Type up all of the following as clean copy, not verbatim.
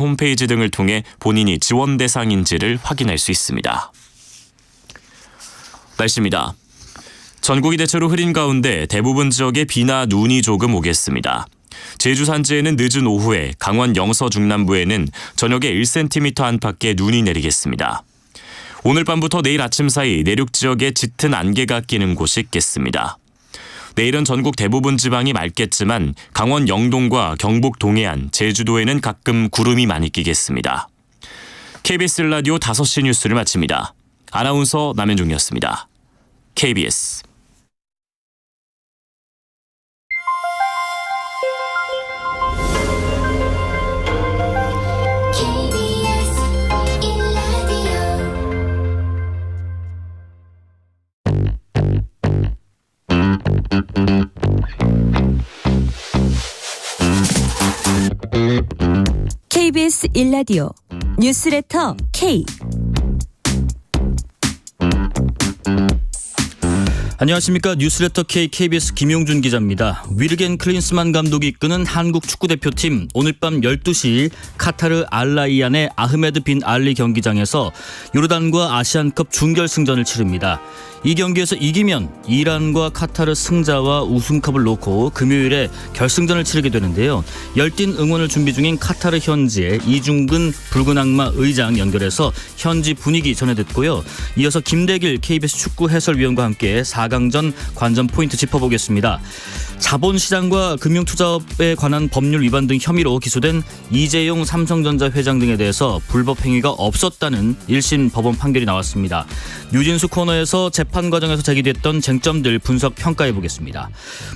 홈페이지 등을 통해 본인이 지원 대상인지를 확인할 수 있습니다. 날씨입니다. 전국이 대체로 흐린 가운데 대부분 지역에 비나 눈이 조금 오겠습니다. 제주 산지에는 늦은 오후에, 강원 영서 중남부에는 저녁에 1cm 안팎의 눈이 내리겠습니다. 오늘 밤부터 내일 아침 사이 내륙 지역에 짙은 안개가 끼는 곳이 있겠습니다. 내일은 전국 대부분 지방이 맑겠지만 강원 영동과 경북 동해안, 제주도에는 가끔 구름이 많이 끼겠습니다. KBS 라디오 5시 뉴스를 마칩니다. 아나운서 남현종이었습니다. KBS KBS 1라디오 뉴스레터 K. 안녕하십니까. 뉴스레터 K KBS 김용준 기자입니다. 위르겐 클린스만 감독이 이끄는 한국 축구대표팀 오늘 밤 12시 카타르 알라이안의 아흐메드 빈 알리 경기장에서 요르단과 아시안컵 준결승전을 치릅니다. 이 경기에서 이기면 이란과 카타르 승자와 우승컵을 놓고 금요일에 결승전을 치르게 되는데요. 열띤 응원을 준비 중인 카타르 현지의 이중근 붉은 악마 의장 연결해서 현지 분위기 전해 듣고요. 이어서 김대길 KBS 축구 해설위원과 함께 4강전 관전 포인트 짚어보겠습니다. 자본시장과 금융투자업에 관한 법률 위반 등 혐의로 기소된 이재용 삼성전자 회장 등에 대해서 불법 행위가 없었다는 1심 법원 판결이 나왔습니다. 뉴진수 코너에서 재판 과정에서 제기됐던 쟁점들 분석 평가해보겠습니다.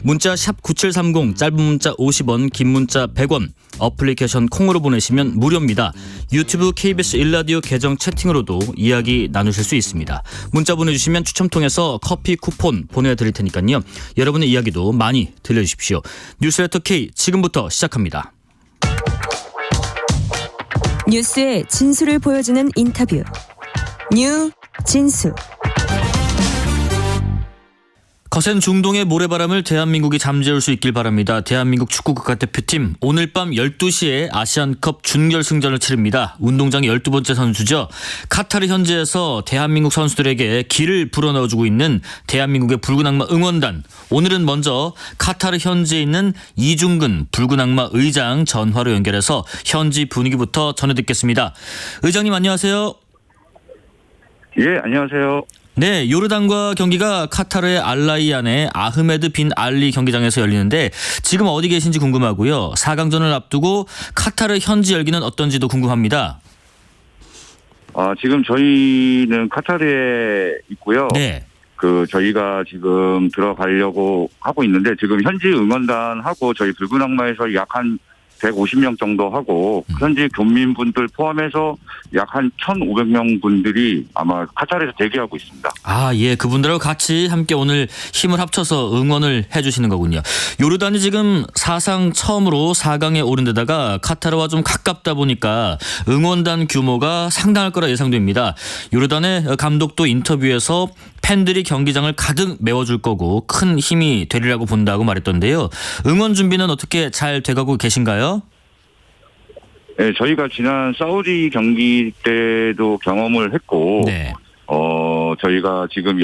문자 샵 9730, 짧은 문자 50원, 긴 문자 100원, 어플리케이션 콩으로 보내시면 무료입니다. 유튜브 KBS 1라디오 계정 채팅으로도 이야기 나누실 수 있습니다. 문자 보내주시면 추첨 통해서 커피 쿠폰 보내드릴 테니까요. 여러분의 이야기도 많이 들려주십시오. 뉴스레터 K 지금부터 시작합니다. 뉴스의 진수를 보여주는 인터뷰. 뉴 진수. 거센 중동의 모래바람을 대한민국이 잠재울 수 있길 바랍니다. 대한민국 축구 국가대표팀 오늘 밤 12시에 아시안컵 준결승전을 치릅니다. 운동장의 12번째 선수죠. 카타르 현지에서 대한민국 선수들에게 기를 불어넣어주고 있는 대한민국의 붉은 악마 응원단. 오늘은 먼저 카타르 현지에 있는 이중근 붉은 악마 의장 전화로 연결해서 현지 분위기부터 전해 듣겠습니다. 의장님 안녕하세요. 예, 안녕하세요. 네, 요르단과 경기가 카타르의 알라이안의 아흐메드 빈 알리 경기장에서 열리는데 지금 어디 계신지 궁금하고요. 4강전을 앞두고 카타르 현지 열기는 어떤지도 궁금합니다. 지금 저희는 카타르에 있고요. 네. 저희가 지금 들어가려고 하고 있는데 지금 현지 응원단하고 저희 붉은 악마에서 약 한 150명 정도 하고 현지 교민분들 포함해서 약 한 1,500명 분들이 아마 카타르에서 대기하고 있습니다. 예. 그분들하고 같이 함께 오늘 힘을 합쳐서 응원을 해주시는 거군요. 요르단이 지금 사상 처음으로 4강에 오른 데다가 카타르와 좀 가깝다 보니까 응원단 규모가 상당할 거라 예상됩니다. 요르단의 감독도 인터뷰에서 팬들이 경기장을 가득 메워줄 거고 큰 힘이 되리라고 본다고 말했던데요. 응원 준비는 어떻게 잘 돼가고 계신가요? 네, 저희가 지난 사우디 경기 때도 경험을 했고, 네. 저희가 지금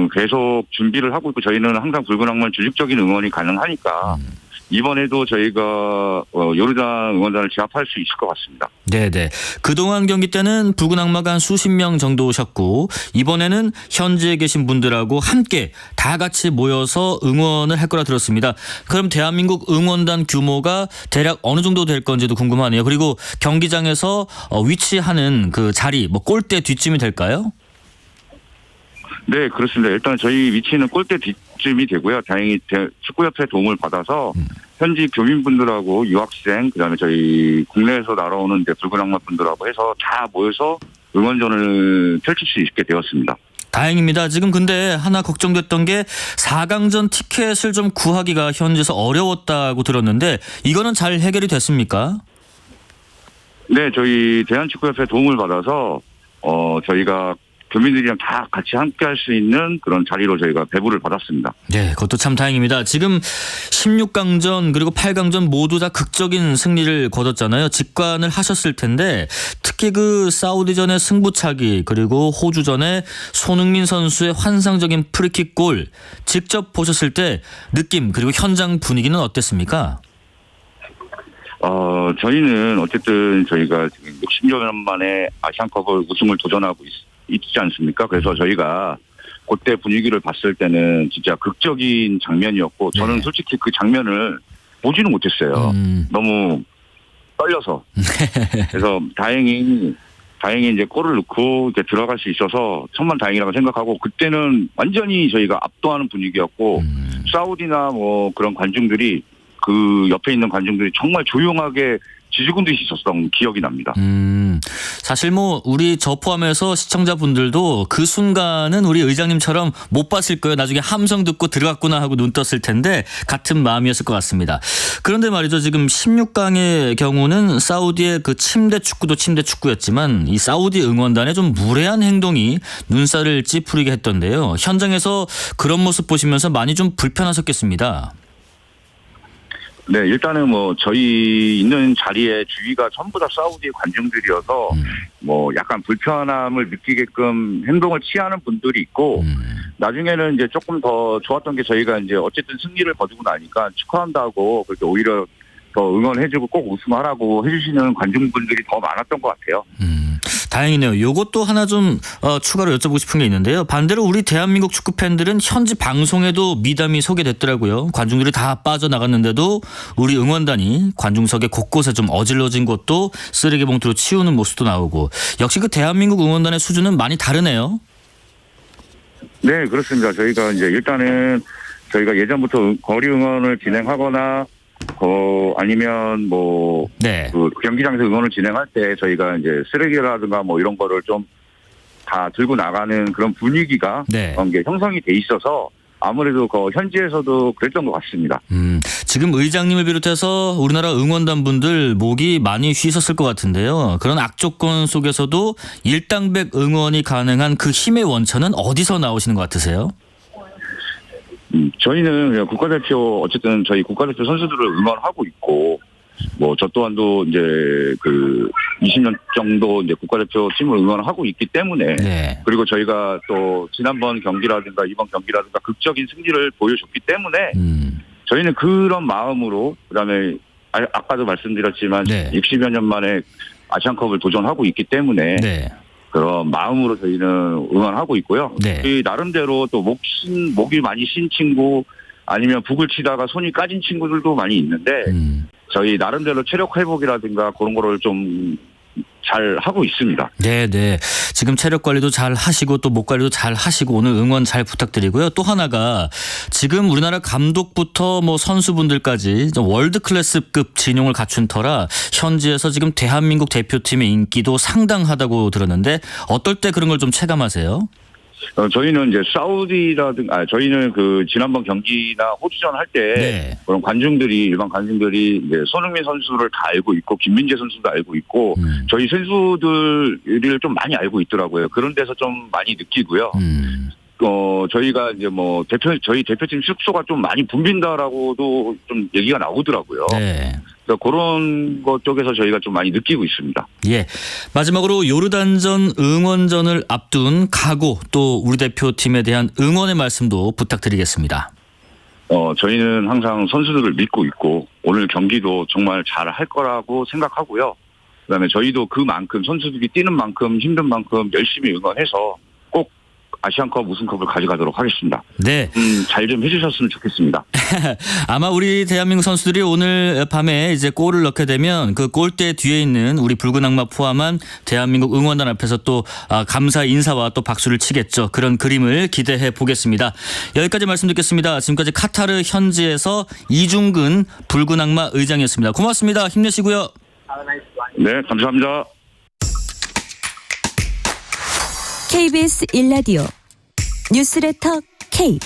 계속 준비를 하고 있고, 저희는 항상 붉은 악마 주식적인 응원이 가능하니까, 이번에도 저희가 요르단 응원단을 제압할 수 있을 것 같습니다. 네네. 그동안 경기 때는 붉은 악마가 한 수십 명 정도 오셨고 이번에는 현지에 계신 분들하고 함께 다 같이 모여서 응원을 할 거라 들었습니다. 그럼 대한민국 응원단 규모가 대략 어느 정도 될 건지도 궁금하네요. 그리고 경기장에서 위치하는 그 자리, 골대 뒷쯤이 될까요? 네, 그렇습니다. 일단 저희 위치는 골대 뒷쯤이 되고요. 다행히 축구협회 도움을 받아서 현지 교민분들하고 유학생, 그다음에 저희 국내에서 날아오는 붉은 악마 분들하고 해서 다 모여서 응원전을 펼칠 수 있게 되었습니다. 다행입니다. 지금 근데 하나 걱정됐던 게 4강전 티켓을 좀 구하기가 현지에서 어려웠다고 들었는데 이거는 잘 해결이 됐습니까? 네, 저희 대한축구협회 도움을 받아서 저희가 교민들이랑 다 같이 함께할 수 있는 그런 자리로 저희가 배부를 받았습니다. 네, 그것도 참 다행입니다. 지금 16강전 그리고 8강전 모두 다 극적인 승리를 거뒀잖아요. 직관을 하셨을 텐데 특히 그 사우디전의 승부차기 그리고 호주전의 손흥민 선수의 환상적인 프리킥 골 직접 보셨을 때 느낌 그리고 현장 분위기는 어땠습니까? 저희는 어쨌든 저희가 지금 60여 년 만에 아시안컵을 우승을 도전하고 있지 않습니까? 그래서 저희가 그때 분위기를 봤을 때는 진짜 극적인 장면이었고 저는 네. 솔직히 그 장면을 보지는 못했어요. 너무 떨려서. 그래서 다행히 이제 골을 넣고 이제 들어갈 수 있어서 천만 다행이라고 생각하고 그때는 완전히 저희가 압도하는 분위기였고 사우디나 뭐 그런 관중들이 그 옆에 있는 관중들이 정말 조용하게 지지군 듯이 있었던 기억이 납니다. 사실 뭐 우리 저 포함해서 시청자분들도 그 순간은 우리 의장님처럼 못 봤을 거예요. 나중에 함성 듣고 들어갔구나 하고 눈 떴을 텐데 같은 마음이었을 것 같습니다. 그런데 말이죠. 지금 16강의 경우는 사우디의 그 침대 축구도 침대 축구였지만 이 사우디 응원단의 좀 무례한 행동이 눈살을 찌푸리게 했던데요. 현장에서 그런 모습 보시면서 많이 좀 불편하셨겠습니다. 네, 일단은 뭐 저희 있는 자리에 주위가 전부 다 사우디 관중들이어서 뭐 약간 불편함을 느끼게끔 행동을 취하는 분들이 있고 나중에는 이제 조금 더 좋았던 게 저희가 이제 어쨌든 승리를 거두고 나니까 축하한다고 그렇게 오히려 더 응원해주고 꼭 우승하라고 해주시는 관중분들이 더 많았던 것 같아요. 다행이네요. 요것도 하나 좀 추가로 여쭤보고 싶은 게 있는데요. 반대로 우리 대한민국 축구 팬들은 현지 방송에도 미담이 소개됐더라고요. 관중들이 다 빠져나갔는데도 우리 응원단이 관중석의 곳곳에 좀 어질러진 곳도 쓰레기 봉투로 치우는 모습도 나오고 역시 그 대한민국 응원단의 수준은 많이 다르네요. 네, 그렇습니다. 저희가 이제 일단은 저희가 예전부터 거리 응원을 진행하거나 아니면 뭐, 네. 그 경기장에서 응원을 진행할 때 저희가 이제 쓰레기라든가 뭐 이런 거를 좀 다 들고 나가는 그런 분위기가 네. 그런 게 형성이 돼 있어서 아무래도 그 현지에서도 그랬던 것 같습니다. 지금 의장님을 비롯해서 우리나라 응원단 분들 목이 많이 쉬셨을 것 같은데요. 그런 악조건 속에서도 일당백 응원이 가능한 그 힘의 원천은 어디서 나오시는 것 같으세요? 저희는 그냥 국가대표 어쨌든 저희 국가대표 선수들을 응원하고 있고 뭐 저 또한도 이제 그 20년 정도 이제 국가대표 팀을 응원하고 있기 때문에 네. 그리고 저희가 또 지난번 경기라든가 이번 경기라든가 극적인 승리를 보여줬기 때문에 저희는 그런 마음으로 그다음에 아까도 말씀드렸지만 네. 60여 년 만에 아시안컵을 도전하고 있기 때문에 네. 그런 마음으로 저희는 응원하고 있고요. 네. 저희 나름대로 또 목이 많이 쉰 친구 아니면 북을 치다가 손이 까진 친구들도 많이 있는데 저희 나름대로 체력 회복이라든가 그런 거를 좀 잘 하고 있습니다. 네. 지금 체력 관리도 잘 하시고 또 목 관리도 잘 하시고 오늘 응원 잘 부탁드리고요. 또 하나가 지금 우리나라 감독부터 뭐 선수분들까지 월드 클래스급 진용을 갖춘 터라 현지에서 지금 대한민국 대표팀의 인기도 상당하다고 들었는데 어떨 때 그런 걸 좀 체감하세요? 저희는 이제 사우디라든가 저희는 그 지난번 경기나 호주전 할 때 네. 그런 관중들이 일반 관중들이 이제 손흥민 선수를 다 알고 있고 김민재 선수도 알고 있고 저희 선수들을 좀 많이 알고 있더라고요. 그런 데서 좀 많이 느끼고요. 저희가 이제 뭐 저희 대표팀 숙소가 좀 많이 붐빈다라고도 좀 얘기가 나오더라고요. 네. 그래서 그런 것 쪽에서 저희가 좀 많이 느끼고 있습니다. 예. 마지막으로 요르단전 응원전을 앞둔 각오 또 우리 대표팀에 대한 응원의 말씀도 부탁드리겠습니다. 저희는 항상 선수들을 믿고 있고 오늘 경기도 정말 잘 할 거라고 생각하고요. 그다음에 저희도 그만큼 선수들이 뛰는 만큼 힘든 만큼 열심히 응원해서 꼭 아시안컵 우승컵을 가져가도록 하겠습니다. 네. 잘 좀 해주셨으면 좋겠습니다. 아마 우리 대한민국 선수들이 오늘 밤에 이제 골을 넣게 되면 그 골대 뒤에 있는 우리 붉은 악마 포함한 대한민국 응원단 앞에서 또 감사 인사와 또 박수를 치겠죠. 그런 그림을 기대해 보겠습니다. 여기까지 말씀 듣겠습니다. 지금까지 카타르 현지에서 이중근 붉은 악마 의장이었습니다. 고맙습니다. 힘내시고요. 네, 감사합니다. KBS 1라디오 뉴스레터 K.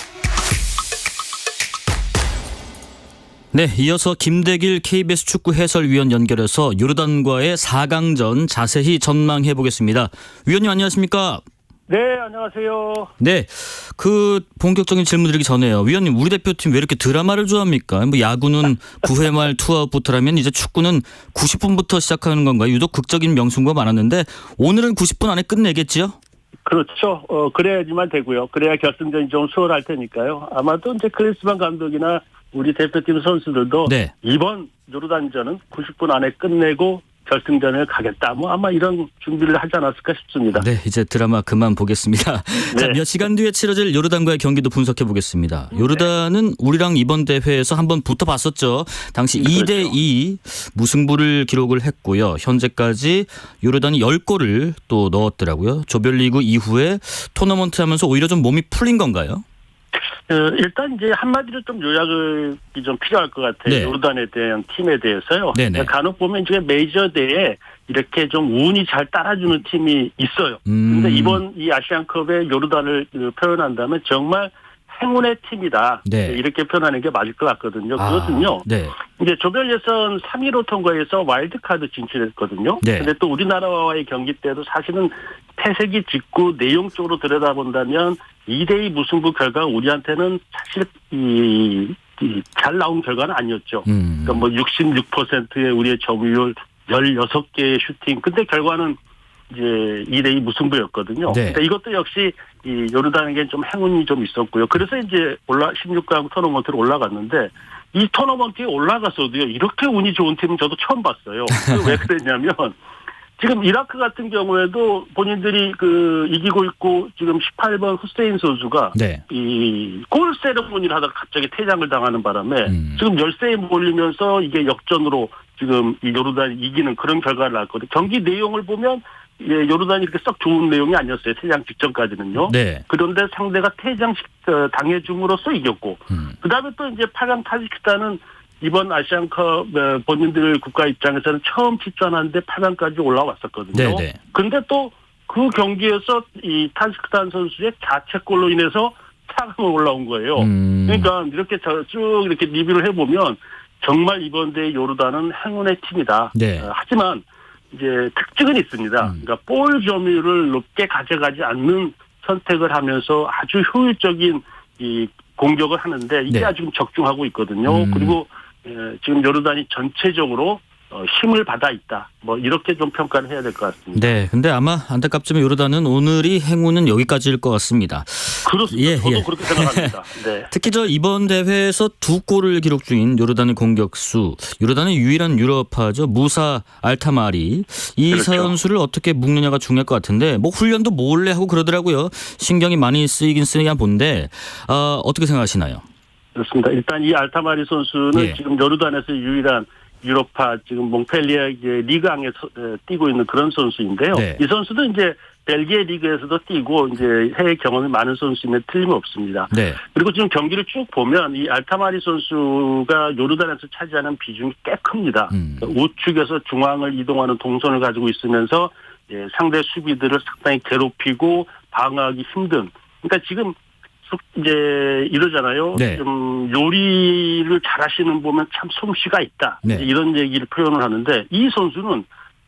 네, 이어서 김대길 KBS 축구 해설위원 연결해서 요르단과의 4강전 자세히 전망해 보겠습니다. 위원님 안녕하십니까? 네, 안녕하세요. 네, 그 본격적인 질문 드리기 전에요. 위원님, 우리 대표팀 왜 이렇게 드라마를 좋아합니까? 뭐 야구는 9회 말 투아웃부터라면 이제 축구는 90분부터 시작하는 건가요? 유독 극적인 명승부가 많았는데 오늘은 90분 안에 끝내겠지요? 그렇죠. 그래야지만 되고요. 그래야 결승전이 좀 수월할 테니까요. 아마도 이제 클린스만 감독이나 우리 대표팀 선수들도 네. 이번 요르단전은 90분 안에 끝내고 결승전을 가겠다. 뭐 아마 이런 준비를 하지 않았을까 싶습니다. 네, 이제 드라마 그만 보겠습니다. 자, 네. 몇 시간 뒤에 치러질 요르단과의 경기도 분석해 보겠습니다. 요르단은 우리랑 이번 대회에서 한번 붙어봤었죠. 당시 그렇죠. 2대2 무승부를 기록을 했고요. 현재까지 요르단이 10골을 또 넣었더라고요. 조별리그 이후에 토너먼트 하면서 오히려 좀 몸이 풀린 건가요? 일단 이제 한마디로 좀 요약이 좀 필요할 것 같아요. 네. 요르단에 대한 팀에 대해서요. 네네. 간혹 보면 이제 메이저 대회에 이렇게 좀 운이 잘 따라주는 팀이 있어요. 근데 이번 이 아시안컵에 요르단을 표현한다면 정말 행운의 팀이다. 네. 이렇게 표현하는 게 맞을 것 같거든요. 그것은요. 네. 이제 조별 예선 3위로 통과해서 와일드카드 진출했거든요. 네. 근데 또 우리나라와의 경기 때도 사실은 태세기 직구 내용 쪽으로 들여다본다면 2대2 무승부 결과가 우리한테는 사실 잘 나온 결과는 아니었죠. 그러니까 뭐 66%의 우리의 점유율 16개의 슈팅. 근데 결과는 이제 2대2 무승부였거든요. 네. 근데 이것도 역시 이 요르단에겐 좀 행운이 좀 있었고요. 그래서 이제 16강 토너먼트로 올라갔는데 이 토너먼트에 올라가서도요, 이렇게 운이 좋은 팀은 저도 처음 봤어요. 왜 그랬냐면 지금 이라크 같은 경우에도 본인들이 이기고 있고 지금 18번 후세인 선수가 네. 이 골 세레모니를 하다가 갑자기 퇴장을 당하는 바람에 지금 열세에 몰리면서 이게 역전으로 지금 이 요르단이 이기는 그런 결과를 낳았거든요. 경기 내용을 보면 요르단이 이렇게 썩 좋은 내용이 아니었어요. 퇴장 직전까지는요. 네. 그런데 상대가 퇴장 당해줌으로써 이겼고, 그다음에 또 이제 8강 타지키스탄은 이번 아시안컵 본인들 국가 입장에서는 처음 출전하는데 8강까지 올라왔었거든요. 네네. 근데 또 그 경기에서 이 타지키스탄 선수의 자책골로 인해서 4강을 올라온 거예요. 그러니까 이렇게 쭉 이렇게 리뷰를 해보면 정말 이번 대회 요르단은 행운의 팀이다. 네. 하지만 이제 특징은 있습니다. 그러니까 볼 점유율을 높게 가져가지 않는 선택을 하면서 아주 효율적인 이 공격을 하는데 이게 네. 아주 적중하고 있거든요. 그리고 지금 요르단이 전체적으로 힘을 받아 있다. 뭐 이렇게 좀 평가를 해야 될 것 같습니다. 네, 근데 아마 안타깝지만 요르단은 오늘이 행운은 여기까지일 것 같습니다. 그렇습니다. 예, 저도 예. 그렇게 생각합니다. 네. 특히 이번 대회에서 2골을 기록 중인 요르단의 공격수, 요르단의 유일한 유럽파죠. 무사 알타마리. 이 그렇죠. 선수를 어떻게 묶느냐가 중요할 것 같은데 뭐 훈련도 몰래 하고 그러더라고요. 신경이 많이 쓰이긴 쓰이긴 본데 어떻게 생각하시나요? 그렇습니다. 일단 이 알타마리 선수는 예. 지금 요르단에서 유일한 유로파 지금 몽펠리에 리그왕에 뛰고 있는 그런 선수인데요. 네. 이 선수도 이제 벨기에 리그에서도 뛰고 이제 해외 경험이 많은 선수임에 틀림없습니다. 네. 그리고 지금 경기를 쭉 보면 이 알타마리 선수가 요르단에서 차지하는 비중이 꽤 큽니다. 우측에서 중앙을 이동하는 동선을 가지고 있으면서 상대 수비들을 상당히 괴롭히고 방어하기 힘든. 그러니까 지금 이제 이러잖아요. 네. 좀 요리를 잘하시는 보면 참 솜씨가 있다. 네. 이런 얘기를 표현을 하는데 이 선수는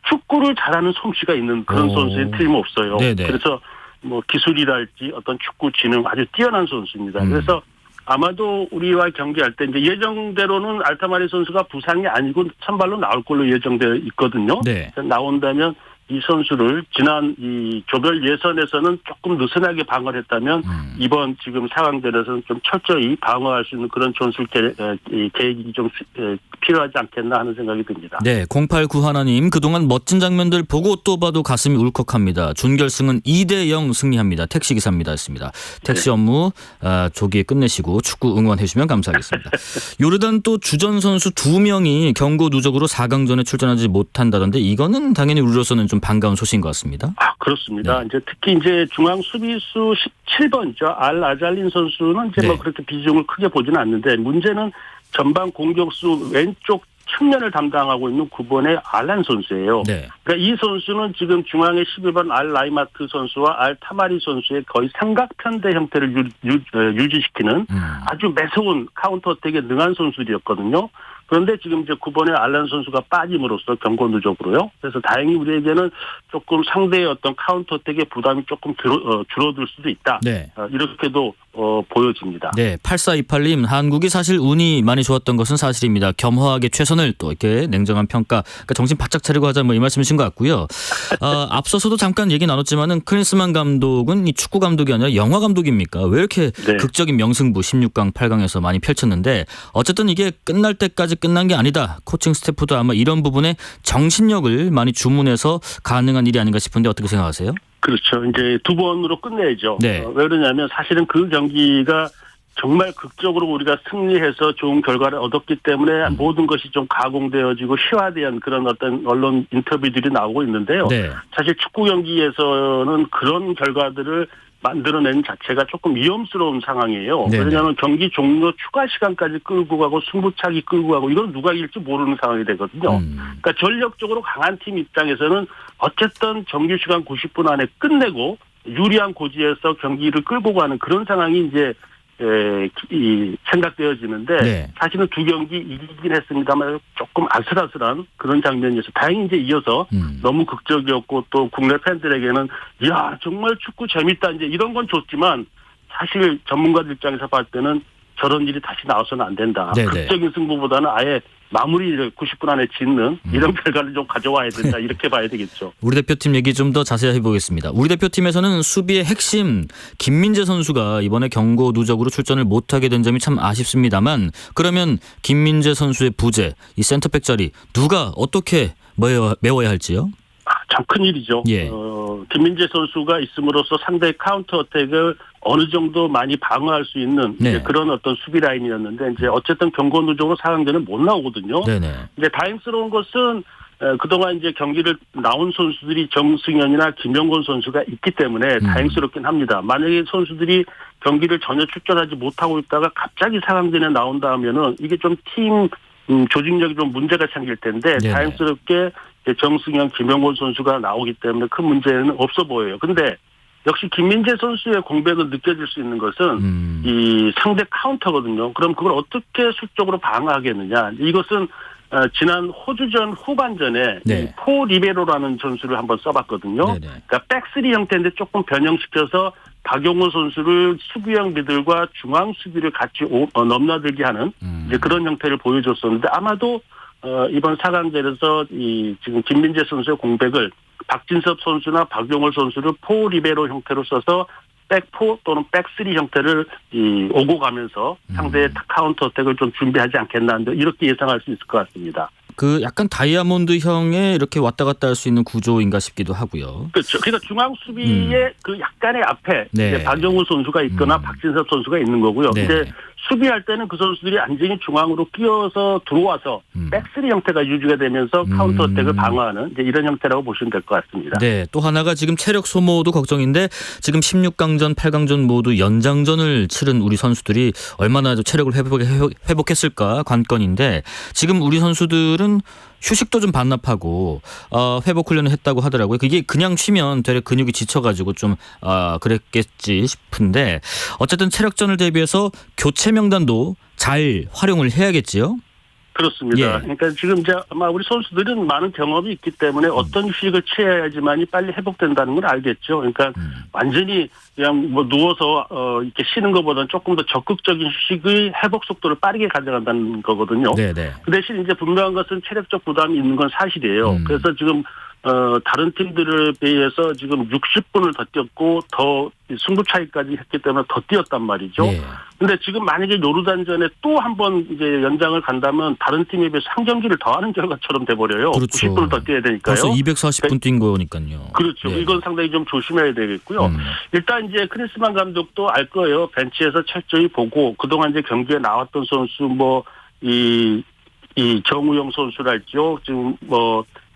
축구를 잘하는 솜씨가 있는 그런 선수에 틀림없어요. 네네. 그래서 뭐 기술이랄지 어떤 축구 지능 아주 뛰어난 선수입니다. 그래서 아마도 우리와 경기할 때 이제 예정대로는 알타마리 선수가 부상이 아니고 선발로 나올 걸로 예정되어 있거든요. 네. 나온다면 이 선수를 지난 이 조별 예선에서는 조금 느슨하게 방어를 했다면 이번 지금 상황들에서는 좀 철저히 방어할 수 있는 그런 전술 계획이 좀 필요하지 않겠나 하는 생각이 듭니다. 네, 089 하나님 그동안 멋진 장면들 보고 또 봐도 가슴이 울컥합니다. 준결승은 2대0 승리합니다. 택시기사입니다. 했습니다. 택시 업무 조기에 끝내시고 축구 응원해 주시면 감사하겠습니다. 요르단 또 주전 선수 2명이 경고 누적으로 4강전에 출전하지 못한다던데 이거는 당연히 우리로서는 좀 반가운 소식인 것 같습니다. 그렇습니다. 네. 이제 특히 이제 중앙 수비수 17번이죠. 알 아잘린 선수는 이제 뭐 네. 그렇게 비중을 크게 보지는 않는데 문제는 전방 공격수 왼쪽 측면을 담당하고 있는 9번의 알란 선수예요. 네. 그러니까 이 선수는 지금 중앙의 11번 알 라이마트 선수와 알 타마리 선수의 거의 삼각편대 형태를 유지시키는 아주 매서운 카운터 어택에 능한 선수들이었거든요. 그런데 지금 이제 9번에 알란 선수가 빠짐으로써 경고 누적으로요. 그래서 다행히 우리에게는 조금 상대의 어떤 카운터택의 부담이 조금 줄어들 수도 있다. 네. 이렇게도 보여집니다. 네, 8428님, 한국이 사실 운이 많이 좋았던 것은 사실입니다. 겸허하게 최선을 또 이렇게 냉정한 평가, 그러니까 정신 바짝 차리고 하자 뭐 이 말씀이신 것 같고요. 앞서서도 잠깐 얘기 나눴지만은 클린스만 감독은 이 축구 감독이 아니라 영화 감독입니까? 왜 이렇게 네. 극적인 명승부 16강, 8강에서 많이 펼쳤는데 어쨌든 이게 끝날 때까지 끝난 게 아니다. 코칭 스태프도 아마 이런 부분에 정신력을 많이 주문해서 가능한 일이 아닌가 싶은데 어떻게 생각하세요? 그렇죠. 이제 2번으로 끝내야죠. 네. 왜 그러냐면 사실은 그 경기가 정말 극적으로 우리가 승리해서 좋은 결과를 얻었기 때문에 모든 것이 좀 가공되어지고 희화된 그런 어떤 언론 인터뷰들이 나오고 있는데요. 네. 사실 축구 경기에서는 그런 결과들을 만들어내는 자체가 조금 위험스러운 상황이에요. 네네. 왜냐하면 경기 종료 추가 시간까지 끌고 가고 승부차기 끌고 가고 이건 누가 이길지 모르는 상황이 되거든요. 그러니까 전력적으로 강한 팀 입장에서는 어쨌든 정규 시간 90분 안에 끝내고 유리한 고지에서 경기를 끌고 가는 그런 상황이 이제 생각되어지는데 네. 사실은 두 경기 이기긴 했습니다만 조금 아슬아슬한 그런 장면이어서 다행히 이제 이어서 너무 극적이었고 또 국내 팬들에게는 이야 정말 축구 재밌다 이제 이런 건 좋지만 사실 전문가들 입장에서 봤을 때는 저런 일이 다시 나와서는 안 된다. 네네. 극적인 승부보다는 아예 마무리를 90분 안에 짓는 이런 결과를 좀 가져와야 된다. 이렇게 봐야 되겠죠. 우리 대표팀 얘기 좀 더 자세히 해보겠습니다. 우리 대표팀에서는 수비의 핵심 김민재 선수가 이번에 경고 누적으로 출전을 못하게 된 점이 참 아쉽습니다만 그러면 김민재 선수의 부재, 이 센터백 자리 누가 어떻게 메워야 할지요? 참 큰일이죠. 예. 김민재 선수가 있음으로써 상대의 카운터 어택을 어느 정도 많이 방어할 수 있는 네. 이제 그런 어떤 수비 라인이었는데 이제 어쨌든 경고 누적으로 4강전은 못 나오거든요. 네네. 이제 다행스러운 것은 그동안 이제 경기를 나온 선수들이 정승현이나 김영권 선수가 있기 때문에 다행스럽긴 합니다. 만약에 선수들이 경기를 전혀 출전하지 못하고 있다가 갑자기 4강전에 나온다 하면은 이게 좀 팀 조직력이 좀 문제가 생길 텐데 네네. 다행스럽게 정승현, 김영권 선수가 나오기 때문에 큰 문제는 없어 보여요. 근데 역시 김민재 선수의 공백을 느껴질 수 있는 것은 이 상대 카운터거든요. 그럼 그걸 어떻게 수적으로 방어하겠느냐. 이것은 지난 호주전 후반전에 네. 포 리베로라는 선수를 한번 써봤거든요. 네네. 그러니까 백스리 형태인데 조금 변형시켜서 박용호 선수를 수비형 미들과 중앙 수비를 같이 넘나들게 하는 이제 그런 형태를 보여줬었는데 아마도 이번 4강전에서 이 지금 김민재 선수의 공백을 박진섭 선수나 박용호 선수를 포 리베로 형태로 써서 백포 또는 백스리 형태를 오고 가면서 상대의 카운터 어택을 좀 준비하지 않겠나 이렇게 예상할 수 있을 것 같습니다. 그 약간 다이아몬드형의 이렇게 왔다 갔다 할 수 있는 구조인가 싶기도 하고요. 그렇죠. 그러니까 중앙 수비의 그 약간의 앞에 네. 이제 박용우 선수가 있거나 박진섭 선수가 있는 거고요. 네. 이제 수비할 때는 그 선수들이 안정히 중앙으로 끼어서 들어와서 백스리 형태가 유지가 되면서 카운터 어택을 방어하는 이제 이런 형태라고 보시면 될 것 같습니다. 네, 또 하나가 지금 체력 소모도 걱정인데 지금 16강전, 8강전 모두 연장전을 치른 우리 선수들이 얼마나 체력을 회복했을까 관건인데 지금 우리 선수들은 휴식도 좀 반납하고 회복 훈련을 했다고 하더라고요. 그게 그냥 쉬면 되레 근육이 지쳐가지고 좀 그랬겠지 싶은데 어쨌든 체력전을 대비해서 교체 명단도 잘 활용을 해야겠지요. 그렇습니다. 예. 그러니까 지금 이제 아마 우리 선수들은 많은 경험이 있기 때문에 어떤 휴식을 취해야지만이 빨리 회복된다는 걸 알겠죠. 그러니까 완전히 그냥 뭐 누워서 이렇게 쉬는 것보다는 조금 더 적극적인 휴식의 회복 속도를 빠르게 가져간다는 거거든요. 네네. 그 대신 이제 분명한 것은 체력적 부담이 있는 건 사실이에요. 그래서 지금 다른 팀들에 비해서 지금 60분을 더 뛰었고 더 승부 차이까지 했기 때문에 더 뛰었단 말이죠. 예. 근데 지금 만약에 요르단전에 또 한 번 이제 연장을 간다면 다른 팀에 비해서 한 경기를 더 하는 결과처럼 돼버려요. 그렇죠. 90분을 더 뛰어야 되니까요. 벌써 240분 뛴 거니까요. 그렇죠. 예. 이건 상당히 좀 조심해야 되겠고요. 일단 이제 크리스만 감독도 알 거예요. 벤치에서 철저히 보고 그동안 이제 경기에 나왔던 선수 이 정우영 선수랄지요. 지금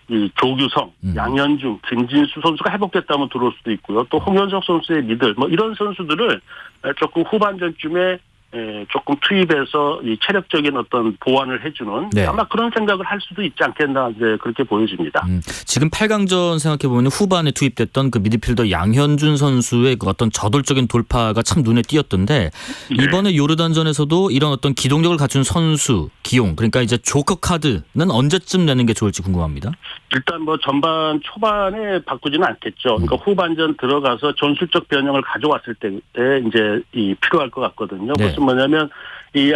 이 조규성, 양현중, 김진수 선수가 회복됐다면 들어올 수도 있고요. 또 홍현석 선수의 미들, 이런 선수들을 조금 후반전쯤에 조금 투입해서 이 체력적인 어떤 보완을 해주는 네. 아마 그런 생각을 할 수도 있지 않겠나 이제 그렇게 보여집니다. 지금 8강전 생각해보면 후반에 투입됐던 그 미드필더 양현준 선수의 그 어떤 저돌적인 돌파가 참 눈에 띄었던데 이번에 요르단전에서도 이런 어떤 기동력을 갖춘 선수 기용 그러니까 이제 조커 카드는 언제쯤 내는 게 좋을지 궁금합니다. 일단 뭐 전반 초반에 바꾸지는 않겠죠. 그러니까 후반전 들어가서 전술적 변형을 가져왔을 때 이제 필요할 것 같거든요. 네. 그것은 뭐냐면 이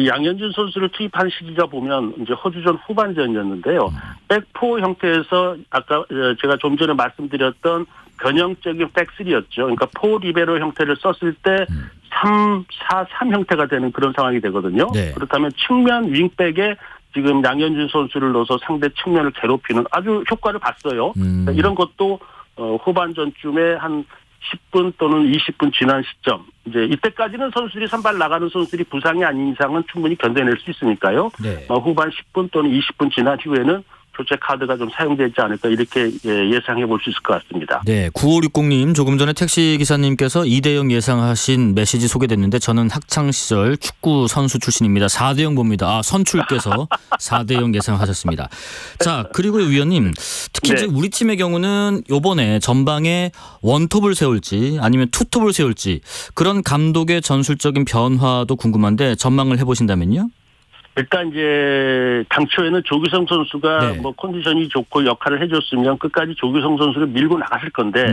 양현준 선수를 투입한 시기가 보면 이제 호주전 후반전이었는데요. 백포 형태에서 아까 제가 좀 전에 말씀드렸던 변형적인 백스리였죠. 그러니까 포 리베로 형태를 썼을 때 3-4-3 형태가 되는 그런 상황이 되거든요. 네. 그렇다면 측면 윙백에 지금 양현준 선수를 넣어서 상대 측면을 괴롭히는 아주 효과를 봤어요. 그러니까 이런 것도 후반전쯤에 한 10분 또는 20분 지난 시점 이제 이때까지는 선수들이 선발 나가는 선수들이 부상이 아닌 이상은 충분히 견뎌낼 수 있으니까요. 네. 후반 10분 또는 20분 지난 이후에는 교체 카드가 좀 사용되지 않을까 이렇게 예상해 볼 수 있을 것 같습니다. 네, 9560님 조금 전에 택시 기사님께서 2대0 예상하신 메시지 소개됐는데 저는 학창 시절 축구 선수 출신입니다. 4대0 봅니다. 선출께서 4대0 예상하셨습니다. 자, 그리고 위원님 특히 네. 이제 우리 팀의 경우는 이번에 전방에 원톱을 세울지 아니면 투톱을 세울지 그런 감독의 전술적인 변화도 궁금한데 전망을 해보신다면요? 일단 이제 당초에는 조규성 선수가 네. 뭐 컨디션이 좋고 역할을 해줬으면 끝까지 조규성 선수를 밀고 나갔을 건데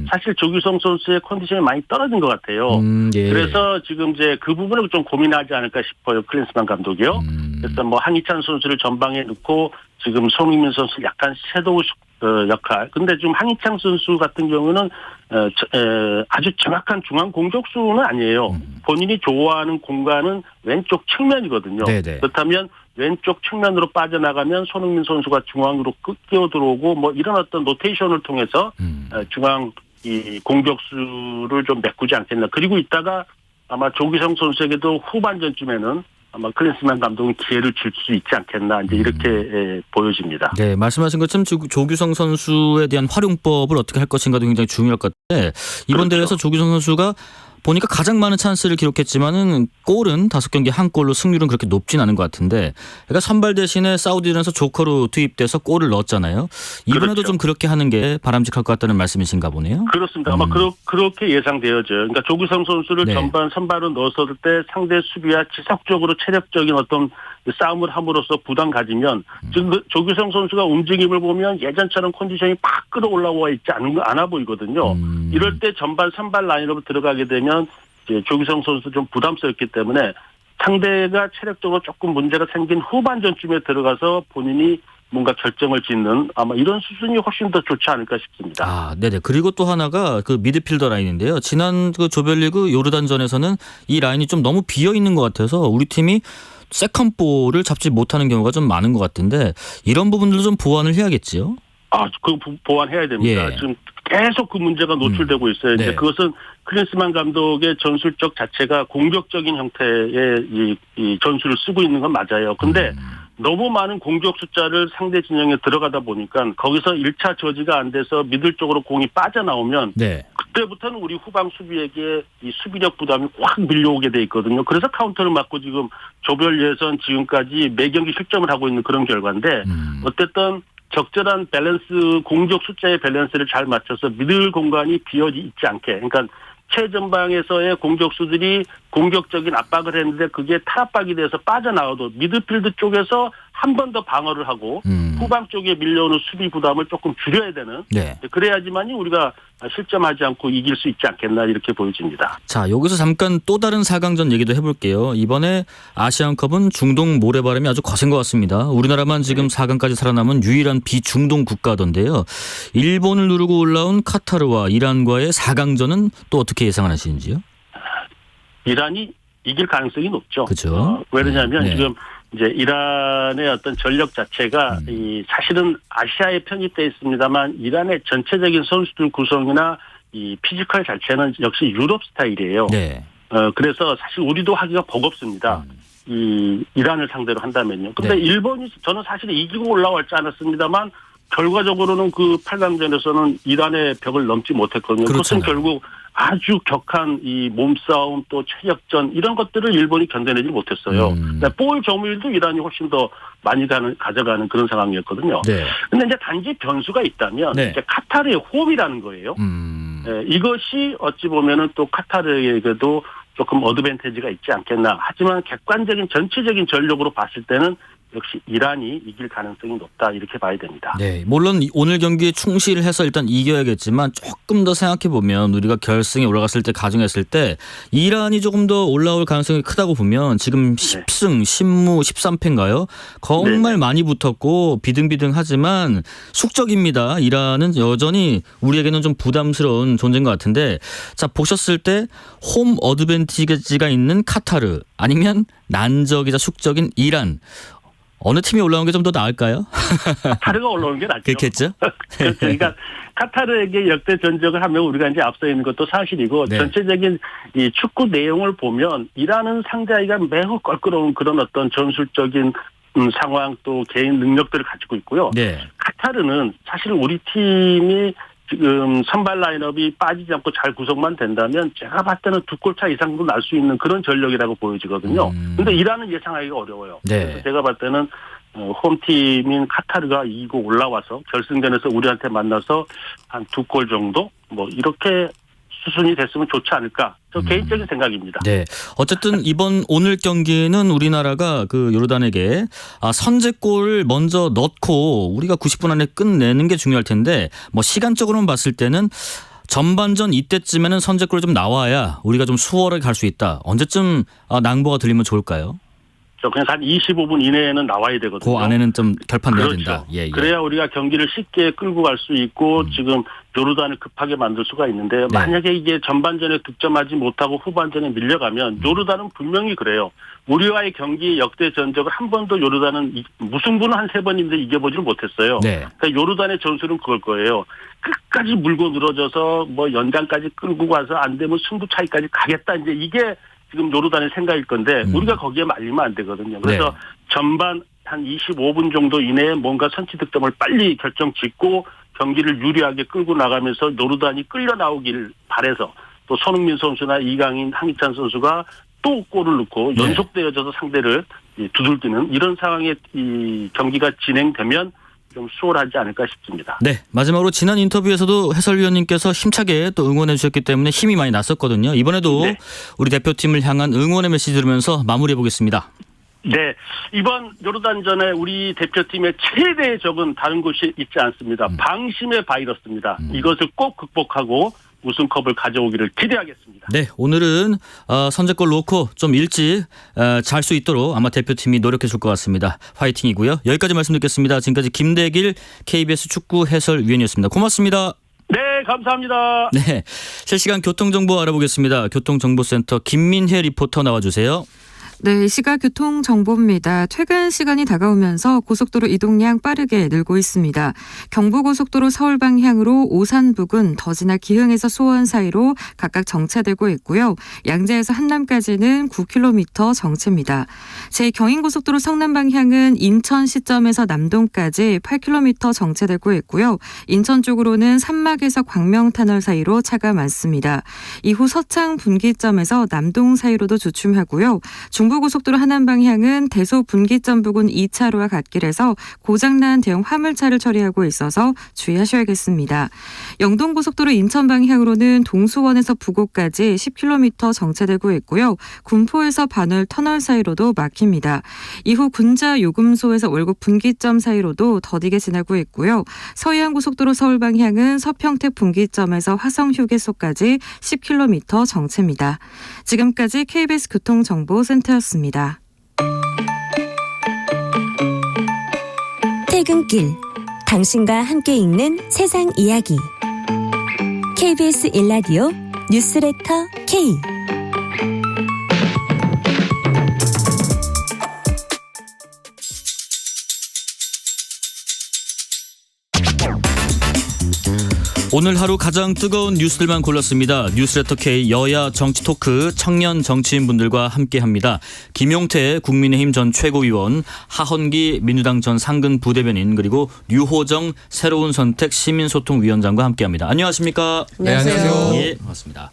사실 조규성 선수의 컨디션이 많이 떨어진 것 같아요. 예. 그래서 지금 이제 그 부분을 좀 고민하지 않을까 싶어요. 클린스만 감독이요. 그래서 뭐 황희찬 선수를 전방에 넣고 지금 손흥민 선수 약간 섀도우 역할. 근데 지금 황희찬 선수 같은 경우는 아주 정확한 중앙 공격수는 아니에요. 본인이 좋아하는 공간은 왼쪽 측면이거든요. 네네. 그렇다면 왼쪽 측면으로 빠져나가면 손흥민 선수가 중앙으로 끼어들어오고 뭐 이런 어떤 로테이션을 통해서 중앙 이 공격수를 좀 메꾸지 않겠나. 그리고 있다가 아마 조기성 선수에게도 후반전쯤에는 아마 클린스만 감독은 기회를 줄 수 있지 않겠나 이제 이렇게 보여집니다. 네, 말씀하신 것처럼 조규성 선수에 대한 활용법을 어떻게 할 것인가도 굉장히 중요할 것 같은데 이번 그렇죠. 대회에서 조규성 선수가 보니까 가장 많은 찬스를 기록했지만은 골은 5경기 한 골로 승률은 그렇게 높진 않은 것 같은데 그러니까 선발 대신에 사우디전에서 조커로 투입돼서 골을 넣었잖아요. 이번에도 그렇죠. 좀 그렇게 하는 게 바람직할 것 같다는 말씀이신가 보네요. 그렇습니다. 아마 그렇게 예상되어져요. 그러니까 조규성 선수를 네. 전반 선발로 넣었을 때 상대 수비와 지속적으로 체력적인 어떤 싸움을 함으로써 부담 가지면 지금 조규성 선수가 움직임을 보면 예전처럼 컨디션이 팍 끌어올라와 있지 않아 보이거든요. 이럴 때 전반 선발 라인으로 들어가게 되면 이제 조규성 선수 좀 부담스럽기 때문에 상대가 체력적으로 조금 문제가 생긴 후반전쯤에 들어가서 본인이 뭔가 결정을 짓는 아마 이런 수순이 훨씬 더 좋지 않을까 싶습니다. 아, 네네. 그리고 또 하나가 그 미드필더 라인인데요. 지난 그 조별리그 요르단전에서는 이 라인이 좀 너무 비어 있는 것 같아서 우리 팀이 세컨볼을 잡지 못하는 경우가 좀 많은 것 같은데 이런 부분들도 좀 보완을 해야겠지요. 그 보완해야 됩니다. 예. 지금 계속 그 문제가 노출되고 있어요. 네. 이제 그것은 클린스만 감독의 전술적 자체가 공격적인 형태의 이 전술을 쓰고 있는 건 맞아요. 근데 너무 많은 공격 숫자를 상대 진영에 들어가다 보니까 거기서 1차 저지가 안 돼서 미들 쪽으로 공이 빠져나오면 네. 그때부터는 우리 후방 수비에게 이 수비력 부담이 확 밀려오게 돼 있거든요. 그래서 카운터를 맞고 지금 조별 예선 지금까지 매 경기 실점을 하고 있는 그런 결과인데 어쨌든 적절한 밸런스 공격 숫자의 밸런스를 잘 맞춰서 미들 공간이 비어 있지 않게 그러니까 최전방에서의 공격수들이 공격적인 압박을 했는데 그게 탈압박이 돼서 빠져나와도 미드필드 쪽에서 한 번 더 방어를 하고 후방 쪽에 밀려오는 수비 부담을 조금 줄여야 되는 네. 그래야지만이 우리가 실점하지 않고 이길 수 있지 않겠나 이렇게 보여집니다. 자, 여기서 잠깐 또 다른 4강전 얘기도 해볼게요. 이번에 아시안컵은 중동 모래바람이 아주 거센 것 같습니다. 우리나라만 지금 4강까지 살아남은 유일한 비중동 국가던데요. 일본을 누르고 올라온 카타르와 이란과의 4강전은 또 어떻게 예상하시는지요? 이란이 이길 가능성이 높죠. 그렇죠. 왜냐하면 네. 지금 이제 이란의 어떤 전력 자체가 이 사실은 아시아에 편입돼 있습니다만 이란의 전체적인 선수들 구성이나 이 피지컬 자체는 역시 유럽 스타일이에요. 네. 그래서 사실 우리도 하기가 버겁습니다. 이 이란을 상대로 한다면요. 근데 네. 일본이 저는 사실 이기고 올라왔지 않았습니다만 결과적으로는 그 8강전에서는 이란의 벽을 넘지 못했거든요. 그렇잖아요. 그것은 결국 아주 격한 이 몸싸움 또 체력전 이런 것들을 일본이 견뎌내지 못했어요. 볼 점유율도 이란이 훨씬 더 많이 가져가는 그런 상황이었거든요. 네. 근데 이제 단지 변수가 있다면 네. 이제 카타르의 홈이라는 거예요. 이것이 어찌 보면은 또 카타르에게도 조금 어드밴티지가 있지 않겠나. 하지만 객관적인 전체적인 전력으로 봤을 때는 역시 이란이 이길 가능성이 높다 이렇게 봐야 됩니다. 네, 물론 오늘 경기에 충실해서 일단 이겨야겠지만 조금 더 생각해 보면 우리가 결승에 올라갔을 때 가정했을 때 이란이 조금 더 올라올 가능성이 크다고 보면 지금 10승 10무 13패인가요? 정말 많이 붙었고 비등비등하지만 숙적입니다. 이란은 여전히 우리에게는 좀 부담스러운 존재인 것 같은데 자 보셨을 때 홈 어드밴티지가 있는 카타르 아니면 난적이자 숙적인 이란 어느 팀이 올라오는 게 좀 더 나을까요? 카타르가 올라오는 게 낫죠. 그렇겠죠. 그렇죠. 그러니까 카타르에게 역대 전적을 하면 우리가 이제 앞서 있는 것도 사실이고 네. 전체적인 이 축구 내용을 보면 이란은 상대하기가 매우 껄끄러운 그런 어떤 전술적인 상황 또 개인 능력들을 가지고 있고요. 네. 카타르는 사실 우리 팀이 지금 선발 라인업이 빠지지 않고 잘 구성만 된다면 제가 봤을 때는 2골 차 이상도 날 수 있는 그런 전력이라고 보여지거든요. 근데 이란은 예상하기가 어려워요. 네. 그래서 제가 봤을 때는 홈팀인 카타르가 이기고 올라와서 결승전에서 우리한테 만나서 한 2골 정도 뭐 이렇게 수순이 됐으면 좋지 않을까. 저 개인적인 생각입니다. 네. 어쨌든 이번 오늘 경기는 우리나라가 그 요르단에게 선제골을 먼저 넣고 우리가 90분 안에 끝내는 게 중요할 텐데 뭐 시간적으로만 봤을 때는 전반전 이때쯤에는 선제골이 좀 나와야 우리가 좀 수월하게 갈 수 있다. 언제쯤 낭보가 들리면 좋을까요? 그냥 한 25분 이내에는 나와야 되거든요. 그 안에는 좀 결판내야 그렇죠. 된다. 예. 그래야 우리가 경기를 쉽게 끌고 갈 수 있고 지금 요르단을 급하게 만들 수가 있는데 만약에 이게 전반전에 득점하지 못하고 후반전에 밀려가면 요르단은 분명히 그래요. 우리와의 경기 역대 전적을 한 번도 요르단은 무승부는 한 3번 있는데 이겨보지를 못했어요. 네. 그러니까 요르단의 전술은 그걸 거예요. 끝까지 물고 늘어져서 뭐 연장까지 끌고 가서 안 되면 승부 차이까지 가겠다. 이제 이게 지금 요르단의 생각일 건데 우리가 거기에 말리면 안 되거든요. 그래서 네. 전반 한 25분 정도 이내에 뭔가 선취 득점을 빨리 결정 짓고 경기를 유리하게 끌고 나가면서 요르단이 끌려 나오길 바래서 또 손흥민 선수나 이강인, 황희찬 선수가 또 골을 넣고 네. 연속되어져서 상대를 두들기는 이런 상황에 이 경기가 진행되면 좀 수월하지 않을까 싶습니다. 네. 마지막으로 지난 인터뷰에서도 해설위원님께서 힘차게 또 응원해 주셨기 때문에 힘이 많이 났었거든요. 이번에도 네. 우리 대표팀을 향한 응원의 메시지 들으면서 마무리해 보겠습니다. 네. 이번 요르단전에 우리 대표팀의 최대의 적은 다른 곳이 있지 않습니다. 방심의 바이러스입니다. 이것을 꼭 극복하고 우승컵을 가져오기를 기대하겠습니다. 네, 오늘은 선제골 놓고 좀 일찍 잘 수 있도록 아마 대표팀이 노력해 줄 것 같습니다. 화이팅이고요. 여기까지 말씀드리겠습니다. 지금까지 김대길 KBS 축구 해설위원이었습니다. 고맙습니다. 네, 감사합니다. 네, 실시간 교통정보 알아보겠습니다. 교통정보센터 김민혜 리포터 나와주세요. 네, 시각 교통 정보입니다. 퇴근 시간이 다가오면서 고속도로 이동량 빠르게 늘고 있습니다. 경부고속도로 서울 방향으로 오산 부근 더지나 기흥에서 수원 사이로 각각 정체되고 있고요. 양재에서 한남까지는 9km 정체입니다. 제 경인고속도로 성남 방향은 인천 시점에서 남동까지 8km 정체되고 있고요. 인천 쪽으로는 산막에서 광명터널 사이로 차가 많습니다. 이후 서창 분기점에서 남동 사이로도 주춤하고요. 중부고속도로 하남 방향은 대소 분기점 부근 2차로와 갓길에서 고장난 대형 화물차를 처리하고 있어서 주의하셔야겠습니다. 영동고속도로 인천 방향으로는 동수원에서 부곡까지 10km 정체되고 있고요. 군포에서 반월 터널 사이로도 막힙니다. 이후 군자 요금소에서 월곡 분기점 사이로도 더디게 지나고 있고요. 서해안고속도로 서울 방향은 서평택 분기점에서 화성휴게소까지 10km 정체입니다. 지금까지 KBS 교통정보센터였습니다. 퇴근길, 당신과 함께 읽는 세상 이야기. KBS 1라디오 뉴스레터 K. 오늘 하루 가장 뜨거운 뉴스들만 골랐습니다. 뉴스레터 K 여야 정치 토크 청년 정치인분들과 함께합니다. 김용태 국민의힘 전 최고위원, 하헌기 민주당 전 상근 부대변인, 그리고 류호정 새로운 선택 시민소통위원장과 함께합니다. 안녕하십니까? 네, 안녕하세요. 예, 반갑습니다.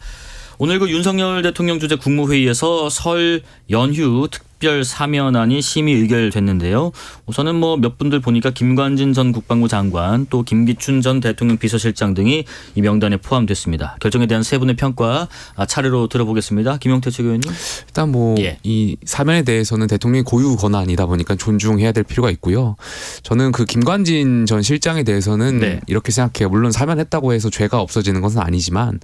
오늘 그 윤석열 대통령 주재 국무회의에서 설 연휴 특별 사면안이 심의 의결됐는데요. 우선은 뭐 몇 분들 보니까 김관진 전 국방부 장관, 또 김기춘 전 대통령 비서실장 등이 이 명단에 포함됐습니다. 결정에 대한 세 분의 평가 차례로 들어보겠습니다. 김용태 최고위원님. 일단 뭐 이 사면에 대해서는 대통령의 고유 권한이다 보니까 존중해야 될 필요가 있고요. 저는 그 김관진 전 실장에 대해서는 이렇게 생각해요. 물론 사면했다고 해서 죄가 없어지는 것은 아니지만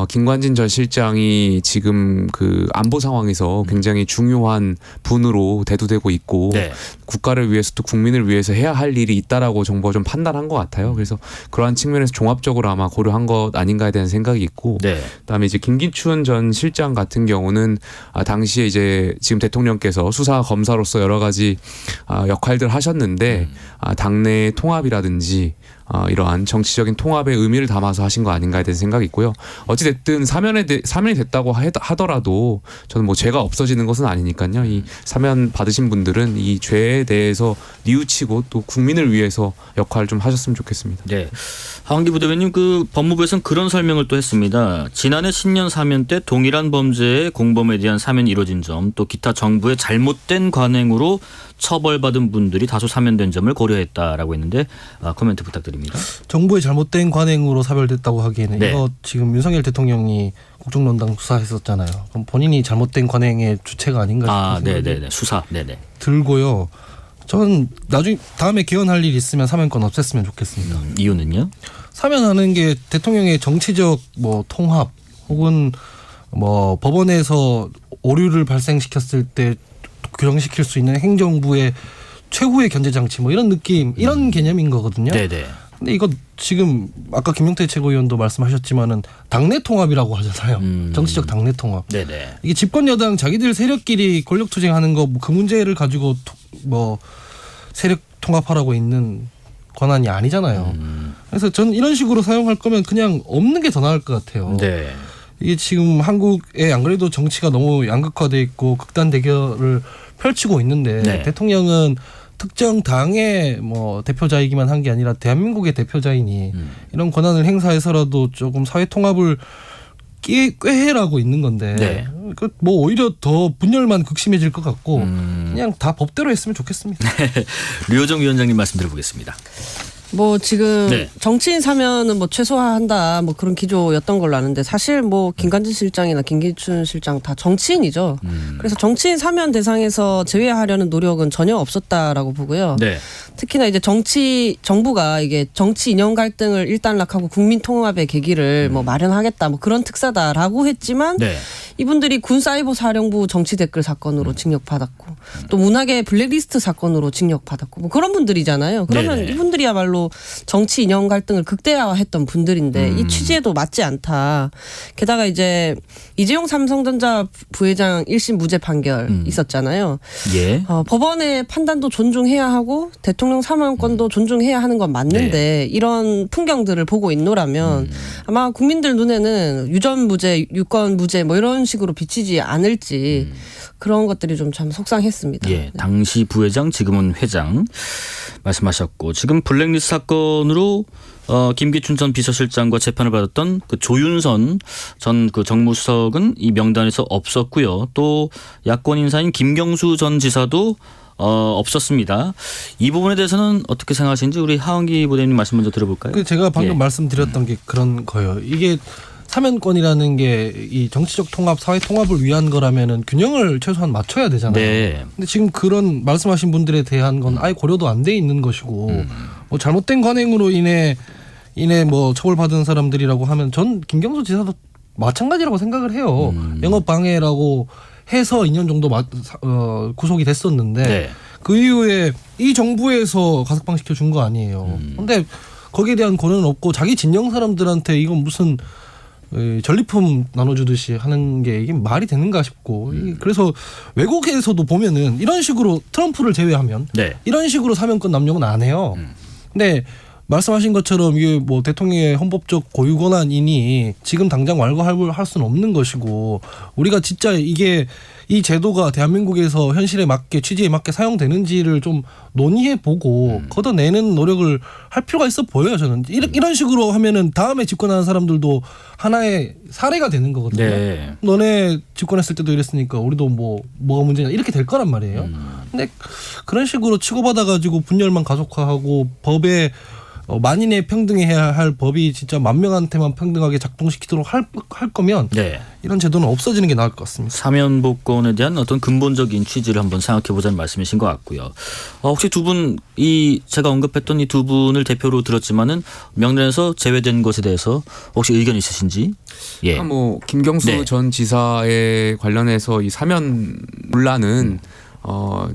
김관진 전 실장이 지금 그 안보 상황에서 굉장히 중요한 분으로 대두되고 있고 국가를 위해서 또 국민을 위해서 해야 할 일이 있다라고 정부가 좀 판단한 것 같아요. 그래서 그러한 측면에서 종합적으로 아마 고려한 것 아닌가에 대한 생각이 있고, 그다음에 이제 김기춘 전 실장 같은 경우는 당시에 이제 지금 대통령께서 수사 검사로서 여러 가지 역할들 하셨는데 당내 통합이라든지 이러한 정치적인 통합의 의미를 담아서 하신 거 아닌가에 대한 생각이 있고요. 어찌됐든 사면이 됐다고 하더라도 저는 뭐 죄가 없어지는 것은 아니니까요. 이 사면 받으신 분들은 이 죄에 대해서 뉘우치고 또 국민을 위해서 역할을 좀 하셨으면 좋겠습니다. 네. 하헌기 부대변인, 그 법무부에서는 그런 설명을 또 했습니다. 지난해 신년 사면 때 동일한 범죄의 공범에 대한 사면이 이루어진 점, 또 기타 정부의 잘못된 관행으로 처벌받은 분들이 다수 사면된 점을 고려했다라고 했는데 코멘트 부탁드립니다. 정부의 잘못된 관행으로 사별됐다고 하기에는 이거 지금 윤석열 대통령이 국정농단 수사했었잖아요. 그럼 본인이 잘못된 관행의 주체가 아닌가 싶은 생각이 수사. 들고요. 저는 나중에 다음에 개헌할 일 있으면 사면권 없앴으면 좋겠습니다. 이유는요? 사면하는 게 대통령의 정치적 뭐 통합 혹은 뭐 법원에서 오류를 발생시켰을 때 규정시킬 수 있는 행정부의 최후의 견제 장치 뭐 이런 느낌, 이런 개념인 거거든요. 근데 이거 지금 아까 김용태 최고위원도 말씀하셨지만은 당내 통합이라고 하잖아요. 정치적 당내 통합. 이게 집권 여당 자기들 세력끼리 권력 투쟁하는 거 그 문제를 가지고 뭐 세력 통합하라고 있는 권한이 아니잖아요. 그래서 전 이런 식으로 사용할 거면 그냥 없는 게 더 나을 것 같아요. 이게 지금 한국에 안 그래도 정치가 너무 양극화돼 있고 극단 대결을 펼치고 있는데 대통령은 특정 당의 뭐 대표자이기만 한 게 아니라 대한민국의 대표자이니 이런 권한을 행사해서라도 조금 사회 통합을 꾀해라고 있는 건데 뭐 오히려 더 분열만 극심해질 것 같고 그냥 다 법대로 했으면 좋겠습니다. 류호정 위원장님 말씀 들어보겠습니다. 뭐 지금 정치인 사면은 뭐 최소화한다 뭐 그런 기조였던 걸로 아는데, 사실 뭐 김관진 실장이나 김기춘 실장 다 정치인이죠. 그래서 정치인 사면 대상에서 제외하려는 노력은 전혀 없었다라고 보고요. 특히나 이제 정부가 이게 정치 이념 갈등을 일단락하고 국민 통합의 계기를 뭐 마련하겠다 뭐 그런 특사다라고 했지만 이분들이 군사이버 사령부 정치 댓글 사건으로 징역받았고 또 문학의 블랙리스트 사건으로 징역받았고 뭐 그런 분들이잖아요. 그러면 이분들이야말로 정치 이념 갈등을 극대화했던 분들인데 이 취지에도 맞지 않다. 게다가 이제 이재용 삼성전자 부회장 1심 무죄 판결 있었잖아요. 법원의 판단도 존중해야 하고 대통령 사면권도 존중해야 하는 건 맞는데 이런 풍경들을 보고 있노라면 아마 국민들 눈에는 유전 무죄, 유권 무죄 뭐 이런 식으로 비치지 않을지 그런 것들이 좀 참 속상했습니다. 당시 부회장, 지금은 회장 말씀하셨고, 지금 블랙리스트 사건으로 김기춘 전 비서실장과 재판을 받았던 그 조윤선 전 그 정무수석은 이 명단에서 없었고요. 또 야권 인사인 김경수 전 지사도 없었습니다. 이 부분에 대해서는 어떻게 생각하시는지 우리 하헌기 부대님 말씀 먼저 들어볼까요? 제가 방금 말씀드렸던 게 그런 거예요. 이게 사면권이라는 게 이 정치적 통합, 사회 통합을 위한 거라면은 균형을 최소한 맞춰야 되잖아요. 근데 지금 그런 말씀하신 분들에 대한 건 아예 고려도 안 돼 있는 것이고 뭐 잘못된 관행으로 인해 뭐 처벌받은 사람들이라고 하면 전 김경수 지사도 마찬가지라고 생각을 해요. 영업 방해라고 해서 2년 정도 구속이 됐었는데 그 이후에 이 정부에서 가석방 시켜준 거 아니에요. 근데 거기에 대한 권한은 없고 자기 진영 사람들한테 이건 무슨 전리품 나눠주듯이 하는 게 이게 말이 되는가 싶고 그래서 외국에서도 보면은 이런 식으로 트럼프를 제외하면 이런 식으로 사면권 남용은 안 해요. 근데 말씀하신 것처럼 이게 뭐 대통령의 헌법적 고유 권한이니 지금 당장 왈가왈부할 수는 없는 것이고 우리가 진짜 이게 이 제도가 대한민국에서 현실에 맞게 취지에 맞게 사용되는지를 좀 논의해보고 걷어내는 노력을 할 필요가 있어 보여요. 저는 이런 식으로 하면은 다음에 집권하는 사람들도 하나의 사례가 되는 거거든요. 네. 너네 집권했을 때도 이랬으니까 우리도 뭐가 문제냐 이렇게 될 거란 말이에요. 근데 그런 식으로 치고받아가지고 분열만 가속화하고 법에 만인의 평등해야 할 법이 진짜 만 명한테만 평등하게 작동시키도록 할 거면 네. 이런 제도는 없어지는 게 나을 것 같습니다. 사면복권에 대한 어떤 근본적인 취지를 한번 생각해보자는 말씀이신 것 같고요. 혹시 두 분, 제가 언급했던 이 두 분을 대표로 들었지만은 명단에서 제외된 것에 대해서 혹시 의견 있으신지? 예. 뭐 김경수 네. 전 지사에 관련해서 이 사면 논란은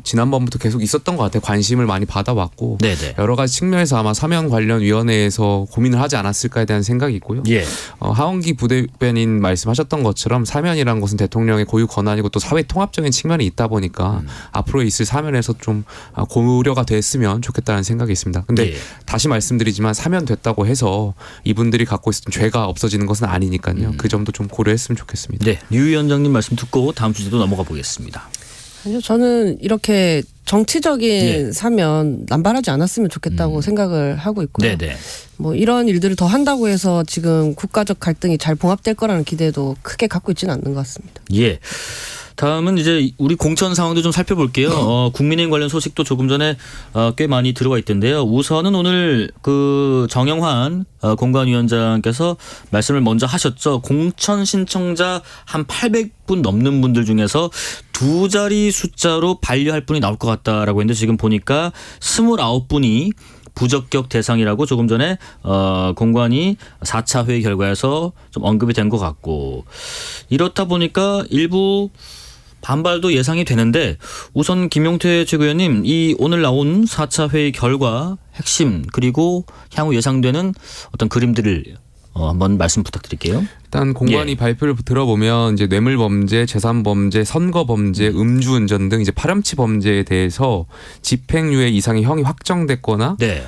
지난번부터 계속 있었던 것 같아요. 관심을 많이 받아왔고 네네. 여러 가지 측면에서 아마 사면 관련 위원회에서 고민을 하지 않았을까에 대한 생각이 있고요. 예. 하원기 부대변인 말씀하셨던 것처럼 사면이라는 것은 대통령의 고유 권한이고 또 사회 통합적인 측면이 있다 보니까 앞으로 있을 사면에서 좀 고려가 됐으면 좋겠다는 생각이 있습니다. 근데 예. 다시 말씀드리지만 사면됐다고 해서 이분들이 갖고 있었던 죄가 없어지는 것은 아니니까요. 그 점도 좀 고려했으면 좋겠습니다. 네. 류 위원장님 말씀 듣고 다음 주제도 넘어가 보겠습니다. 아니요, 저는 이렇게 정치적인 예. 사면 남발하지 않았으면 좋겠다고 생각을 하고 있고요. 네네. 뭐 이런 일들을 더 한다고 해서 지금 국가적 갈등이 잘 봉합될 거라는 기대도 크게 갖고 있지는 않는 것 같습니다. 예. 다음은 이제 우리 공천 상황도 좀 살펴볼게요. 국민의힘 관련 소식도 조금 전에 꽤 많이 들어와 있던데요. 우선은 오늘 그 정영환 공관위원장께서 말씀을 먼저 하셨죠. 공천 신청자 한 800분 넘는 분들 중에서 두 자리 숫자로 반려할 분이 나올 것 같다라고 했는데 지금 보니까 29분이 부적격 대상이라고 조금 전에 공관위 4차 회의 결과에서 좀 언급이 된 것 같고 이렇다 보니까 일부 반발도 예상이 되는데 우선 김용태 최고위원님 이 오늘 나온 4차 회의 결과 핵심 그리고 향후 예상되는 어떤 그림들을 한번 말씀 부탁드릴게요. 일단 공관위 예. 발표를 들어보면 이제 뇌물범죄, 재산범죄, 선거범죄, 음주운전 등 이제 파렴치 범죄에 대해서 집행유예 이상의 형이 확정됐거나 네.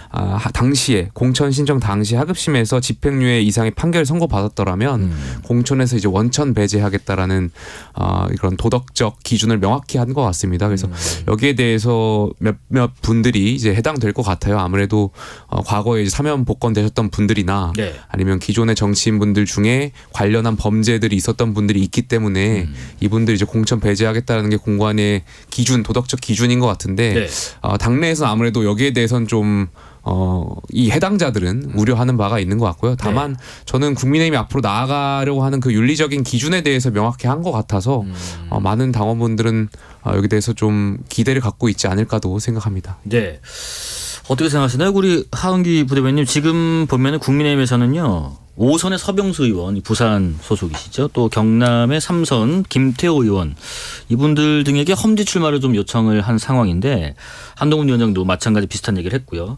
당시에 공천 신청 당시 하급심에서 집행유예 이상의 판결을 선고받았더라면 공천에서 이제 원천 배제하겠다라는 이런 도덕적 기준을 명확히 한 것 같습니다. 그래서 여기에 대해서 몇몇 분들이 이제 해당될 것 같아요. 아무래도 과거에 이제 사면 복권되셨던 분들이나 네. 아니면 기존의 정치인분들 중에 관련한 범죄들이 있었던 분들이 있기 때문에 이분들이 이제 공천 배제하겠다는 게 공관의 기준, 도덕적 기준인 것 같은데 네. 당내에서 아무래도 여기에 대해서는 좀 이 해당자들은 우려하는 바가 있는 것 같고요. 다만 저는 국민의힘이 앞으로 나아가려고 하는 그 윤리적인 기준에 대해서 명확히 한 것 같아서 많은 당원분들은 여기 대해서 좀 기대를 갖고 있지 않을까도 생각합니다. 네. 어떻게 생각하시나요? 우리 하은기 부대변인 지금 보면은 국민의힘에서는요. 5선의 서병수 의원 부산 소속이시죠. 또 경남의 3선 김태호 의원 이분들 등에게 험지 출마를 좀 요청을 한 상황인데 한동훈 위원장도 마찬가지 비슷한 얘기를 했고요.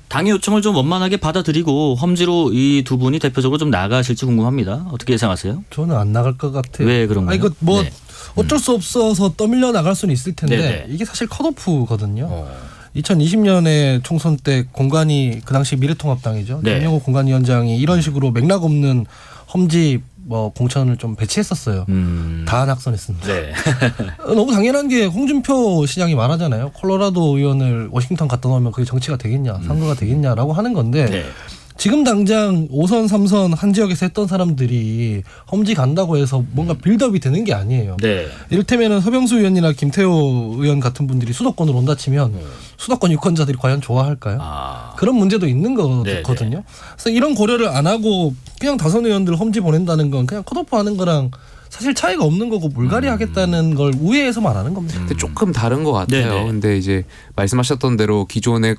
당의 요청을 좀 원만하게 받아들이고 험지로 이 두 분이 대표적으로 좀 나가실지 궁금합니다. 어떻게 예상하세요? 저는 안 나갈 것 같아요. 왜 그런가요? 이거 뭐 네. 어쩔 수 없어서 떠밀려 나갈 수는 있을 텐데 네네. 이게 사실 컷오프거든요. 2020년에 총선 때 공관위 그 당시 미래통합당이죠. 네. 김영호 공관위원장이 이런 식으로 맥락 없는 험지 공천을 좀 배치했었어요. 다 낙선했습니다. 네. 너무 당연한 게 홍준표 시장이 말하잖아요. 콜로라도 의원을 워싱턴 갖다 놓으면 그게 정치가 되겠냐, 선거가 되겠냐라고 하는 건데 네. 지금 당장 5선, 3선 한 지역에서 했던 사람들이 험지 간다고 해서 뭔가 빌드업이 되는 게 아니에요. 네. 이를테면 서병수 의원이나 김태호 의원 같은 분들이 수도권으로 온다 치면 수도권 유권자들이 과연 좋아할까요? 그런 문제도 있는 거거든요. 그래서 이런 고려를 안 하고 그냥 다선 의원들 험지 보낸다는 건 그냥 컷오프 하는 거랑 사실 차이가 없는 거고 물갈이 하겠다는 걸 우회해서 말하는 겁니다. 근데 조금 다른 것 같아요. 네네. 근데 이제 말씀하셨던 대로 기존의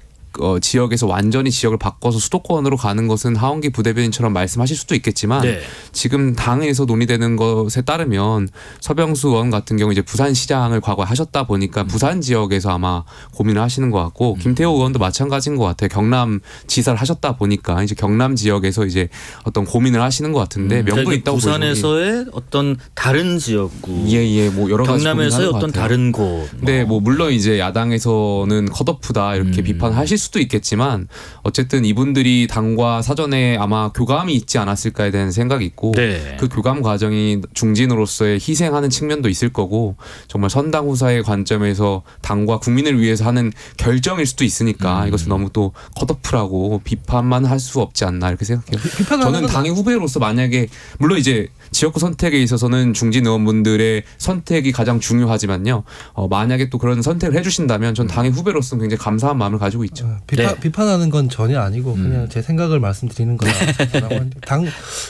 지역에서 완전히 지역을 바꿔서 수도권으로 가는 것은 하원기 부대변인처럼 말씀하실 수도 있겠지만 네. 지금 당에서 논의되는 것에 따르면 서병수 의원 같은 경우 이제 부산시장을 과거에 하셨다 보니까 부산 지역에서 아마 고민을 하시는 것 같고 김태호 의원도 마찬가지인 것 같아요. 경남 지사를 하셨다 보니까 이제 경남 지역에서 이제 어떤 고민을 하시는 것 같은데 명분 있다고 부산에서의 어떤 다른 지역구, 예예 뭐 여러 가지 경남에서의 고민하는 것 어떤 같아요. 다른 곳. 네, 뭐 물론 이제 야당에서는 컷오프다 이렇게 비판하실 수도 있겠지만 어쨌든 이분들이 당과 사전에 아마 교감이 있지 않았을까에 대한 생각이 있고 네. 그 교감 과정이 중진으로서의 희생하는 측면도 있을 거고 정말 선당 후사의 관점에서 당과 국민을 위해서 하는 결정일 수도 있으니까 이것을 너무 또 컷오프라고 비판만 할 수 없지 않나 이렇게 생각해요. 저는 당의 후배로서 만약에 물론 이제 지역구 선택에 있어서는 중진 의원분들의 선택이 가장 중요하지만요. 만약에 또 그런 선택을 해주신다면 전 당의 후배로서는 굉장히 감사한 마음을 가지고 있죠. 비판하는 건 전혀 아니고 그냥 제 생각을 말씀드리는 거라고. 당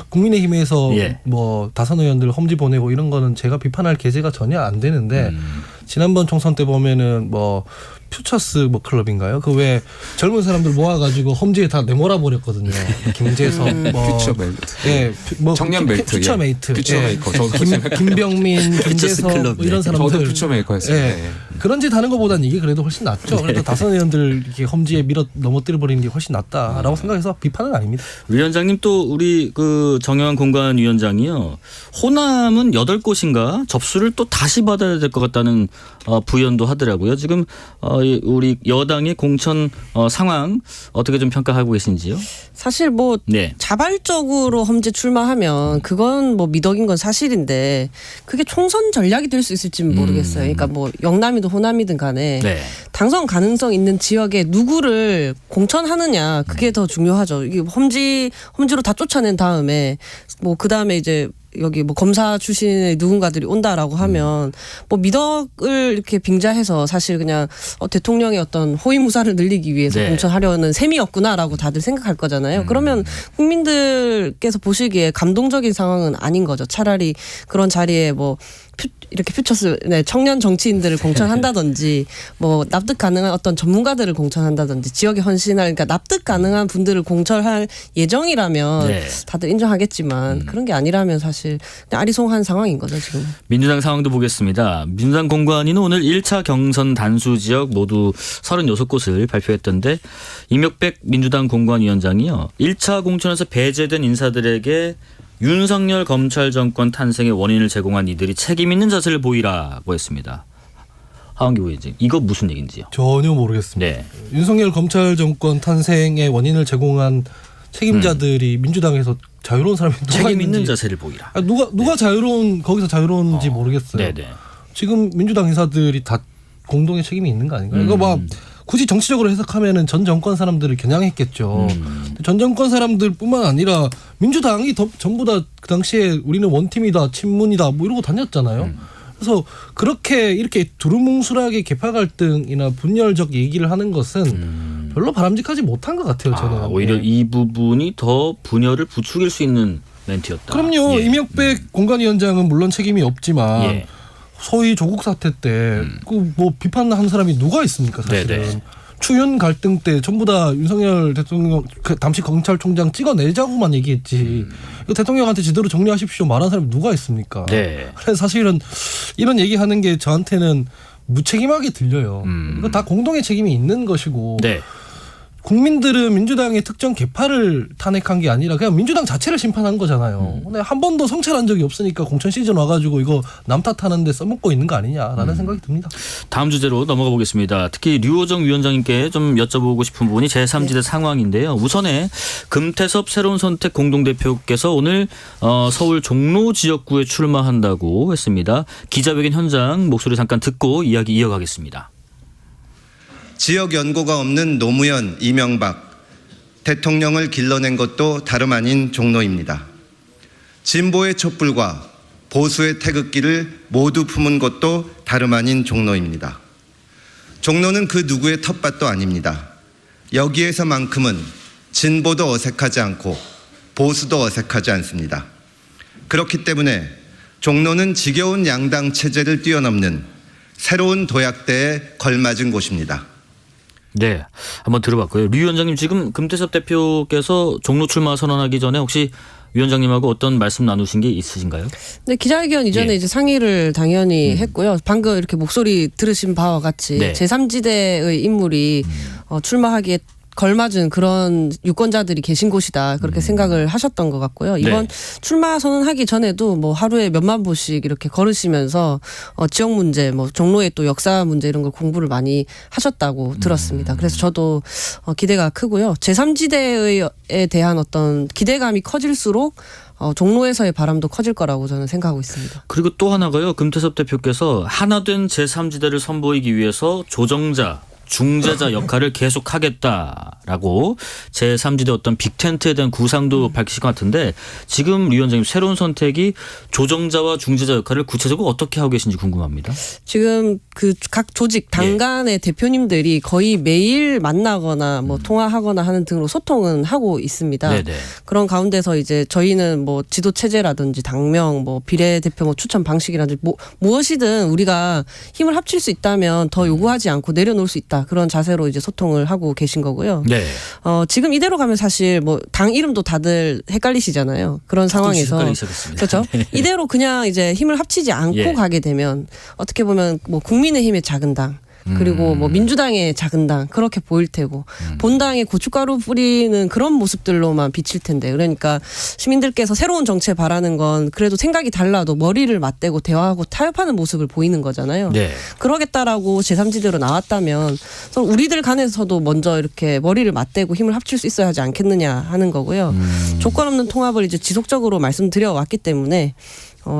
국민의힘에서 뭐 다선 의원들 험지 보내고 이런 거는 제가 비판할 계제가 전혀 안 되는데 지난번 총선 때 보면은 뭐 퓨처스 뭐 클럽인가요? 그 왜 젊은 사람들 모아가지고 험지에 다 내몰아 버렸거든요. 김재섭, 뭐 퓨처 벨트, 예, 뭐 청년 벨트, 퓨처 메이트, 퓨처 메이커, 김병민, 김재섭 뭐 이런 사람들, 저도 퓨처 메이커였어요. 예, 그런 짓 하는 것보다는 이게 그래도 훨씬 낫죠. 그래도 다선 의원들 이렇게 험지에 밀어 넘어뜨려 버리는 게 훨씬 낫다라고 생각해서 비판은 아닙니다. 위원장님 또 우리 그 정영환 공관위원장이요. 호남은 8곳인가 접수를 또 다시 받아야 될 것 같다는 부연도 하더라고요. 지금 우리 여당의 공천 상황 어떻게 좀 평가하고 계신지요? 사실 뭐 네. 자발적으로 험지 출마하면 그건 뭐 미덕인 건 사실인데 그게 총선 전략이 될 수 있을지는 모르겠어요. 그러니까 뭐 영남이든 호남이든 간에 네. 당선 가능성 있는 지역에 누구를 공천하느냐 그게 더 중요하죠. 이게 험지로 다 쫓아낸 다음에 뭐 그다음에 이제 여기 뭐 검사 출신의 누군가들이 온다라고 하면 뭐 미덕을 이렇게 빙자해서 사실 그냥 대통령의 어떤 호위무사를 늘리기 위해서 네. 공천하려는 셈이 없구나라고 다들 생각할 거잖아요. 그러면 국민들께서 보시기에 감동적인 상황은 아닌 거죠. 차라리 그런 자리에 뭐 이렇게 퓨처스 청년 정치인들을 공천한다든지 뭐 납득 가능한 어떤 전문가들을 공천한다든지 지역에 헌신할 그러니까 납득 가능한 분들을 공천할 예정이라면 네. 다들 인정하겠지만 그런 게 아니라면 사실 그냥 아리송한 상황인 거죠 지금. 민주당 상황도 보겠습니다. 민주당 공관위는 오늘 1차 경선 단수 지역 모두 36곳을 발표했던데 임혁백 민주당 공관위원장이요. 1차 공천에서 배제된 인사들에게 윤석열 검찰 정권 탄생의 원인을 제공한 이들이 책임 있는 자세를 보이라고 했습니다. 하원기 부위원장, 이거 무슨 얘기인지요? 전혀 모르겠습니다. 네. 윤석열 검찰 정권 탄생의 원인을 제공한 책임자들이 민주당에서 자유로운 사람이 누가 책임 있는 있는지. 자세를 보이라. 누가 자유로운 거기서 자유로운지 모르겠어요. 네네. 지금 민주당 인사들이 다 공동의 책임이 있는 거 아닌가요? 이거 막 굳이 정치적으로 해석하면은 전 정권 사람들을 겨냥했겠죠. 전 정권 사람들뿐만 아니라 민주당이 전부 다 그 당시에 우리는 원팀이다, 친문이다, 뭐 이러고 다녔잖아요. 그래서 그렇게 이렇게 두루뭉술하게 계파 갈등이나 분열적 얘기를 하는 것은 별로 바람직하지 못한 것 같아요. 저는 오히려 이 부분이 더 분열을 부추길 수 있는 멘트였다. 그럼요. 예. 임혁백 공관위원장은 물론 책임이 없지만. 예. 소위 조국 사태 때 그 뭐 비판한 사람이 누가 있습니까 사실은. 네네. 추윤 갈등 때 전부 다 윤석열 대통령 그 당시 검찰총장 찍어내자고만 얘기했지. 이거 대통령한테 제대로 정리하십시오 말한 사람이 누가 있습니까? 네. 그래서 사실은 이런 얘기하는 게 저한테는 무책임하게 들려요. 이거 다 공동의 책임이 있는 것이고 네. 국민들은 민주당의 특정 계파를 탄핵한 게 아니라 그냥 민주당 자체를 심판한 거잖아요. 근데 한 번도 성찰한 적이 없으니까 공천 시즌 와가지고 이거 남 탓하는데 써먹고 있는 거 아니냐라는 생각이 듭니다. 다음 주제로 넘어가 보겠습니다. 특히 류호정 위원장님께 좀 여쭤보고 싶은 부분이 제3지대 상황인데요. 우선에 금태섭 새로운 선택 공동대표께서 오늘 서울 종로 지역구에 출마한다고 했습니다. 기자회견 현장 목소리 잠깐 듣고 이야기 이어가겠습니다. 지역 연고가 없는 노무현, 이명박, 대통령을 길러낸 것도 다름 아닌 종로입니다. 진보의 촛불과 보수의 태극기를 모두 품은 것도 다름 아닌 종로입니다. 종로는 그 누구의 텃밭도 아닙니다. 여기에서만큼은 진보도 어색하지 않고 보수도 어색하지 않습니다. 그렇기 때문에 종로는 지겨운 양당 체제를 뛰어넘는 새로운 도약대에 걸맞은 곳입니다. 네, 한번 들어봤고요. 류 위원장님 지금 금태섭 대표께서 종로 출마 선언하기 전에 혹시 위원장님하고 어떤 말씀 나누신 게 있으신가요? 네, 기자회견 이전에 예. 이제 상의를 당연히 했고요. 방금 이렇게 목소리 들으신 바와 같이 네. 제3지대의 인물이 출마하기에 걸맞은 그런 유권자들이 계신 곳이다 그렇게 생각을 하셨던 것 같고요. 이번 출마 선언하기 전에도 뭐 하루에 몇만 보씩 이렇게 걸으시면서 지역 문제, 뭐 종로의 또 역사 문제 이런 걸 공부를 많이 하셨다고 들었습니다. 그래서 저도 기대가 크고요. 제3지대에 대한 어떤 기대감이 커질수록 종로에서의 바람도 커질 거라고 저는 생각하고 있습니다. 그리고 또 하나가요. 금태섭 대표께서 하나된 제3지대를 선보이기 위해서 조정자, 중재자 역할을 계속하겠다라고 제3지대 어떤 빅텐트에 대한 구상도 밝히신 것 같은데 지금 류 위원장님 새로운 선택이 조정자와 중재자 역할을 구체적으로 어떻게 하고 계신지 궁금합니다. 지금 그 각 조직 당간의 대표님들이 거의 매일 만나거나 뭐 통화하거나 하는 등으로 소통은 하고 있습니다. 네네. 그런 가운데서 이제 저희는 뭐 지도 체제라든지 당명, 뭐 비례대표 뭐 추천 방식이라든지 무엇이든 우리가 힘을 합칠 수 있다면 더 요구하지 않고 내려놓을 수 있다. 그런 자세로 이제 소통을 하고 계신 거고요. 네. 지금 이대로 가면 사실 뭐 당 이름도 다들 헷갈리시잖아요. 그런 상황에서 그렇죠. 이대로 그냥 이제 힘을 합치지 않고 가게 되면 어떻게 보면 뭐 국민의힘의 작은 당 그리고 뭐 민주당의 작은 당 그렇게 보일 테고 본당에 고춧가루 뿌리는 그런 모습들로만 비칠 텐데 그러니까 시민들께서 새로운 정치에 바라는 건 그래도 생각이 달라도 머리를 맞대고 대화하고 타협하는 모습을 보이는 거잖아요. 네. 그러겠다라고 제3지대로 나왔다면 우리들 간에서도 먼저 이렇게 머리를 맞대고 힘을 합칠 수 있어야 하지 않겠느냐 하는 거고요. 조건 없는 통합을 이제 지속적으로 말씀드려 왔기 때문에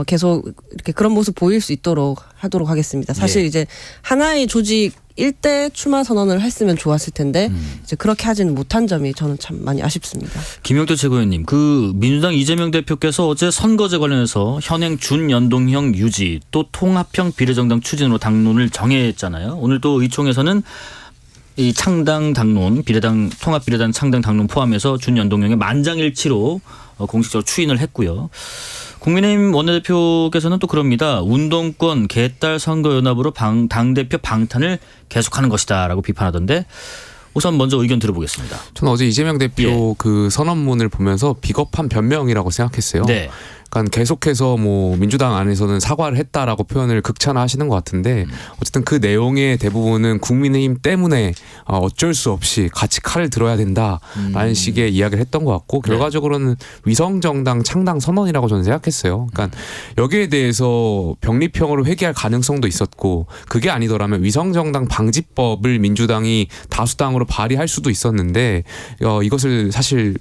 계속 이렇게 그런 모습 보일 수 있도록 하도록 하겠습니다. 사실 이제 하나의 조직 일대 출마 선언을 했으면 좋았을 텐데 이제 그렇게 하지는 못한 점이 저는 참 많이 아쉽습니다. 김영태 최고위원님, 그 민주당 이재명 대표께서 어제 선거제 관련해서 현행 준연동형 유지 또 통합형 비례정당 추진으로 당론을 정했잖아요. 오늘 또 의총에서는 이 창당 당론, 비례당 통합 비례당 창당 당론 포함해서 준연동형의 만장일치로 공식적으로 추인을 했고요. 국민의힘 원내대표께서는 또 그럽니다. 운동권 개딸 선거연합으로 당대표 방탄을 계속하는 것이다라고 비판하던데 우선 먼저 의견 들어보겠습니다. 저는 어제 이재명 대표 그 선언문을 보면서 비겁한 변명이라고 생각했어요. 네. 그러니까 계속해서 뭐 민주당 안에서는 사과를 했다라고 표현을 극찬하시는 것 같은데 어쨌든 그 내용의 대부분은 국민의힘 때문에 어쩔 수 없이 같이 칼을 들어야 된다라는 식의 이야기를 했던 것 같고 결과적으로는 위성정당 창당 선언이라고 저는 생각했어요. 그러니까 여기에 대해서 병립형으로 회귀할 가능성도 있었고 그게 아니더라면 위성정당 방지법을 민주당이 다수당으로 발의할 수도 있었는데 이것을 사실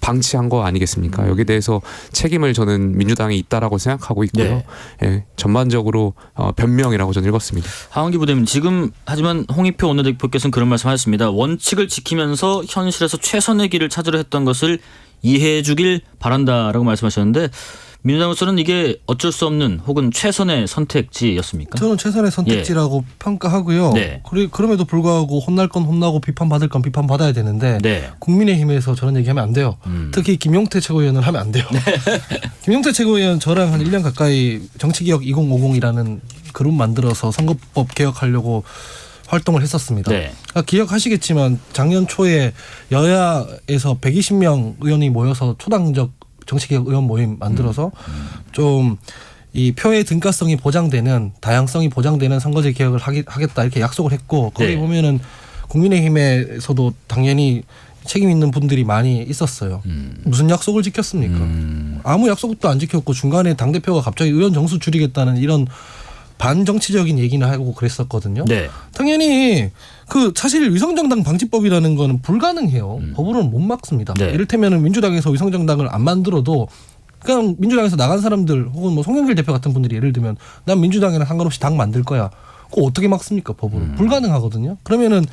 방치한 거 아니겠습니까? 여기에 대해서 책임을 저는 민주당이 있다라고 생각하고 있고요. 예, 전반적으로 변명이라고 저는 읽었습니다. 하원기 부대님 지금 하지만 홍익표 원내대표께서는 그런 말씀하셨습니다. 원칙을 지키면서 현실에서 최선의 길을 찾으려 했던 것을 이해해 주길 바란다라고 말씀하셨는데 민주당으로서는 이게 어쩔 수 없는 혹은 최선의 선택지였습니까? 저는 최선의 선택지라고 평가하고요. 네. 그럼에도 불구하고 혼날 건 혼나고 비판받을 건 비판받아야 되는데 국민의힘에서 저런 얘기하면 안 돼요. 특히 김용태 최고위원은 하면 안 돼요. 김용태 최고위원 저랑 한 1년 가까이 정치개혁 2050이라는 그룹 만들어서 선거법 개혁하려고 활동을 했었습니다. 그러니까 기억하시겠지만 작년 초에 여야에서 120명 의원이 모여서 초당적 정치개혁 의원 모임 만들어서 좀 이 표의 등가성이 보장되는 다양성이 보장되는 선거제 개혁을 하겠다 이렇게 약속을 했고 거기 보면은 국민의힘에서도 당연히 책임 있는 분들이 많이 있었어요. 무슨 약속을 지켰습니까? 아무 약속도 안 지켰고 중간에 당대표가 갑자기 의원 정수 줄이겠다는 이런 반정치적인 얘기는 하고 그랬었거든요. 당연히 그 사실 위성정당 방지법이라는 거는 불가능해요. 법으로는 못 막습니다. 이를테면 민주당에서 위성정당을 안 만들어도 그냥 민주당에서 나간 사람들 혹은 뭐 송영길 대표 같은 분들이 예를 들면 난 민주당이랑 상관없이 당 만들 거야. 그거 어떻게 막습니까? 법으로. 불가능하거든요. 그러면은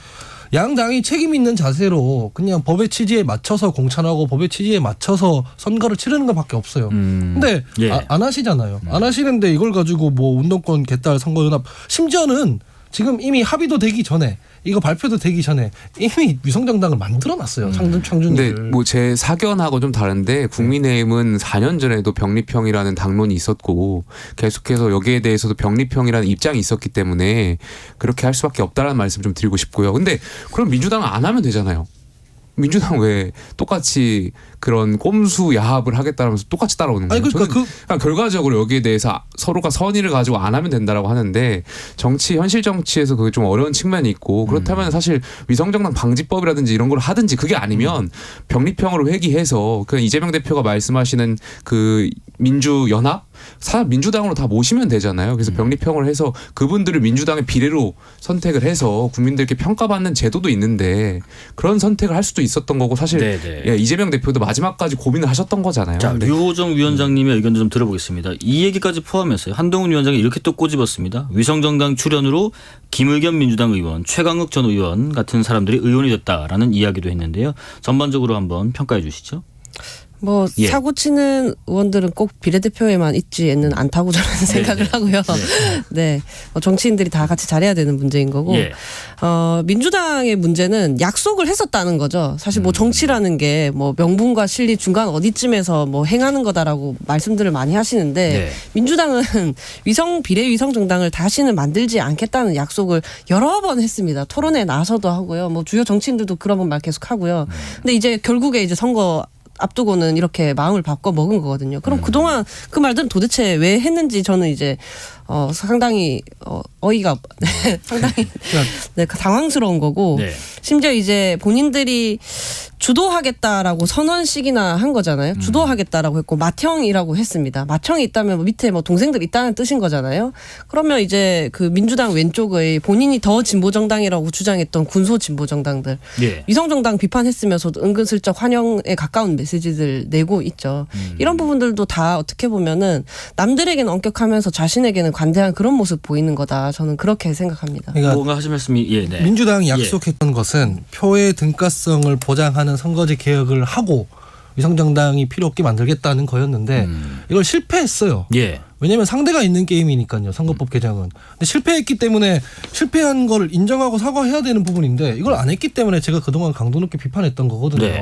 양당이 책임 있는 자세로 그냥 법의 취지에 맞춰서 공천하고 법의 취지에 맞춰서 선거를 치르는 것밖에 없어요. 근데 안 하시잖아요. 안 하시는데 이걸 가지고 뭐 운동권 개딸 선거연합 심지어는 지금 이미 합의도 되기 전에 이거 발표도 되기 전에 이미 위성정당을 만들어놨어요. 창준이를. 근데 뭐 제 사견하고 좀 다른데 국민의힘은 4년 전에도 병립형이라는 당론이 있었고 계속해서 여기에 대해서도 병립형이라는 입장이 있었기 때문에 그렇게 할 수밖에 없다라는 말씀 좀 드리고 싶고요. 근데 그럼 민주당은 안 하면 되잖아요. 민주당 왜 똑같이 그런 꼼수 야합을 하겠다면서 똑같이 따라오는 거예요. 아니, 그러니까 저는 결과적으로 여기에 대해서 서로가 선의를 가지고 안 하면 된다라고 하는데 현실 정치에서 그게 좀 어려운 측면이 있고 그렇다면 사실 위성정당 방지법이라든지 이런 걸 하든지 그게 아니면 병립형으로 회귀해서 그 이재명 대표가 말씀하시는 그 민주연합 민주당으로 다 모시면 되잖아요. 그래서 병립형을 해서 그분들을 민주당의 비례로 선택을 해서 국민들께 평가받는 제도도 있는데 그런 선택을 할 수도 있었던 거고 사실 예, 이재명 대표도 마지막까지 고민을 하셨던 거잖아요. 자, 류호정 위원장님의 의견도 좀 들어보겠습니다. 이 얘기까지 포함해서요. 한동훈 위원장이 이렇게 또 꼬집었습니다. 위성정당 출연으로 김의겸 민주당 의원, 최강욱 전 의원 같은 사람들이 의원이 됐다라는 이야기도 했는데요. 전반적으로 한번 평가해 주시죠. 뭐 예. 사고 치는 의원들은 꼭 비례대표에만 있지는 않다고 저는 생각을 하고요. 네, 정치인들이 다 같이 잘해야 되는 문제인 거고. 예. 민주당의 문제는 약속을 했었다는 거죠. 사실 뭐 정치라는 게 뭐 명분과 실리 중간 어디쯤에서 뭐 행하는 거다라고 말씀들을 많이 하시는데 네. 민주당은 비례 위성 정당을 다시는 만들지 않겠다는 약속을 여러 번 했습니다. 토론에 나서도 하고요. 뭐 주요 정치인들도 그런 말 계속 하고요. 근데 이제 결국에 이제 선거 앞두고는 이렇게 마음을 바꿔 먹은 거거든요. 그럼 그동안 그 말들은 도대체 왜 했는지 저는 이제 상당히 어이가 상당히 네, 당황스러운 거고 네. 심지어 이제 본인들이 주도하겠다라고 선언식이나 한 거잖아요. 주도하겠다라고 했고 맏형이라고 했습니다. 맏형이 있다면 밑에 뭐 동생들 있다는 뜻인 거잖아요. 그러면 이제 그 민주당 왼쪽의 본인이 더 진보 정당이라고 주장했던 군소 진보 정당들 예. 위성 정당 비판했으면서도 은근슬쩍 환영에 가까운 메시지들 내고 있죠. 이런 부분들도 다 어떻게 보면은 남들에게는 엄격하면서 자신에게는 관대한 그런 모습 보이는 거다. 저는 그렇게 생각합니다. 그러니까 뭔가 하실 말씀이 예, 네. 민주당이 약속했던 것은 표의 등가성을 보장하는 선거제 개혁을 하고 위성정당이 필요 없게 만들겠다는 거였는데 이걸 실패했어요. 예. 왜냐하면 상대가 있는 게임이니까요. 선거법 개정은. 근데 실패했기 때문에 실패한 걸 인정하고 사과해야 되는 부분인데 이걸 안 했기 때문에 제가 그동안 강도 높게 비판했던 거거든요. 네.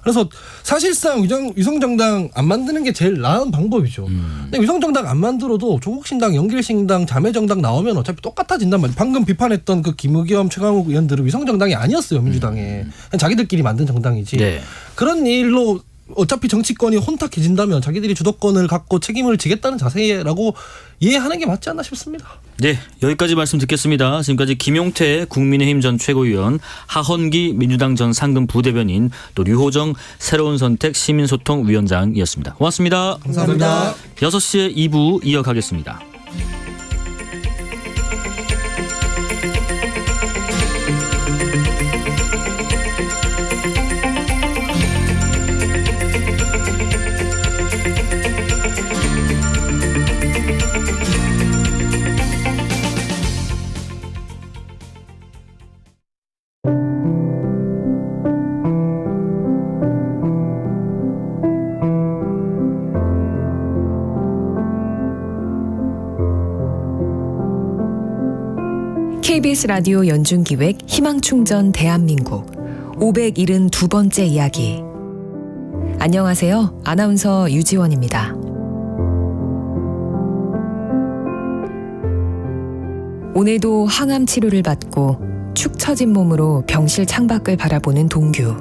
그래서 사실상 위성정당 안 만드는 게 제일 나은 방법이죠. 근데 위성정당 안 만들어도 조국신당, 연길신당, 자매정당 나오면 어차피 똑같아진단 말이에요. 방금 비판했던 그 김의겸, 최강욱 의원들은 위성정당이 아니었어요. 민주당에. 그냥 자기들끼리 만든 정당이지. 네. 그런 일로 어차피 정치권이 혼탁해진다면 자기들이 주도권을 갖고 책임을 지겠다는 자세라고 이해하는 게 맞지 않나 싶습니다. 네, 여기까지 말씀 듣겠습니다. 지금까지 김용태 국민의힘 전 최고위원, 하헌기 민주당 전 상금 부대변인, 또 류호정 새로운 선택 시민소통위원장이었습니다. 고맙습니다. 감사합니다. 6시에 2부 이어가겠습니다. KBS 라디오 연중기획 희망충전 대한민국 572번째 이야기. 안녕하세요. 아나운서 유지원입니다. 오늘도 항암 치료를 받고 축 처진 몸으로 병실 창밖을 바라보는 동규.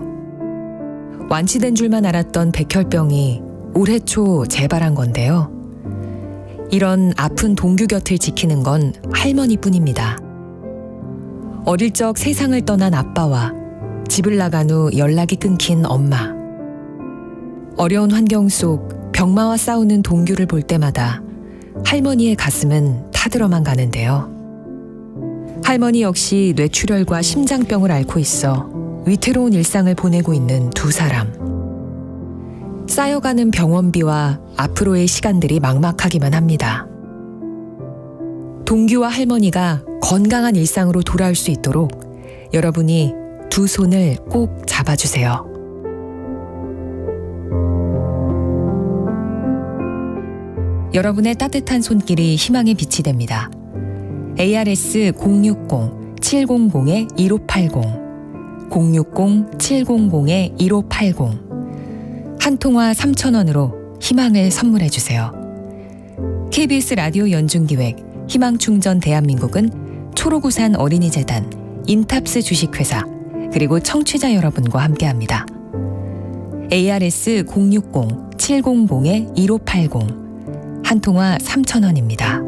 완치된 줄만 알았던 백혈병이 올해 초 재발한 건데요. 이런 아픈 동규 곁을 지키는 건 할머니뿐입니다. 어릴 적 세상을 떠난 아빠와 집을 나간 후 연락이 끊긴 엄마. 어려운 환경 속 병마와 싸우는 동규를 볼 때마다 할머니의 가슴은 타들어만 가는데요. 할머니 역시 뇌출혈과 심장병을 앓고 있어 위태로운 일상을 보내고 있는 두 사람. 쌓여가는 병원비와 앞으로의 시간들이 막막하기만 합니다. 동규와 할머니가 건강한 일상으로 돌아올 수 있도록 여러분이 두 손을 꼭 잡아주세요. 여러분의 따뜻한 손길이 희망의 빛이 됩니다. ARS 060-700-1580 060-700-1580 한 통화 3,000원으로 희망을 선물해주세요. KBS 라디오 연중기획 희망충전 대한민국은 초록우산 어린이재단, 인탑스 주식회사, 그리고 청취자 여러분과 함께합니다. ARS 060-700-1580 한 통화 3,000원입니다.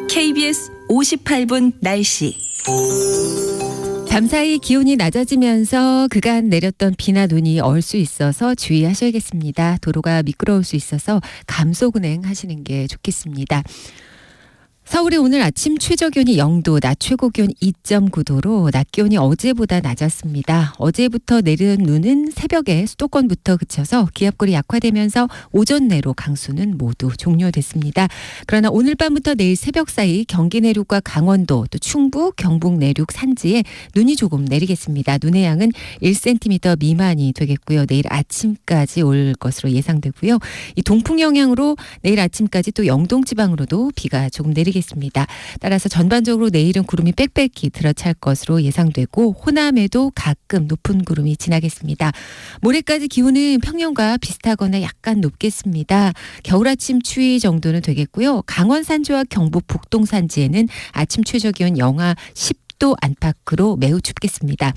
KBS 58분 날씨. 밤사이 기온이 낮아지면서 그간 내렸던 비나 눈이 얼 수 있어서 주의하셔야겠습니다. 도로가 미끄러울 수 있어서 감속운행 하시는 게 좋겠습니다. 서울의 오늘 아침 최저기온이 0도, 낮 최고기온 2.9도로 낮 기온이 어제보다 낮았습니다. 어제부터 내린 눈은 새벽에 수도권부터 그쳐서 기압골이 약화되면서 오전 내로 강수는 모두 종료됐습니다. 그러나 오늘 밤부터 내일 새벽 사이 경기 내륙과 강원도, 또 충북, 경북 내륙 산지에 눈이 조금 내리겠습니다. 눈의 양은 1cm 미만이 되겠고요. 내일 아침까지 올 것으로 예상되고요. 이 동풍 영향으로 내일 아침까지 또 영동 지방으로도 비가 조금 내리겠습니다. 따라서 전반적으로 내일은 구름이 빽빽히 들어찰 것으로 예상되고 호남에도 가끔 높은 구름이 지나겠습니다. 모레까지 기온은 평년과 비슷하거나 약간 높겠습니다. 겨울 아침 추위 정도는 되겠고요. 강원 산지와 경북 북동 산지에는 아침 최저 기온 영하 10도 안팎으로 매우 춥겠습니다.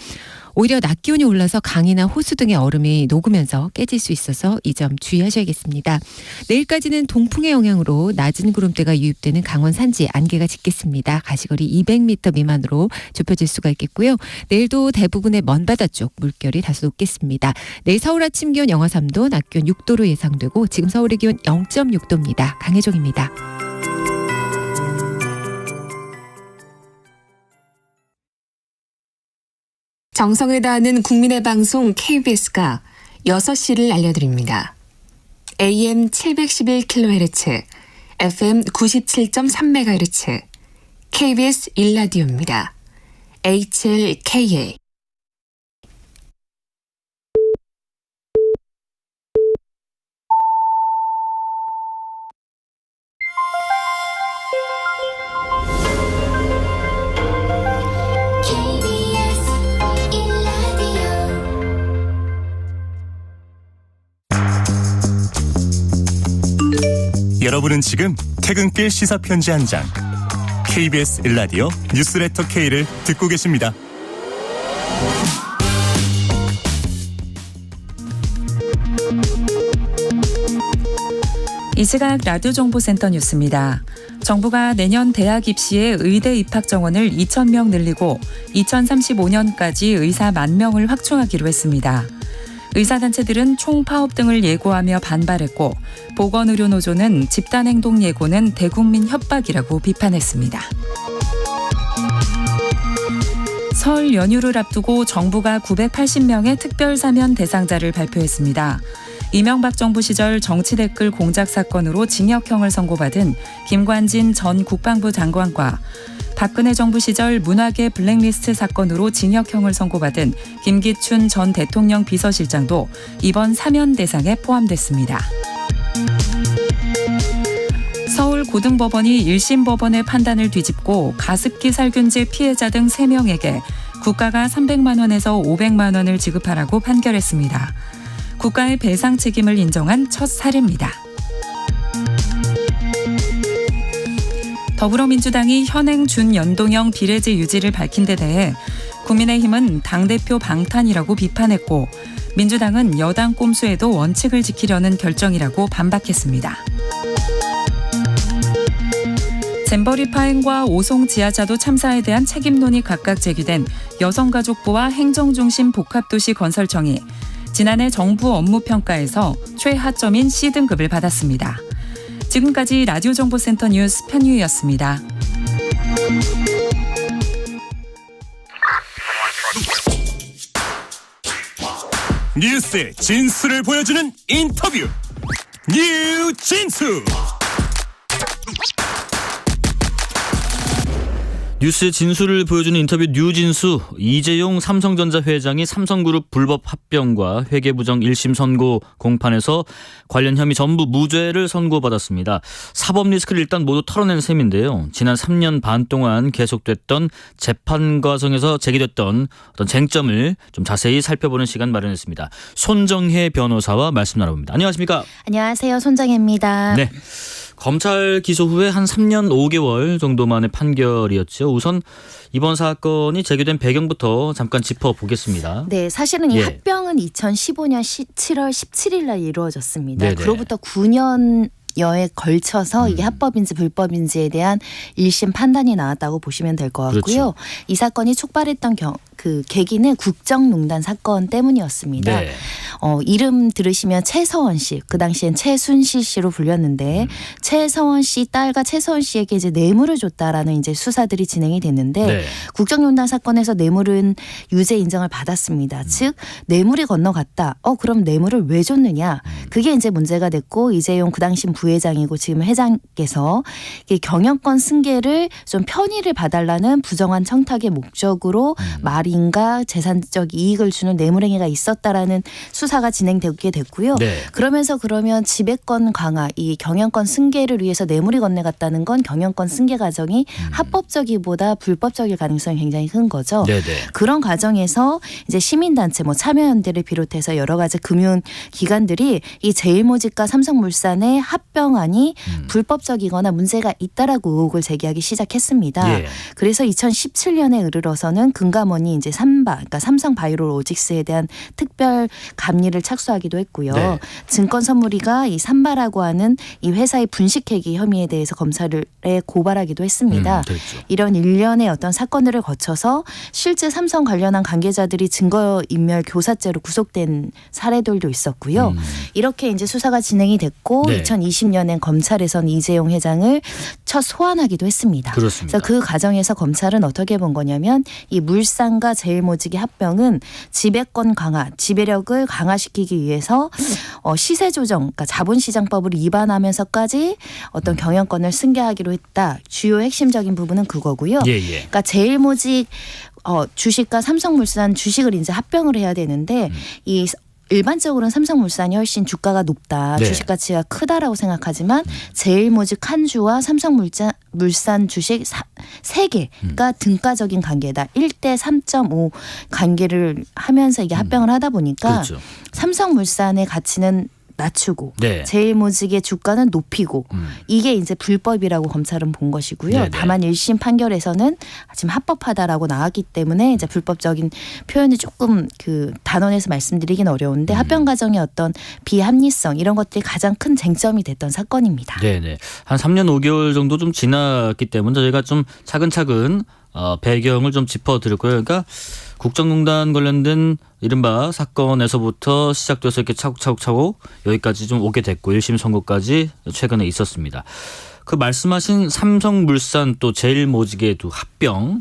오히려 낮 기온이 올라서 강이나 호수 등의 얼음이 녹으면서 깨질 수 있어서 이 점 주의하셔야겠습니다. 내일까지는 동풍의 영향으로 낮은 구름대가 유입되는 강원 산지 안개가 짙겠습니다. 가시거리 200m 미만으로 좁혀질 수가 있겠고요. 내일도 대부분의 먼바다 쪽 물결이 다소 높겠습니다. 내일 서울 아침 기온 영하 3도, 낮 기온 6도로 예상되고 지금 서울의 기온 0.6도입니다. 강혜종입니다. 정성을 다하는 국민의 방송 KBS가 6시를 알려드립니다. AM 711kHz, FM 97.3MHz, KBS 1라디오입니다. HLKA. 여러분은 지금 퇴근길 시사편지 한 장 KBS 1라디오 뉴스레터 K를 듣고 계십니다. 이 시각 라디오 정보센터 뉴스입니다. 정부가 내년 대학 입시의 의대 입학 정원을 2,000명 늘리고 2035년까지 의사 10,000명을 확충하기로 했습니다. 의사단체들은 총파업 등을 예고하며 반발했고 보건의료노조는 집단행동 예고는 대국민 협박이라고 비판했습니다. 설 연휴를 앞두고 정부가 980명의 특별사면 대상자를 발표했습니다. 이명박 정부 시절 정치 댓글 공작 사건으로 징역형을 선고받은 김관진 전 국방부 장관과 박근혜 정부 시절 문화계 블랙리스트 사건으로 징역형을 선고받은 김기춘 전 대통령 비서실장도 이번 사면 대상에 포함됐습니다. 서울고등법원이 1심 법원의 판단을 뒤집고 가습기 살균제 피해자 등 3명에게 국가가 300만 원에서 500만 원을 지급하라고 판결했습니다. 국가의 배상 책임을 인정한 첫 사례입니다. 더불어민주당이 현행 준연동형 비례제 유지를 밝힌 데 대해 국민의힘은 당대표 방탄이라고 비판했고 민주당은 여당 꼼수에도 원칙을 지키려는 결정이라고 반박했습니다. 잼버리 파행과 오송 지하자도 참사에 대한 책임론이 각각 제기된 여성가족부와 행정중심 복합도시 건설청이 지난해 정부 업무평가에서 최하점인 C등급을 받았습니다. 지금까지 라디오 정보센터 뉴스 편유였습니다. 뉴스의 진수를 보여주는 인터뷰 뉴진수. 뉴스의 진술을 보여주는 인터뷰 뉴진수. 이재용 삼성전자 회장이 삼성그룹 불법 합병과 회계부정 1심 선고 공판에서 관련 혐의 전부 무죄를 선고받았습니다. 사법 리스크를 일단 모두 털어낸 셈인데요. 지난 3년 반 동안 계속됐던 재판 과정에서 제기됐던 어떤 쟁점을 좀 자세히 살펴보는 시간 마련했습니다. 손정혜 변호사와 말씀 나눠봅니다. 안녕하십니까? 안녕하세요. 손정혜입니다. 네. 검찰 기소 후에 한 3년 5개월 정도 만의 판결이었죠. 우선 이번 사건이 제기된 배경부터 잠깐 짚어보겠습니다. 네, 사실은 이 합병은 2015년 7월 17일 날 이루어졌습니다. 네네. 그로부터 9년여에 걸쳐서 이게 합법인지 불법인지에 대한 1심 판단이 나왔다고 보시면 될 것 같고요. 그렇죠. 이 사건이 촉발했던 그 계기는 국정농단 사건 때문이었습니다. 네. 이름 들으시면 최서원 씨, 그 당시엔 최순실 씨로 불렸는데 최서원 씨 딸과 최서원 씨에게 이제 뇌물을 줬다라는 이제 수사들이 진행이 됐는데 네. 국정농단 사건에서 뇌물은 유죄 인정을 받았습니다. 즉 뇌물이 건너갔다. 그럼 뇌물을 왜 줬느냐? 그게 이제 문제가 됐고 이재용 그 당시 부회장이고 지금 회장께서 이 경영권 승계를 좀 편의를 봐달라는 부정한 청탁의 목적으로 말인가 재산적 이익을 주는 뇌물행위가 있었다라는 수사가 진행되게 됐고요. 네. 그러면서 그러면 지배권 강화, 이 경영권 승계를 위해서 뇌물이 건네갔다는 건 경영권 승계 과정이 합법적이보다 불법적일 가능성이 굉장히 큰 거죠. 네네. 그런 과정에서 이제 시민단체, 뭐 참여연대를 비롯해서 여러 가지 금융기관들이 이 제일모직과 삼성물산의 합병안이 불법적이거나 문제가 있다라고 의혹을 제기하기 시작했습니다. 예. 그래서 2017년에 이르러서는 금감원이 이제 그러니까 삼성바이오로직스에 대한 특별 감리를 착수하기도 했고요. 네. 증권선물위가 이 삼바라고 하는 이 회사의 분식회계 혐의에 대해서 검찰에 고발하기도 했습니다. 그렇죠. 이런 일련의 어떤 사건들을 거쳐서 실제 삼성 관련한 관계자들이 증거인멸 교사죄로 구속된 사례들도 있었고요. 이렇게 이제 수사가 진행이 됐고 네. 2020년엔 검찰에선 이재용 회장을 첫 소환하기도 했습니다. 그렇습니다. 그래서 그 과정에서 검찰은 어떻게 본 거냐면 이 물산과 제일모직의 합병은 지배권 강화, 지배력을 강화시키기 위해서 시세 조정, 그러니까 자본시장법을 위반하면서까지 어떤 경영권을 승계하기로 했다. 주요 핵심적인 부분은 그거고요. 그러니까 제일모직 주식과 삼성물산 주식을 이제 합병을 해야 되는데 이 일반적으로는 삼성물산이 훨씬 주가가 높다. 네. 주식 가치가 크다라고 생각하지만 제일모직 한 주와 삼성물산 주식 3개가 등가적인 관계다. 1대 3.5 관계를 하면서 이게 합병을 하다 보니까 그렇죠. 삼성물산의 가치는 낮추고 네. 제일모직의 주가는 높이고 이게 이제 불법이라고 검찰은 본 것이고요. 네네. 다만 1심 판결에서는 지금 합법하다라고 나왔기 때문에 이제 불법적인 표현이 조금 그 단언해서 말씀드리긴 어려운데 합병 과정의 어떤 비합리성 이런 것들이 가장 큰 쟁점이 됐던 사건입니다. 네네. 한 3년 5개월 정도 좀 지났기 때문에 저희가 좀 차근차근 배경을 좀 짚어드렸고요. 그러니까 국정농단 관련된 이른바 사건에서부터 시작돼서 이렇게 차곡차곡 여기까지 좀 오게 됐고 1심 선고까지 최근에 있었습니다. 그 말씀하신 삼성물산 또 제일모직의 두 합병,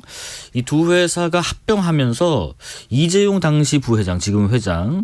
이 두 회사가 합병하면서 이재용 당시 부회장, 지금 회장이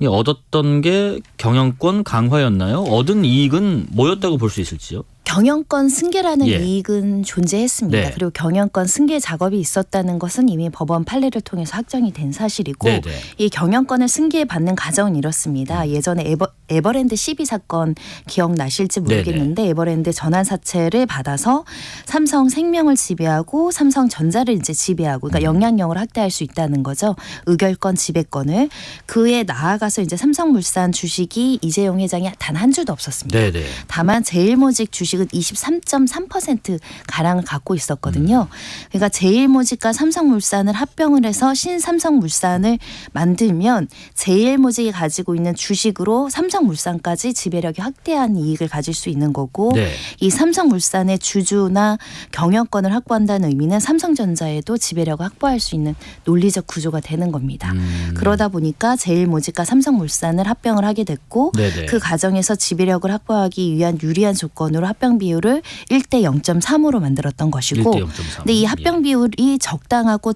얻었던 게 경영권 강화였나요? 얻은 이익은 뭐였다고 볼 수 있을지요? 경영권 승계라는 예. 이익은 존재했습니다. 네. 그리고 경영권 승계 작업이 있었다는 것은 이미 법원 판례를 통해서 확정이 된 사실이고 네네. 이 경영권을 승계받는 과정은 이렇습니다. 예전에 에버랜드 CB 사건 기억나실지 모르겠는데 에버랜드 전환사채를 받아서 삼성생명을 지배하고 삼성전자를 이제 지배하고 그러니까 영향력을 확대할 수 있다는 거죠. 의결권 지배권을. 그에 나아가서 이제 삼성물산 주식이 이재용 회장이 단 한 주도 없었습니다. 네네. 다만 제일모직 주식은 23.3% 가량을 갖고 있었거든요. 그러니까 제일모직과 삼성물산을 합병을 해서 신삼성물산을 만들면 제일모직이 가지고 있는 주식으로 삼성물산까지 지배력이 확대한 이익을 가질 수 있는 거고 네. 이 삼성물산의 주주나 경영권을 확보한다는 의미는 삼성전자에도 지배력을 확보할 수 있는 논리적 구조가 되는 겁니다. 그러다 보니까 제일모직과 삼성물산을 합병을 하게 됐고 네네. 그 과정에서 지배력을 확보하기 위한 유리한 조건으로 합병 합병 비율을 1대 0.3으로 만들었던 것이고 1대 0.3. 근데 이 합병 비율이 적당하고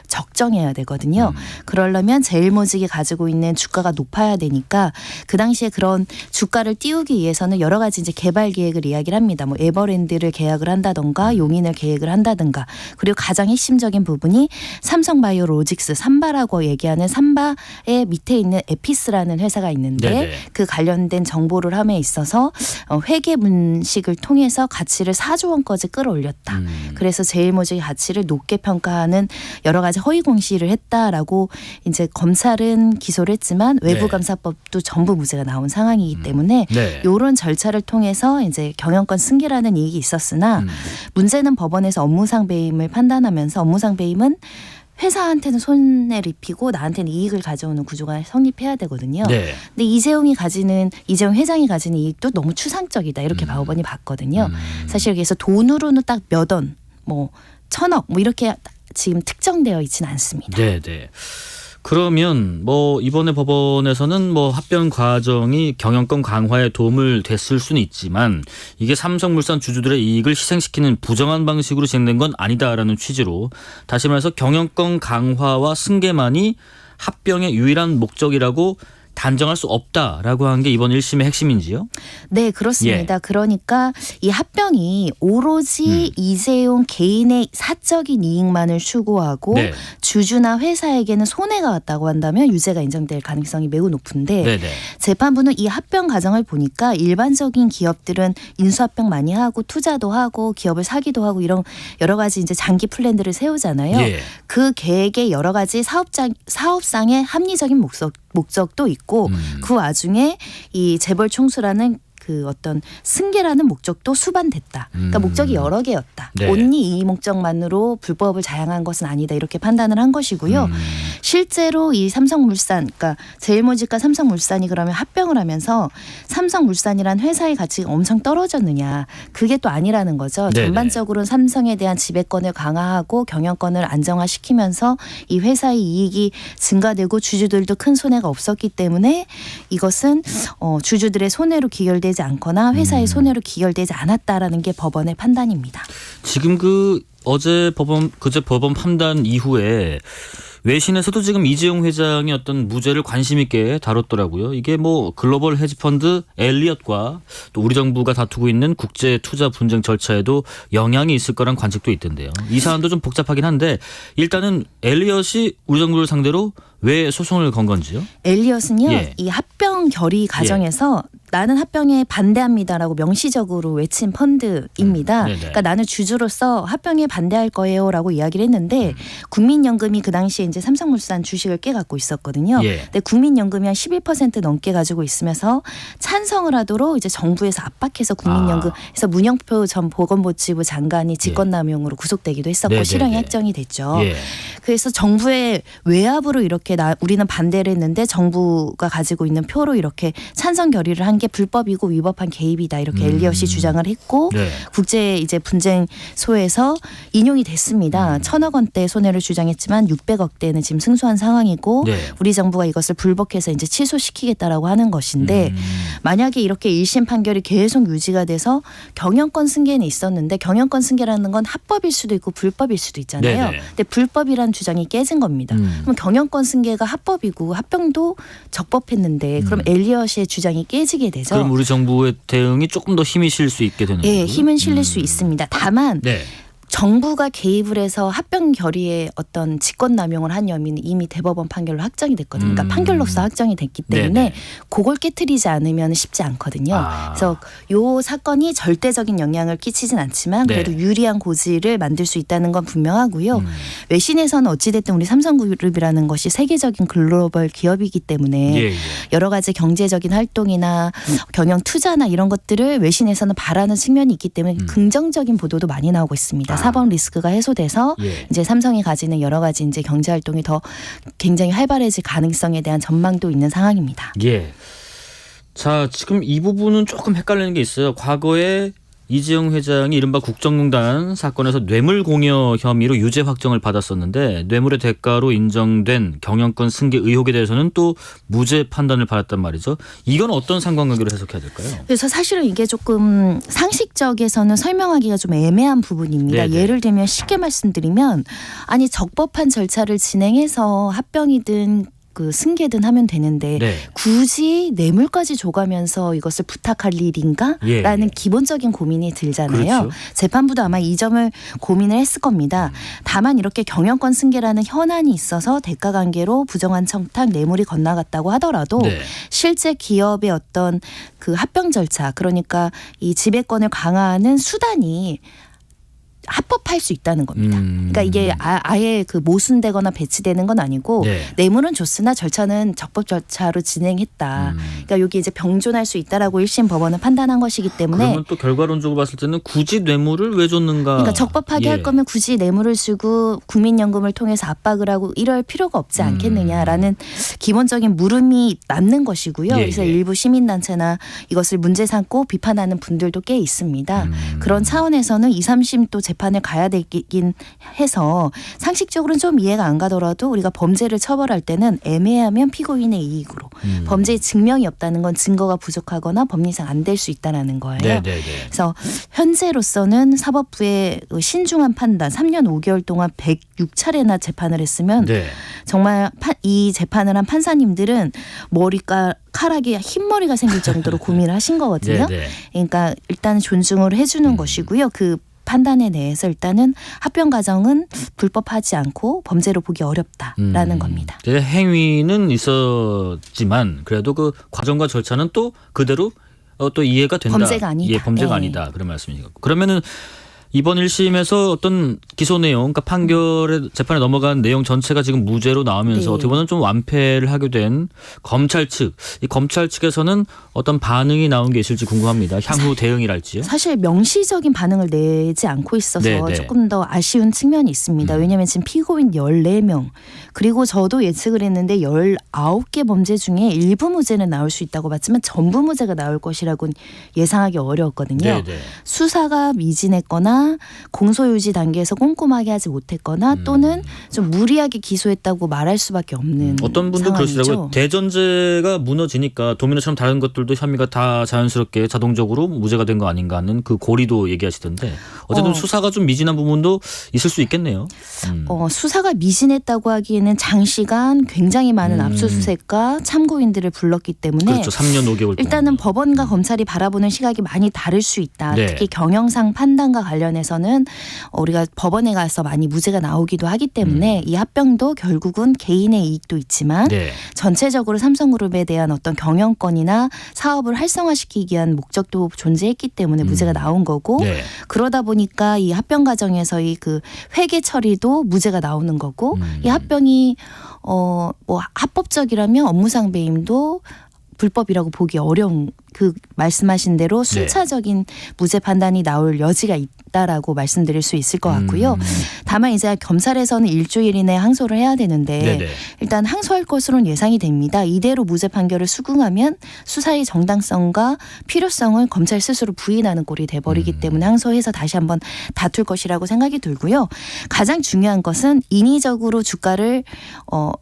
적정해야 되거든요. 그러려면 제일모직이 가지고 있는 주가가 높아야 되니까 그 당시에 그런 주가를 띄우기 위해서는 여러 가지 이제 개발 계획을 이야기를 합니다. 뭐 에버랜드를 계약을 한다던가 용인을 계획을 한다든가 그리고 가장 핵심적인 부분이 삼성바이오로직스 삼바라고 얘기하는 삼바의 밑에 있는 에피스라는 회사가 있는데 네네. 그 관련된 정보를 함에 있어서 회계 문식을 통해서 가치를 4조 원까지 끌어올렸다. 그래서 제일모직의 가치를 높게 평가하는 여러 가지 허위 공시를 했다라고 이제 검찰은 기소를 했지만 외부감사법도 전부 무죄가 나온 상황이기 때문에 네. 이런 절차를 통해서 이제 경영권 승계라는 이익이 있었으나 문제는 법원에서 업무상 배임을 판단하면서 업무상 배임은 회사한테는 손해를 입히고 나한테는 이익을 가져오는 구조가 성립해야 되거든요. 네. 근데 이재용 회장이 가지는 이익도 너무 추상적이다 이렇게 법원이 봤거든요. 사실 여기서 돈으로는 딱 몇 원, 뭐 1,000억 뭐 이렇게 지금 특정되어 있지는 않습니다. 네, 네. 그러면 뭐 이번에 법원에서는 뭐 합병 과정이 경영권 강화에 도움을 됐을 수는 있지만 이게 삼성물산 주주들의 이익을 희생시키는 부정한 방식으로 진행된 건 아니다라는 취지로 다시 말해서 경영권 강화와 승계만이 합병의 유일한 목적이라고 단정할 수 없다라고 한 게 이번 1심의 핵심인지요? 네, 그렇습니다. 그러니까 이 합병이 오로지 이재용 개인의 사적인 이익만을 추구하고 네. 주주나 회사에게는 손해가 왔다고 한다면 유죄가 인정될 가능성이 매우 높은데 네네. 재판부는 이 합병 과정을 보니까 일반적인 기업들은 인수합병 많이 하고 투자도 하고 기업을 사기도 하고 이런 여러 가지 이제 장기 플랜들을 세우잖아요. 예. 그 계획에 여러 가지 사업상의 합리적인 목적도 있고 그 와중에 이 재벌 총수라는 그 어떤 승계라는 목적도 수반됐다. 그러니까 목적이 여러 개였다. 네. 온리 이 목적만으로 불법을 자행한 것은 아니다. 이렇게 판단을 한 것이고요. 실제로 이 삼성물산, 그러니까 제일모직과 삼성물산이 그러면 합병을 하면서 삼성물산이란 회사의 가치가 엄청 떨어졌느냐. 그게 또 아니라는 거죠. 네네. 전반적으로는 삼성에 대한 지배권을 강화하고 경영권을 안정화시키면서 이 회사의 이익이 증가되고 주주들도 큰 손해가 없었기 때문에 이것은 주주들의 손해로 기결되지 않거나 회사의 손해로 기결되지 않았다라는 게 법원의 판단입니다. 지금 그제 법원 판단 이후에 외신에서도 지금 이재용 회장의 어떤 무죄를 관심 있게 다뤘더라고요. 이게 뭐 글로벌 헤지펀드 엘리엇과 또 우리 정부가 다투고 있는 국제 투자 분쟁 절차에도 영향이 있을 거란 관측도 있던데요. 이 사안도 좀 복잡하긴 한데 일단은 엘리엇이 우리 정부를 상대로 왜 소송을 건 건지요? 엘리엇은요. 이 합병 결의 과정에서 나는 합병에 반대합니다라고 명시적으로 외친 펀드입니다. 그러니까 나는 주주로서 합병에 반대할 거예요라고 이야기를 했는데 국민연금이 그 당시에 이제 삼성물산 주식을 꽤 갖고 있었거든요. 근데 국민연금이 한 11% 넘게 가지고 있으면서 찬성을 하도록 이제 정부에서 압박해서 국민연금에서 문영표 전 보건복지부 장관이 직권남용으로 구속되기도 했었고 실형이 확정이 됐죠. 그래서 정부의 외압으로 이렇게 우리는 반대를 했는데 정부가 가지고 있는 표로 이렇게 찬성 결의를 한 게 불법이고 위법한 개입이다 이렇게 엘리엇이 주장을 했고 국제 이제 분쟁소에서 인용이 됐습니다. 1,000억 원대 손해를 주장했지만 600억대는 지금 승소한 상황이고 우리 정부가 이것을 불복해서 이제 취소시키겠다라고 하는 것인데 만약에 이렇게 1심 판결이 계속 유지가 돼서 경영권 승계는 있었는데 경영권 승계라는 건 합법일 수도 있고 불법일 수도 있잖아요. 근데 불법이라는 주장이 깨진 겁니다. 그럼 경영권 승계가 합법이고 합병도 적법했는데 그럼 엘리엇의 주장이 깨지게 되죠. 그럼 우리 정부의 대응이 조금 더 힘이 실 수 있게 되는 거예요? 네, 힘은 실릴 수 있습니다. 다만 정부가 개입을 해서 합병 결의에 어떤 직권남용을 한 혐의는 이미 대법원 판결로 확정이 됐거든요. 그러니까 판결로서 확정이 됐기 때문에 그걸 깨트리지 않으면 쉽지 않거든요. 그래서 이 사건이 절대적인 영향을 끼치진 않지만 그래도 유리한 고지를 만들 수 있다는 건 분명하고요. 외신에서는 어찌됐든 우리 삼성그룹이라는 것이 세계적인 글로벌 기업이기 때문에 여러 가지 경제적인 활동이나 경영 투자나 이런 것들을 외신에서는 바라는 측면이 있기 때문에 긍정적인 보도도 많이 나오고 있습니다. 사법 리스크가 해소돼서 이제 삼성이 가지는 여러 가지 이제 경제 활동이 더 굉장히 활발해질 가능성에 대한 전망도 있는 상황입니다. 자, 지금 이 부분은 조금 헷갈리는 게 있어요. 과거에 이재용 회장이 이른바 국정농단 사건에서 뇌물공여 혐의로 유죄 확정을 받았었는데 뇌물의 대가로 인정된 경영권 승계 의혹에 대해서는 또 무죄 판단을 받았단 말이죠. 이건 어떤 상관관계로 해석해야 될까요? 그래서 사실은 이게 조금 상식적에서는 설명하기가 좀 애매한 부분입니다. 네네. 예를 들면 쉽게 말씀드리면 아니 적법한 절차를 진행해서 합병이든 그 승계든 하면 되는데 네. 굳이 뇌물까지 줘가면서 이것을 부탁할 일인가? 예, 라는 예. 기본적인 고민이 들잖아요. 그렇죠. 재판부도 아마 이 점을 고민을 했을 겁니다. 다만 이렇게 경영권 승계라는 현안이 있어서 대가관계로 부정한 청탁 뇌물이 건너갔다고 하더라도 네. 실제 기업의 어떤 그 합병 절차 그러니까 이 지배권을 강화하는 수단이 합법할 수 있다는 겁니다. 그러니까 이게 아예 그 모순되거나 배치되는 건 아니고 네. 뇌물은 줬으나 절차는 적법 절차로 진행했다. 그러니까 여기 이제 병존할 수 있다라고 1심 법원은 판단한 것이기 때문에 그러면 또 결과론적으로 봤을 때는 굳이 뇌물을 왜 줬는가? 그러니까 적법하게 예. 할 거면 굳이 뇌물을 주고 국민연금을 통해서 압박을 하고 이럴 필요가 없지 않겠느냐라는 기본적인 물음이 남는 것이고요. 예, 그래서 예. 일부 시민단체나 이것을 문제 삼고 비판하는 분들도 꽤 있습니다. 그런 차원에서는 2, 3심 또 재판을 가야 되긴 해서 상식적으로는 좀 이해가 안 가더라도 우리가 범죄를 처벌할 때는 애매하면 피고인의 이익으로 범죄의 증명이 없다는 건 증거가 부족하거나 법리상 안 될 수 있다는 거예요. 네네네. 그래서 현재로서는 사법부의 신중한 판단 3년 5개월 동안 106차례나 재판을 했으면 네. 정말 이 재판을 한 판사님들은 머리카락에 흰머리가 생길 정도로 고민을 하신 거거든요. 네네. 그러니까 일단 존중을 해주는 것이고요. 그 판단에 대해서 일단은 합병 과정은 불법하지 않고 범죄로 보기 어렵다라는 겁니다. 행위는 있었지만 그래도 그 과정과 절차는 또 그대로 또 이해가 된다. 범죄가 아니다. 예, 범죄가 네. 아니다. 그런 말씀이죠. 그러면은 이번 1심에서 어떤 기소 내용, 그러니까 판결의 재판에 넘어간 내용 전체가 지금 무죄로 나오면서 네. 어떻게 보면 좀 완패를 하게 된 검찰 측, 이 검찰 측에서는 어떤 반응이 나온 게 있을지 궁금합니다. 향후 대응이랄지요. 사실 명시적인 반응을 내지 않고 있어서 네. 조금 더 아쉬운 측면이 있습니다. 왜냐하면 지금 피고인 14명 그리고 저도 예측을 했는데 19개 범죄 중에 일부 무죄는 나올 수 있다고 봤지만 전부 무죄가 나올 것이라고는 예상하기 어려웠거든요. 네. 수사가 미진했거나 공소유지 단계에서 꼼꼼하게 하지 못했거나 또는 좀 무리하게 기소했다고 말할 수밖에 없는 어떤 분들 상황이죠. 그러시더라고요. 대전제가 무너지니까 도미노처럼 다른 것들도 혐의가 다 자연스럽게 자동적으로 무죄가 된 거 아닌가 하는 그 고리도 얘기하시던데 어쨌든 수사가 좀 미진한 부분도 있을 수 있겠네요. 수사가 미진했다고 하기에는 장시간 굉장히 많은 압수수색과 참고인들을 불렀기 때문에 그렇죠. 3년 5개월 동안. 일단은 법원과 검찰이 바라보는 시각이 많이 다를 수 있다. 네. 특히 경영상 판단과 관련해서는 우리가 법원에 가서 많이 무죄가 나오기도 하기 때문에 이 합병도 결국은 개인의 이익도 있지만 네. 전체적으로 삼성그룹에 대한 어떤 경영권이나 사업을 활성화시키기 위한 목적도 존재했기 때문에 무죄가 나온 거고 네. 그러다 보니까 이 합병 과정에서의 그 회계 처리도 무죄가 나오는 거고 이 합병이 뭐 합법적이라면 업무상 배임도 불법이라고 보기 어려운 그 말씀하신 대로 순차적인 무죄 판단이 나올 여지가 있다라고 말씀드릴 수 있을 것 같고요. 다만 이제 검찰에서는 일주일 이내에 항소를 해야 되는데 네네. 일단 항소할 것으로는 예상이 됩니다. 이대로 무죄 판결을 수긍하면 수사의 정당성과 필요성을 검찰 스스로 부인하는 꼴이 돼버리기 때문에 항소해서 다시 한번 다툴 것이라고 생각이 들고요. 가장 중요한 것은 인위적으로 주가를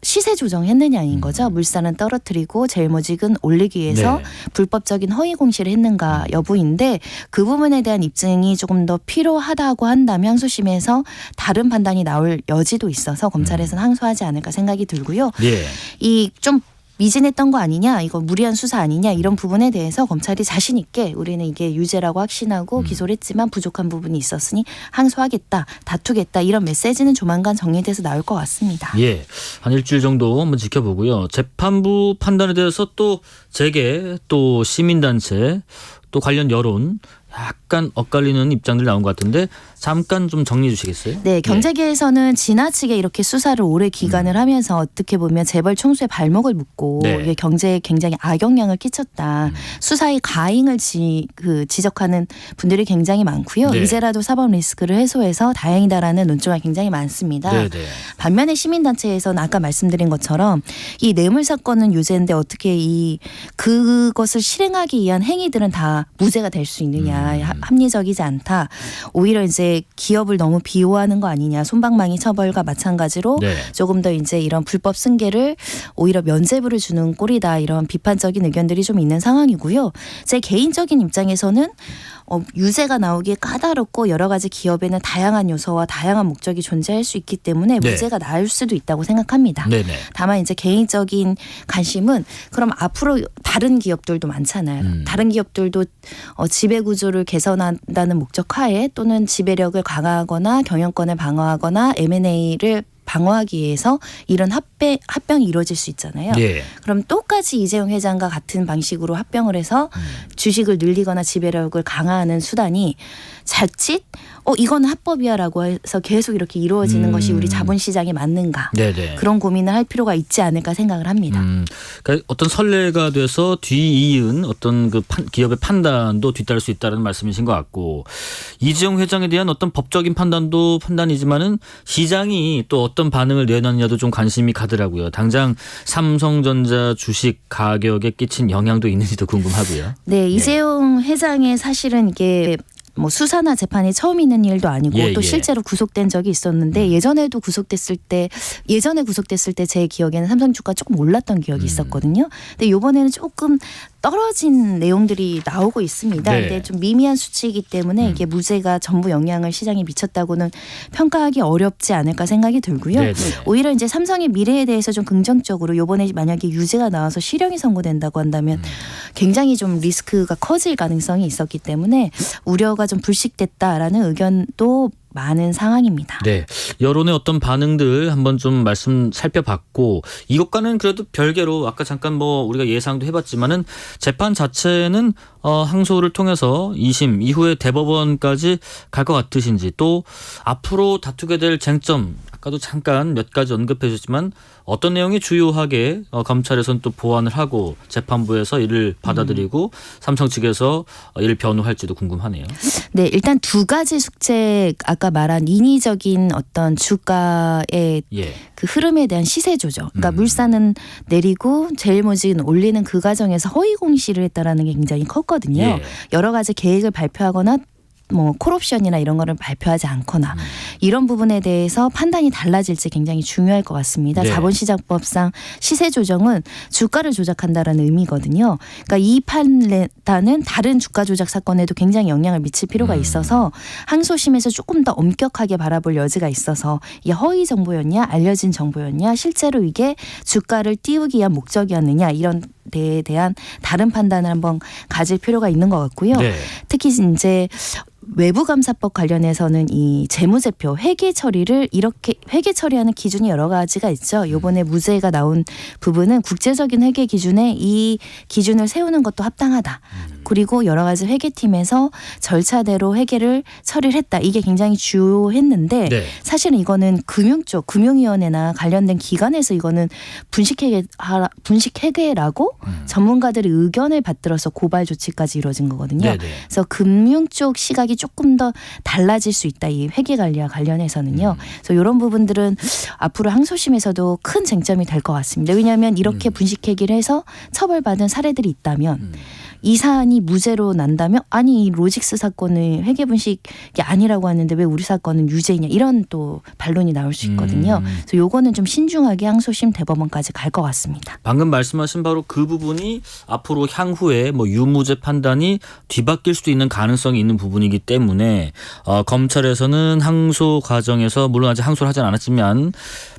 시세 조정했느냐인 거죠. 물산은 떨어뜨리고 제일모직은 올리기 위해서 네. 불법적인 허위 공시를 했는가 여부인데 그 부분에 대한 입증이 조금 더 필요하다고 한다면 항소심에서 다른 판단이 나올 여지도 있어서 검찰에서는 항소하지 않을까 생각이 들고요. 예. 이 좀 미진했던 거 아니냐, 이거 무리한 수사 아니냐 이런 부분에 대해서 검찰이 자신 있게 우리는 이게 유죄라고 확신하고 기소를 했지만 부족한 부분이 있었으니 항소하겠다, 다투겠다 이런 메시지는 조만간 정리돼서 나올 것 같습니다. 예, 한 일주일 정도 한번 지켜보고요. 재판부 판단에 대해서 또 재계, 또 시민단체, 또 관련 여론 약간 엇갈리는 입장들 나온 것 같은데 잠깐 좀 정리해 주시겠어요? 네, 경제계에서는 지나치게 이렇게 수사를 오래 기간을 하면서 어떻게 보면 재벌 총수의 발목을 묶고 네. 이게 경제에 굉장히 악영향을 끼쳤다. 수사의 가잉을 지적하는 분들이 굉장히 많고요. 네. 이제라도 사법 리스크를 해소해서 다행이다라는 논조가 굉장히 많습니다. 네. 반면에 시민단체에서는 아까 말씀드린 것처럼 이 뇌물 사건은 유죄인데 어떻게 그것을 실행하기 위한 행위들은 다 무죄가 될 수 있느냐. 아니냐, 합리적이지 않다. 오히려 이제 기업을 너무 비호하는 거 아니냐, 솜방망이 처벌과 마찬가지로 네. 조금 더 이제 이런 불법 승계를 오히려 면죄부를 주는 꼴이다, 이런 비판적인 의견들이 좀 있는 상황이고요. 제 개인적인 입장에서는 유죄가 나오기에 까다롭고 여러 가지 기업에는 다양한 요소와 다양한 목적이 존재할 수 있기 때문에 네. 무죄가 나을 수도 있다고 생각합니다. 네네. 다만 이제 개인적인 관심은 그럼 앞으로 다른 기업들도 많잖아요. 다른 기업들도 지배 구조를 개선한다는 목적 하에 또는 지배력을 강화하거나 경영권을 방어하거나 M&A를 방어하기 위해서 이런 합병이 이루어질 수 있잖아요. 예. 그럼 똑같이 이재용 회장과 같은 방식으로 합병을 해서 주식을 늘리거나 지배력을 강화하는 수단이 자칫 이건 합법이야라고 해서 계속 이렇게 이루어지는 것이 우리 자본시장에 맞는가. 네네. 그런 고민을 할 필요가 있지 않을까 생각을 합니다. 그러니까 어떤 선례가 돼서 뒤이은 어떤 그 기업의 판단도 뒤따를 수 있다는 말씀이신 것 같고, 이재용 회장에 대한 어떤 법적인 판단도 판단이지만은 시장이 또 어떤 반응을 내놨냐도 좀 관심이 가더라고요. 당장 삼성전자 주식 가격에 끼친 영향도 있는지도 궁금하고요. 네, 이재용 회장의 사실은 이게 뭐 수사나 재판이 처음 있는 일도 아니고 또 실제로 구속된 적이 있었는데 예전에 구속됐을 때 제 기억에는 삼성 주가 조금 올랐던 기억이 있었거든요. 근데 이번에는 조금 떨어진 내용들이 나오고 있습니다. 네. 근데 좀 미미한 수치이기 때문에 이게 무죄가 전부 영향을 시장에 미쳤다고는 평가하기 어렵지 않을까 생각이 들고요. 네네. 오히려 이제 삼성의 미래에 대해서 좀 긍정적으로 이번에 만약에 유죄가 나와서 실형이 선고된다고 한다면 굉장히 좀 리스크가 커질 가능성이 있었기 때문에 우려가 좀 불식됐다라는 의견도 많은 상황입니다. 네, 여론의 어떤 반응들 한번 좀 말씀 살펴봤고, 이것과는 그래도 별개로 아까 잠깐 뭐 우리가 예상도 해봤지만은 재판 자체는 항소를 통해서 2심 이후에 대법원까지 갈 것 같으신지, 또 앞으로 다투게 될 쟁점 아까도 잠깐 몇 가지 언급해 주셨지만 어떤 내용이 주요하게 검찰에서는 또 보완을 하고 재판부에서 이를 받아들이고 삼성 측에서 이를 변호할지도 궁금하네요. 네, 일단 두 가지 숙제, 아까 말한 인위적인 어떤 주가의 그 흐름에 대한 시세 조정. 그러니까 물산은 내리고 제일모직은 올리는 그 과정에서 허위 공시를 했다라는 게 굉장히 컸거든요. 여러 가지 계획을 발표하거나 뭐 콜옵션이나 이런 거를 발표하지 않거나 이런 부분에 대해서 판단이 달라질지 굉장히 중요할 것 같습니다. 네. 자본시장법상 시세 조정은 주가를 조작한다라는 의미거든요. 그러니까 이 판단은 다른 주가 조작 사건에도 굉장히 영향을 미칠 필요가 있어서 항소심에서 조금 더 엄격하게 바라볼 여지가 있어서 이게 허위 정보였냐, 알려진 정보였냐, 실제로 이게 주가를 띄우기 위한 목적이었느냐, 이런 데에 대한 다른 판단을 한번 가질 필요가 있는 것 같고요. 네. 특히 이제 외부감사법 관련해서는 이 재무제표 회계 처리를 이렇게 회계 처리하는 기준이 여러 가지가 있죠. 이번에 무죄가 나온 부분은 국제적인 회계 기준에 이 기준을 세우는 것도 합당하다. 그리고 여러 가지 회계팀에서 절차대로 회계를 처리를 했다. 이게 굉장히 주요했는데 사실은 이거는 금융 쪽, 금융위원회나 관련된 기관에서 이거는 분식회계라고 전문가들의 의견을 받들어서 고발 조치까지 이루어진 거거든요. 그래서 금융 쪽 시각이 조금 더 달라질 수 있다. 이 회계 관리와 관련해서는요. 그래서 이런 부분들은 앞으로 항소심에서도 큰 쟁점이 될 것 같습니다. 왜냐하면 이렇게 분식회계를 해서 처벌받은 사례들이 있다면 이 사안이 무죄로 난다면 아니 이 로직스 사건은 회계 분식이 아니라고 하는데 왜 우리 사건은 유죄냐, 이런 또 반론이 나올 수 있거든요. 그래서 요거는 좀 신중하게 항소심 대법원까지 갈 것 같습니다. 방금 말씀하신 바로 그 부분이 앞으로 향후에 뭐 유무죄 판단이 뒤바뀔 수도 있는 가능성이 있는 부분이기 때문에 검찰에서는 항소 과정에서 물론 아직 항소를 하진 않았지만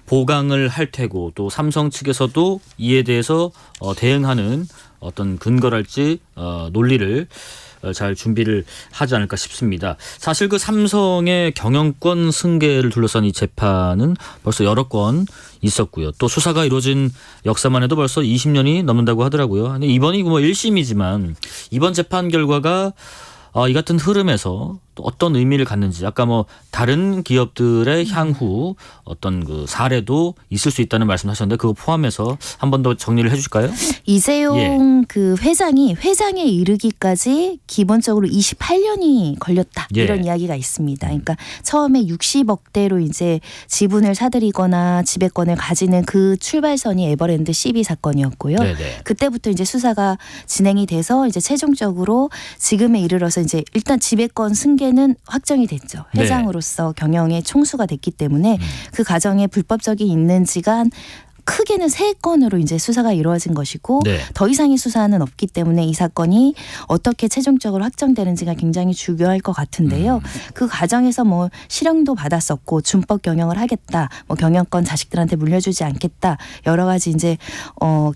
보강을 할 테고, 또 삼성 측에서도 이에 대해서 대응하는 어떤 근거랄지 논리를 잘 준비를 하지 않을까 싶습니다. 사실 그 삼성의 경영권 승계를 둘러싼 이 재판은 벌써 여러 건 있었고요. 또 수사가 이루어진 역사만 해도 벌써 20년이 넘는다고 하더라고요. 근데 이번이 뭐 1심이지만 이번 재판 결과가 이 같은 흐름에서 또 어떤 의미를 갖는지 아까 뭐 다른 기업들의 향후 어떤 그 사례도 있을 수 있다는 말씀하셨는데 그거 포함해서 한 번 더 정리를 해주실까요? 이재용 그 회장에 이르기까지 기본적으로 28년이 걸렸다 이런 이야기가 있습니다. 그러니까 처음에 60억대로 이제 지분을 사들이거나 지배권을 가지는 그 출발선이 에버랜드 CB 사건이었고요. 네네. 그때부터 이제 수사가 진행이 돼서 이제 최종적으로 지금에 이르러서 이제 일단 지배권 승계는 확정이 됐죠. 회장으로서 경영에 총수가 됐기 때문에 그 과정에 불법적이 있는지가 한 크게는 3건으로 이제 수사가 이루어진 것이고 더 이상의 수사는 없기 때문에 이 사건이 어떻게 최종적으로 확정되는지가 굉장히 중요할 것 같은데요. 그 과정에서 뭐 실형도 받았었고 준법 경영을 하겠다, 뭐 경영권 자식들한테 물려주지 않겠다 여러 가지 이제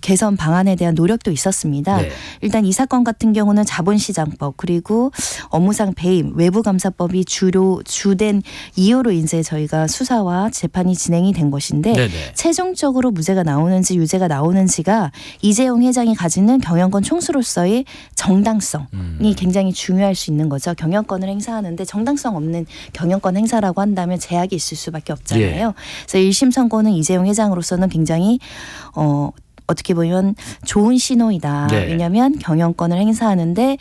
개선 방안에 대한 노력도 있었습니다. 일단 이 사건 같은 경우는 자본시장법 그리고 업무상 배임, 외부감사법이 주된 이유로 이제 저희가 수사와 재판이 진행이 된 것인데 최종적으로 무죄가 나오는지 유죄가 나오는지가 이재용 회장이 가지는 경영권 총수로서의 정당성이 굉장히 중요할 수 있는 거죠. 경영권을 행사하는데 정당성 없는 경영권 행사라고 한다면 제약이 있을 수밖에 없잖아요. 그래서 1심 선고는 이재용 회장으로서는 굉장히 어떻게 보면 좋은 신호이다. 왜냐하면 경영권을 행사하는데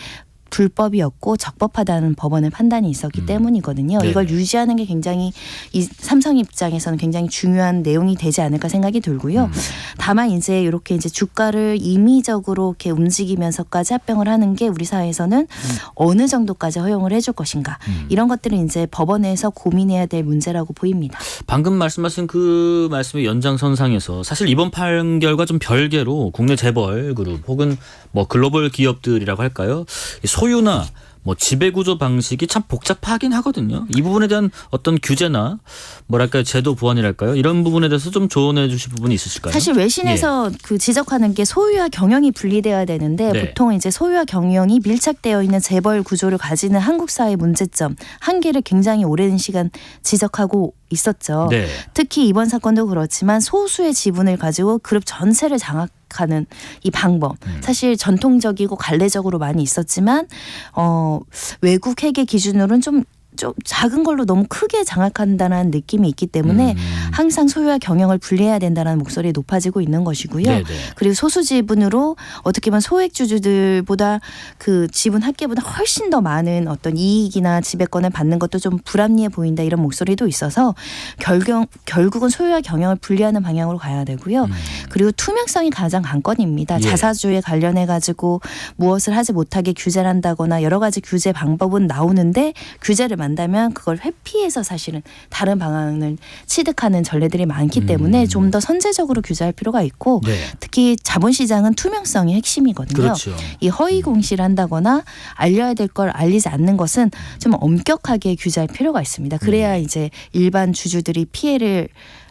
불법이었고 적법하다는 법원의 판단이 있었기 때문이거든요. 이걸 유지하는 게 굉장히 이 삼성 입장에서는 굉장히 중요한 내용이 되지 않을까 생각이 들고요. 다만 이제 이렇게 이제 주가를 임의적으로 이렇게 움직이면서까지 합병을 하는 게 우리 사회에서는 어느 정도까지 허용을 해줄 것인가 이런 것들은 이제 법원에서 고민해야 될 문제라고 보입니다. 방금 말씀하신 그 말씀의 연장선상에서 사실 이번 판결과 좀 별개로 국내 재벌 그룹 혹은 뭐 글로벌 기업들이라고 할까요? 소유나 뭐 지배구조 방식이 참 복잡하긴 하거든요. 이 부분에 대한 어떤 규제나 뭐랄까요 제도 보완이랄까요 이런 부분에 대해서 좀 조언해 주실 부분이 있으실까요? 사실 외신에서 그 지적하는 게 소유와 경영이 분리되어야 되는데 보통 이제 소유와 경영이 밀착되어 있는 재벌 구조를 가지는 한국 사회의 문제점 한계를 굉장히 오랜 시간 지적하고 있었죠. 특히 이번 사건도 그렇지만 소수의 지분을 가지고 그룹 전체를 장악하는 이 방법 사실 전통적이고 관례적으로 많이 있었지만 외국 회계 기준으로는 좀 작은 걸로 너무 크게 장악한다는 느낌이 있기 때문에 항상 소유와 경영을 분리해야 된다는 목소리 높아지고 있는 것이고요. 그리고 소수 지분으로 어떻게 보면 소액 주주들보다 그 지분 합계보다 훨씬 더 많은 어떤 이익이나 지배권을 받는 것도 좀 불합리해 보인다 이런 목소리도 있어서 결국은 소유와 경영을 분리하는 방향으로 가야 되고요. 그리고 투명성이 가장 관건입니다. 자사주에 관련해 가지고 무엇을 하지 못하게 규제를 한다거나 여러 가지 규제 방법은 나오는데 규제를 만다면 그걸 회피해서 사실은 다른 방안을 취득하는 전례들이 많기 때문에 좀 더 선제적으로 규제할 필요가 있고 특히 자본시장은 투명성이 핵심이거든요. 이 허위 공시를 한다거나 알려야 될 걸 알리지 않는 것은 좀 엄격하게 규제할 필요가 있습니다. 그래야 이제 일반 주주들이 피해를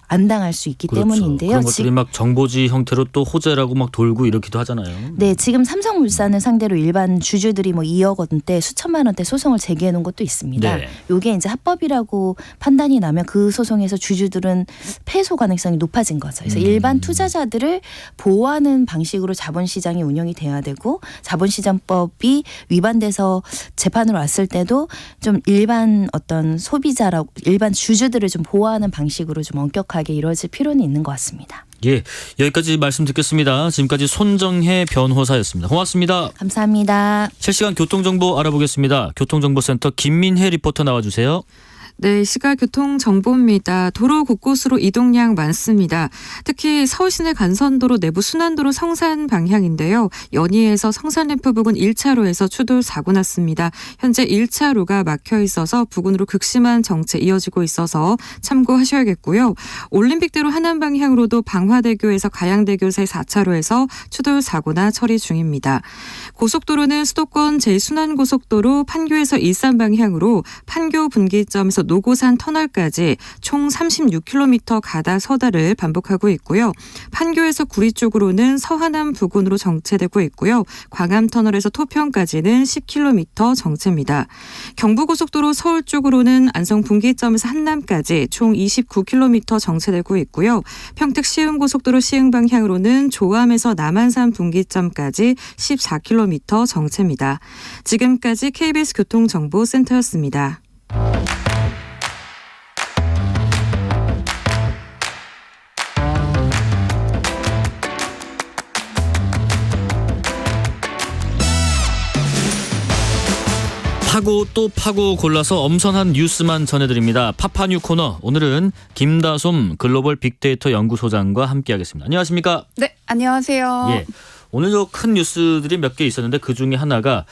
안 당할 수 있기 때문인데요. 그런 것들이 막 정보지 형태로 또 호재라고 막 돌고 이렇기도 하잖아요. 네, 지금 삼성물산을 상대로 일반 주주들이 뭐 2억 원대, 수천만 원대 소송을 제기해 놓은 것도 있습니다. 이게 이제 합법이라고 판단이 나면 그 소송에서 주주들은 패소 가능성이 높아진 거죠. 그래서 일반 투자자들을 보호하는 방식으로 자본시장이 운영이 돼야 되고 자본시장법이 위반돼서 재판으로 왔을 때도 좀 일반 어떤 소비자라고 일반 주주들을 좀 보호하는 방식으로 좀 엄격하게 이루어질 필요는 있는 것 같습니다. 여기까지 말씀 듣겠습니다. 지금까지 손정혜 변호사였습니다. 고맙습니다. 감사합니다. 실시간 교통정보 알아보겠습니다. 교통정보센터 김민혜 리포터 나와주세요. 네, 시각 교통 정보입니다. 도로 곳곳으로 이동량 많습니다. 특히 서울시내 간선도로 내부 순환도로 성산 방향인데요. 연희에서 성산램프 부근 1차로에서 추돌 사고 났습니다. 현재 1차로가 막혀 있어서 부근으로 극심한 정체 이어지고 있어서 참고하셔야겠고요. 올림픽대로 하남 방향으로도 방화대교에서 가양대교 사이 4차로에서 추돌 사고나 처리 중입니다. 고속도로는 수도권 제 순환고속도로 판교에서 일산 방향으로 판교 분기점에서 노고산 터널까지 총 36km 가다 서다를 반복하고 있고요. 판교에서 구리 쪽으로는 서하남 부근으로 정체되고 있고요. 광암터널에서 토평까지는 10km 정체입니다. 경부고속도로 서울 쪽으로는 안성 분기점에서 한남까지 총 29km 정체되고 있고요. 평택 시흥고속도로 시흥 방향으로는 조암에서 남한산 분기점까지 14km 정체입니다. 지금까지 KBS 교통정보센터였습니다. 파고 또 파고 골라서 엄선한 뉴스만 전해드립니다. 파파뉴 코너. 오늘은 김다솜 글로벌 빅데이터 연구소장과 함께하겠습니다. 안녕하십니까? 네, 안녕하세요. 예. 오늘 저 큰 뉴스들이 몇 개 있었는데 그 중에 하나가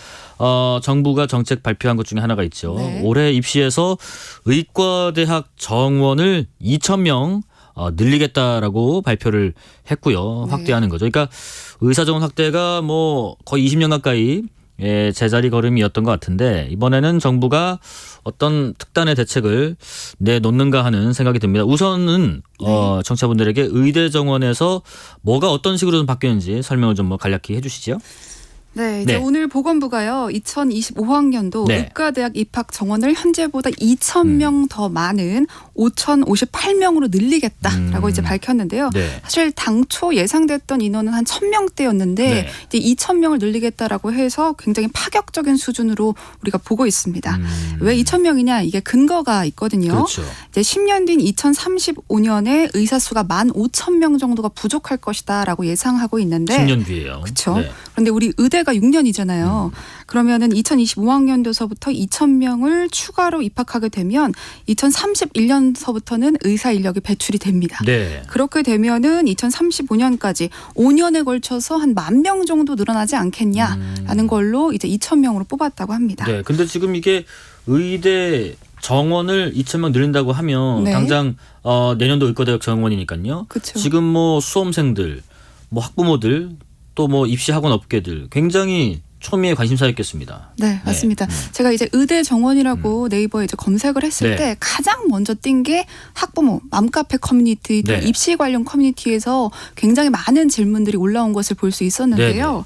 정부가 정책 발표한 것 중에 하나가 있죠. 네. 올해 입시에서 의과대학 정원을 2,000명 늘리겠다라고 발표를 했고요. 확대하는 거죠. 그러니까 의사 정원 확대가 뭐 거의 20년 가까이 제자리 걸음이었던 것 같은데 이번에는 정부가 어떤 특단의 대책을 내놓는가 하는 생각이 듭니다. 우선은 청취자분들에게 의대 정원에서 뭐가 어떤 식으로 좀 바뀌었는지 설명을 좀 간략히 해주시죠. 네, 이제 오늘 보건부가요 2025학년도 네. 의과대학 입학 정원을 현재보다 2,000명 더 많은 5,058명으로 늘리겠다라고 이제 밝혔는데요. 네. 사실 당초 예상됐던 인원은 한 1,000명대였는데 네. 이제 2,000명을 늘리겠다라고 해서 굉장히 파격적인 수준으로 우리가 보고 있습니다. 왜 2,000명이냐 이게 근거가 있거든요. 그렇죠. 이제 10년 뒤인 2035년에 의사 수가 15,000명 정도가 부족할 것이다라고 예상하고 있는데 10년 뒤에요. 그렇죠. 네. 그런데 우리 의대가 6년이잖아요. 그러면은 2025학년도서부터 2,000명을 추가로 입학하게 되면 2031년서부터는 의사 인력이 배출이 됩니다. 네. 그렇게 되면은 2035년까지 5년에 걸쳐서 한 10,000명 정도 늘어나지 않겠냐라는 걸로 이제 2,000명으로 뽑았다고 합니다. 네. 근데 지금 이게 의대 정원을 2,000명 늘린다고 하면 네. 당장 내년도 의과대학 정원이니까요. 그쵸. 지금 뭐 수험생들, 뭐 학부모들, 또 뭐 입시학원 업계들 굉장히 초미의 관심사였겠습니다. 네, 맞습니다. 제가 이제 의대 정원이라고 네이버에 이제 검색을 했을 네. 때 가장 먼저 띈 게 학부모, 맘카페 커뮤니티, 또 네. 입시 관련 커뮤니티에서 굉장히 많은 질문들이 올라온 것을 볼 수 있었는데요.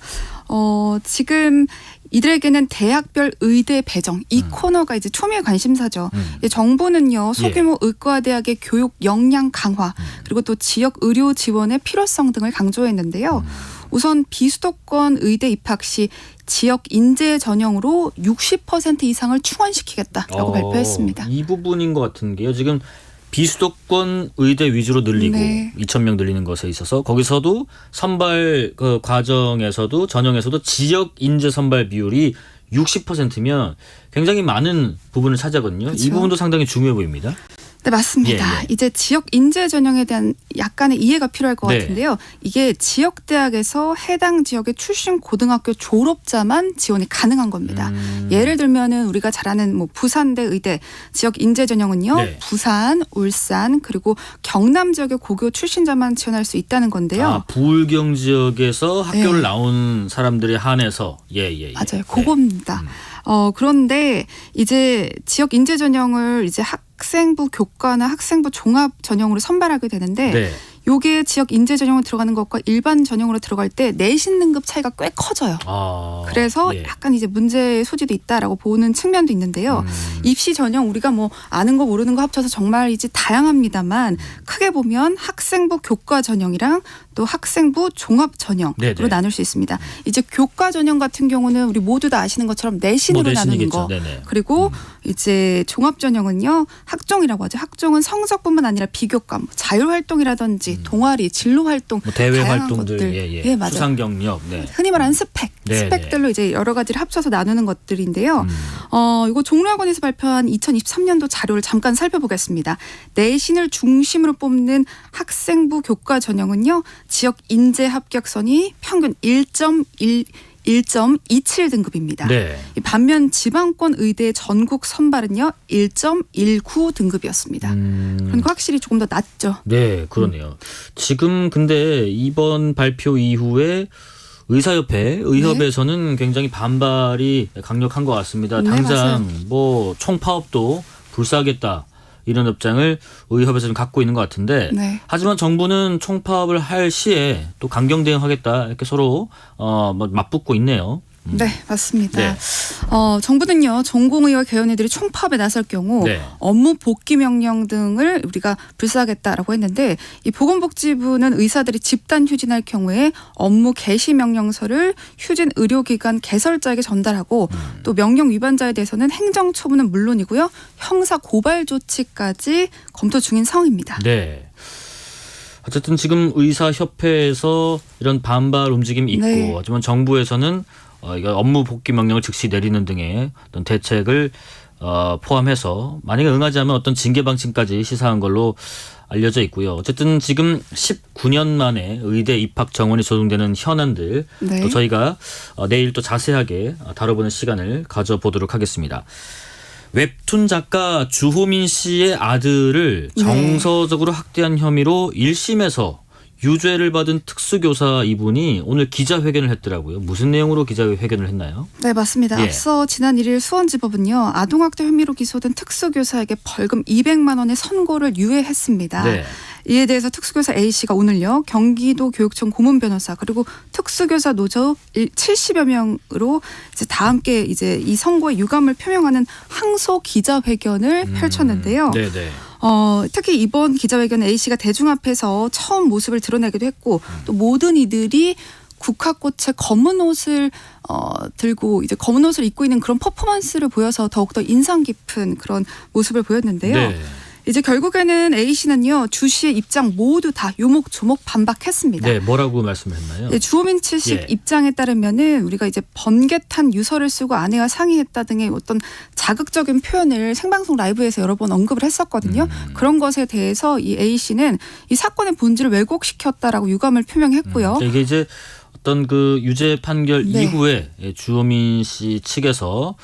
지금 이들에게는 대학별 의대 배정 이 코너가 이제 초미의 관심사죠. 이제 정부는요 소규모 의과대학의 교육 역량 강화 그리고 또 지역 의료 지원의 필요성 등을 강조했는데요. 우선 비수도권 의대 입학 시 지역 인재 전형으로 60% 이상을 충원시키겠다라고 발표했습니다. 이 부분인 것 같은 게요. 지금 비수도권 의대 위주로 늘리고 네. 2,000명 늘리는 것에 있어서 거기서도 선발 그 과정에서도 전형에서도 지역 인재 선발 비율이 60%면 굉장히 많은 부분을 차지하거든요. 그렇죠. 이 부분도 상당히 중요해 보입니다. 네, 맞습니다. 예. 이제 지역 인재 전형에 대한 약간의 이해가 필요할 것 네. 같은데요. 이게 지역 대학에서 해당 지역의 출신 고등학교 졸업자만 지원이 가능한 겁니다. 예를 들면은 우리가 잘 아는 뭐 부산대 의대 지역 인재 전형은요. 네. 부산, 울산 그리고 경남 지역의 고교 출신자만 지원할 수 있다는 건데요. 부울경 지역에서 학교를 네. 나온 사람들에 한해서 맞아요. 그겁니다. 그런데 이제 지역 인재 전형을 이제 학생부 교과나 학생부 종합 전형으로 선발하게 되는데 네. 요게 지역 인재 전형으로 들어가는 것과 일반 전형으로 들어갈 때 내신 등급 차이가 꽤 커져요. 그래서 예. 약간 이제 문제의 소지도 있다라고 보는 측면도 있는데요. 입시 전형 우리가 뭐 아는 거 모르는 거 합쳐서 정말 이제 다양합니다만 크게 보면 학생부 교과 전형이랑 또 학생부 종합 전형으로 네네. 나눌 수 있습니다. 이제 교과 전형 같은 경우는 우리 모두 다 아시는 것처럼 내신으로 뭐 나누는 내신이겠죠. 거. 네네. 그리고 이제 종합 전형은요. 학종이라고 하죠. 학종은 성적뿐만 아니라 비교과, 자율 활동이라든지 동아리, 진로 활동, 뭐 대외 다양한 활동들, 것들. 맞아요. 수상 경력, 네. 흔히 말하는 스펙들로 이제 여러 가지를 합쳐서 나누는 것들인데요. 이거 종로학원에서 발표한 2023년도 자료를 잠깐 살펴보겠습니다. 내신을 중심으로 뽑는 학생부 교과 전형은요. 지역 인재 합격선이 평균 1.27 등급입니다. 네. 반면 지방권 의대 전국 선발은요 1.19 등급이었습니다. 그러니까 확실히 조금 더 낮죠. 네, 그러네요. 지금 근데 이번 발표 이후에 의사협회, 의협에서는 굉장히 반발이 강력한 것 같습니다. 네, 당장 맞아요. 뭐 총파업도 불사하겠다. 이런 입장을 의협에서 좀 갖고 있는 것 같은데 네. 하지만 정부는 총파업을 할 시에 또 강경 대응하겠다 이렇게 서로 맞붙고 있네요. 네, 맞습니다. 네. 정부는요, 전공의와 개헌의들이 총파업에 나설 경우 네. 업무 복귀 명령 등을 우리가 불사하겠다라고 했는데 이 보건복지부는 의사들이 집단 휴진할 경우에 업무 개시 명령서를 휴진 의료기관 개설자에게 전달하고 또 명령 위반자에 대해서는 행정처분은 물론이고요, 형사 고발 조치까지 검토 중인 상황입니다. 네. 어쨌든 지금 의사협회에서 이런 반발 움직임이 있고 네. 하지만 정부에서는 이거 업무 복귀 명령을 즉시 내리는 등의 어떤 대책을 포함해서 만약에 응하지 않으면 어떤 징계 방침까지 시사한 걸로 알려져 있고요. 어쨌든 지금 19년 만에 의대 입학 정원이 조정되는 현안들 네. 또 저희가 내일 또 자세하게 다뤄보는 시간을 가져보도록 하겠습니다. 웹툰 작가 주호민 씨의 아들을 정서적으로 학대한 혐의로 1심에서 유죄를 받은 특수교사 이분이 오늘 기자회견을 했더라고요. 무슨 내용으로 기자회견을 했나요? 네, 맞습니다. 예. 앞서 지난 1일 수원지법은요, 아동학대 혐의로 기소된 특수교사에게 벌금 200만 원의 선고를 유예했습니다. 네. 이에 대해서 특수교사 A씨가 오늘요, 경기도 교육청 고문 변호사 그리고 특수교사 노조 70여 명으로 이제 다 함께 이제 이 선고의 유감을 표명하는 항소 기자회견을 펼쳤는데요. 네네. 특히 이번 기자회견 A씨가 대중 앞에서 처음 모습을 드러내기도 했고 또 모든 이들이 국화꽃의 검은 옷을 들고 이제 검은 옷을 입고 있는 그런 퍼포먼스를 보여서 더욱더 인상 깊은 그런 모습을 보였는데요. 네. 이제 결국에는 A씨는요, 주 씨의 입장 모두 다 요목조목 반박했습니다. 네, 뭐라고 말씀했나요? 네, 주호민 측 예. 입장에 따르면은 우리가 이제 번개탄 유서를 쓰고 아내와 상의했다 등의 어떤 자극적인 표현을 생방송 라이브에서 여러 번 언급을 했었거든요. 그런 것에 대해서 이 A씨는 이 사건의 본질을 왜곡시켰다라고 유감을 표명했고요. 이게 이제 어떤 그 유죄 판결 네. 이후에 주호민 씨 측에서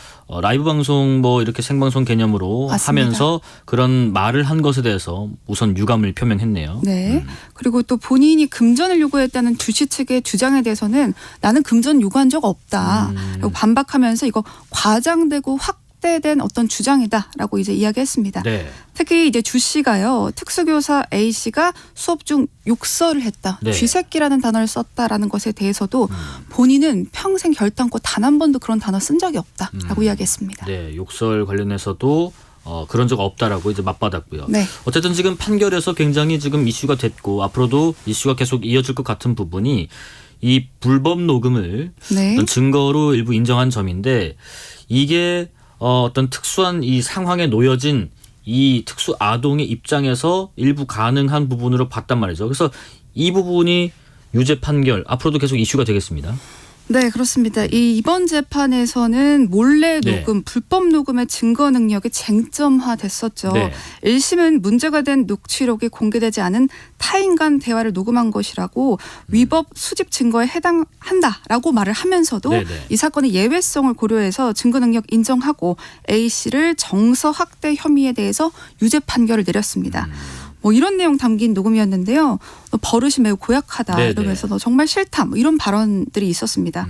라이브 방송 뭐 이렇게 생방송 개념으로 맞습니다. 하면서 그런 말을 한 것에 대해서 우선 유감을 표명했네요. 네. 그리고 또 본인이 금전을 요구했다는 주씨 측의 주장에 대해서는 나는 금전 요구한 적 없다. 라고 반박하면서 이거 과장되고 확대된 어떤 주장이다라고 이제 이야기했습니다. 네. 특히 이제 주 씨가요, 특수교사 A 씨가 수업 중 욕설을 했다, 네. 쥐새끼라는 단어를 썼다라는 것에 대해서도 본인은 평생 결단코 단 한 번도 그런 단어 쓴 적이 없다라고 이야기했습니다. 네, 욕설 관련해서도 그런 적 없다라고 이제 맞받았고요. 네. 어쨌든 지금 판결에서 굉장히 지금 이슈가 됐고 앞으로도 이슈가 계속 이어질 것 같은 부분이 이 불법 녹음을 네. 어떤 증거로 일부 인정한 점인데 이게 어떤 특수한 이 상황에 놓여진 이 특수 아동의 입장에서 일부 가능한 부분으로 봤단 말이죠. 그래서 이 부분이 유죄 판결 앞으로도 계속 이슈가 되겠습니다. 네, 그렇습니다. 이번 재판에서는 몰래 네. 녹음, 불법 녹음의 증거 능력이 쟁점화됐었죠. 네. 1심은 문제가 된 녹취록이 공개되지 않은 타인 간 대화를 녹음한 것이라고 위법 수집 증거에 해당한다라고 말을 하면서도 네네. 이 사건의 예외성을 고려해서 증거 능력 인정하고 A씨를 정서 학대 혐의에 대해서 유죄 판결을 내렸습니다. 뭐 이런 내용 담긴 녹음이었는데요. 너 버릇이 매우 고약하다 네네. 이러면서 너 정말 싫다 뭐 이런 발언들이 있었습니다.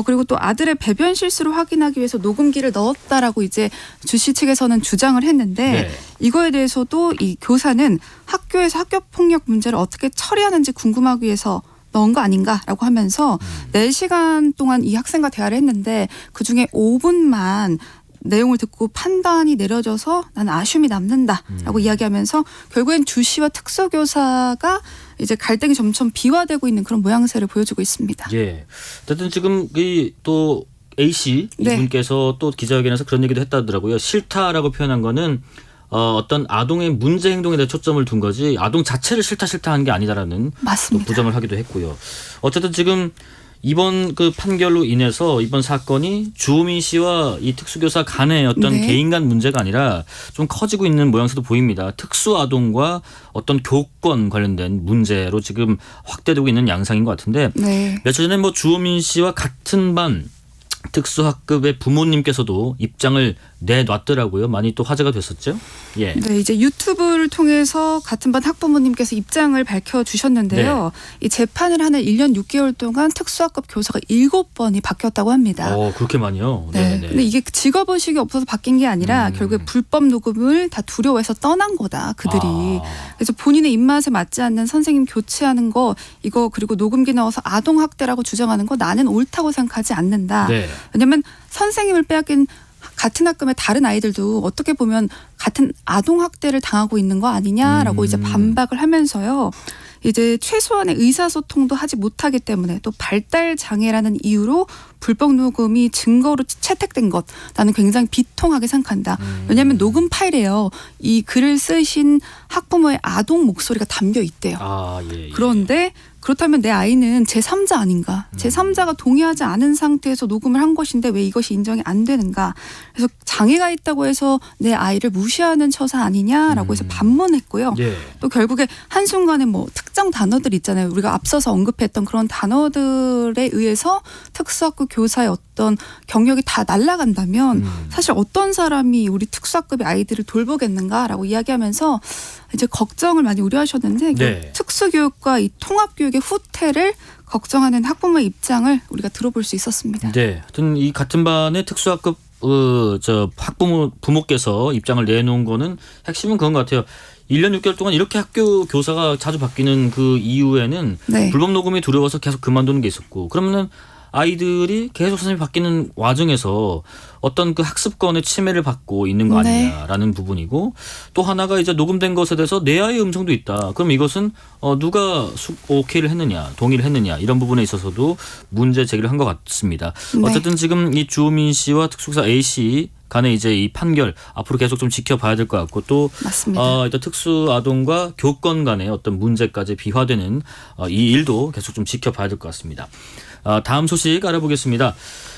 그리고 또 아들의 배변 실수를 확인하기 위해서 녹음기를 넣었다라고 이제 주씨 측에서는 주장을 했는데 네. 이거에 대해서도 이 교사는 학교에서 학교 폭력 문제를 어떻게 처리하는지 궁금하기 위해서 넣은 거 아닌가라고 하면서 4시간 동안 이 학생과 대화를 했는데 그중에 5분만 내용을 듣고 판단이 내려져서 나는 아쉬움이 남는다라고 이야기하면서 결국엔 주 씨와 특수교사가 이제 갈등이 점점 비화되고 있는 그런 모양새를 보여주고 있습니다. 예. 어쨌든 지금 또 A 씨 네. 이분께서 또 기자회견에서 그런 얘기도 했다더라고요. 싫다라고 표현한 거는 어떤 아동의 문제 행동에 대해 초점을 둔 거지 아동 자체를 싫다 한 게 아니다라는 맞습니다. 또 부정을 하기도 했고요. 어쨌든 지금 이번 그 판결로 인해서 이번 사건이 주호민 씨와 이 특수교사 간의 어떤 네. 개인 간 문제가 아니라 좀 커지고 있는 모양새도 보입니다. 특수아동과 어떤 교권 관련된 문제로 지금 확대되고 있는 양상인 것 같은데 네. 며칠 전에 뭐 주호민 씨와 같은 반 특수학급의 부모님께서도 입장을 내놨더라고요. 많이 또 화제가 됐었죠. 예. 네, 이제 유튜브를 통해서 같은 반 학부모님께서 입장을 밝혀주셨는데요. 이 재판을 하는 1년 6개월 동안 특수학급 교사가 7번이 바뀌었다고 합니다. 그렇게 많이요? 네. 근데 이게 직업의식이 없어서 바뀐 게 아니라 결국에 불법 녹음을 다 두려워해서 떠난 거다, 그들이. 그래서 본인의 입맛에 맞지 않는 선생님 교체하는 거, 이거 그리고 녹음기 넣어서 아동학대라고 주장하는 거 나는 옳다고 생각하지 않는다. 네. 왜냐하면 선생님을 빼앗긴 같은 학급의 다른 아이들도 어떻게 보면 같은 아동학대를 당하고 있는 거 아니냐라고 이제 반박을 하면서요. 이제 최소한의 의사소통도 하지 못하기 때문에 또 발달 장애라는 이유로 불법 녹음이 증거로 채택된 것 나는 굉장히 비통하게 생각한다. 왜냐하면 녹음 파일에요. 이 글을 쓰신 학부모의 아동 목소리가 담겨 있대요. 예. 그런데 그렇다면 내 아이는 제3자 아닌가? 제3자가 동의하지 않은 상태에서 녹음을 한 것인데 왜 이것이 인정이 안 되는가? 그래서 장애가 있다고 해서 내 아이를 무시하는 처사 아니냐라고 해서 반문했고요. 예. 또 결국에 한순간에 뭐 특정 단어들 있잖아요. 우리가 앞서서 언급했던 그런 단어들에 의해서 특수학급 교사의 어떤 경력이 다 날아간다면 사실 어떤 사람이 우리 특수학급의 아이들을 돌보겠는가라고 이야기하면서 이제 걱정을 많이 우려하셨는데 네. 특수교육과 이 통합교육의 후퇴를 걱정하는 학부모의 입장을 우리가 들어볼 수 있었습니다. 네, 하여튼 이 같은 반의 특수학급 부모께서 입장을 내놓은 거는 핵심은 그건 것 같아요. 1년 6개월 동안 이렇게 학교 교사가 자주 바뀌는 그 이후에는 네. 불법 녹음이 두려워서 계속 그만두는 게 있었고, 그러면은 아이들이 계속 선생님이 바뀌는 와중에서 어떤 그 학습권의 침해를 받고 있는 거 아니냐라는 부분이고, 또 하나가 이제 녹음된 것에 대해서 내 아이의 음성도 있다. 그럼 이것은 누가 오케이를 했느냐, 동의를 했느냐, 이런 부분에 있어서도 문제 제기를 한 것 같습니다. 네. 어쨌든 지금 이 주호민 씨와 특수교사 A 씨 간의 이제 이 판결 앞으로 계속 좀 지켜봐야 될 것 같고, 또 일단 특수 아동과 교권 간의 어떤 문제까지 비화되는 이 일도 계속 좀 지켜봐야 될 것 같습니다. 다음 소식 알아보겠습니다.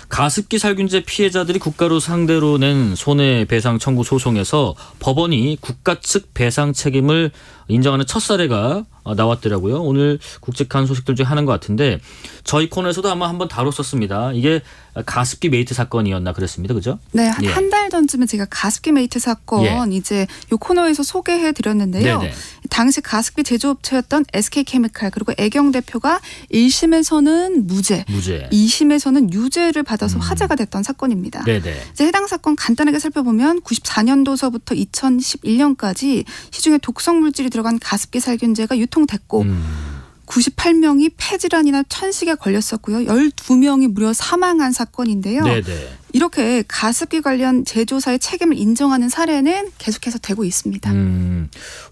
가습기 살균제 피해자들이 국가로 상대로 낸 손해배상 청구 소송에서 법원이 국가 측 배상 책임을 인정하는 첫 사례가 나왔더라고요. 오늘 굵직한 소식들 중에 하나인 것 같은데, 저희 코너에서도 아마 한번 다뤘었습니다. 이게 가습기 메이트 사건이었나 그랬습니다. 그죠? 네, 한 달 전쯤에 제가 가습기 메이트 사건 이제 요 코너에서 소개해 드렸는데요. 네네. 당시 가습기 제조업체였던 SK케미칼 그리고 애경 대표가 1심에서는 무죄, 2심에서는 유죄를 받아서 화제가 됐던 사건입니다. 네네. 이제 해당 사건 간단하게 살펴보면 94년도서부터 2011년까지 시중에 독성 물질이 들어간 가습기 살균제가 유통됐고 98명이 폐질환이나 천식에 걸렸었고요. 12명이 무려 사망한 사건인데요. 네네. 이렇게 가습기 관련 제조사의 책임을 인정하는 사례는 계속해서 되고 있습니다.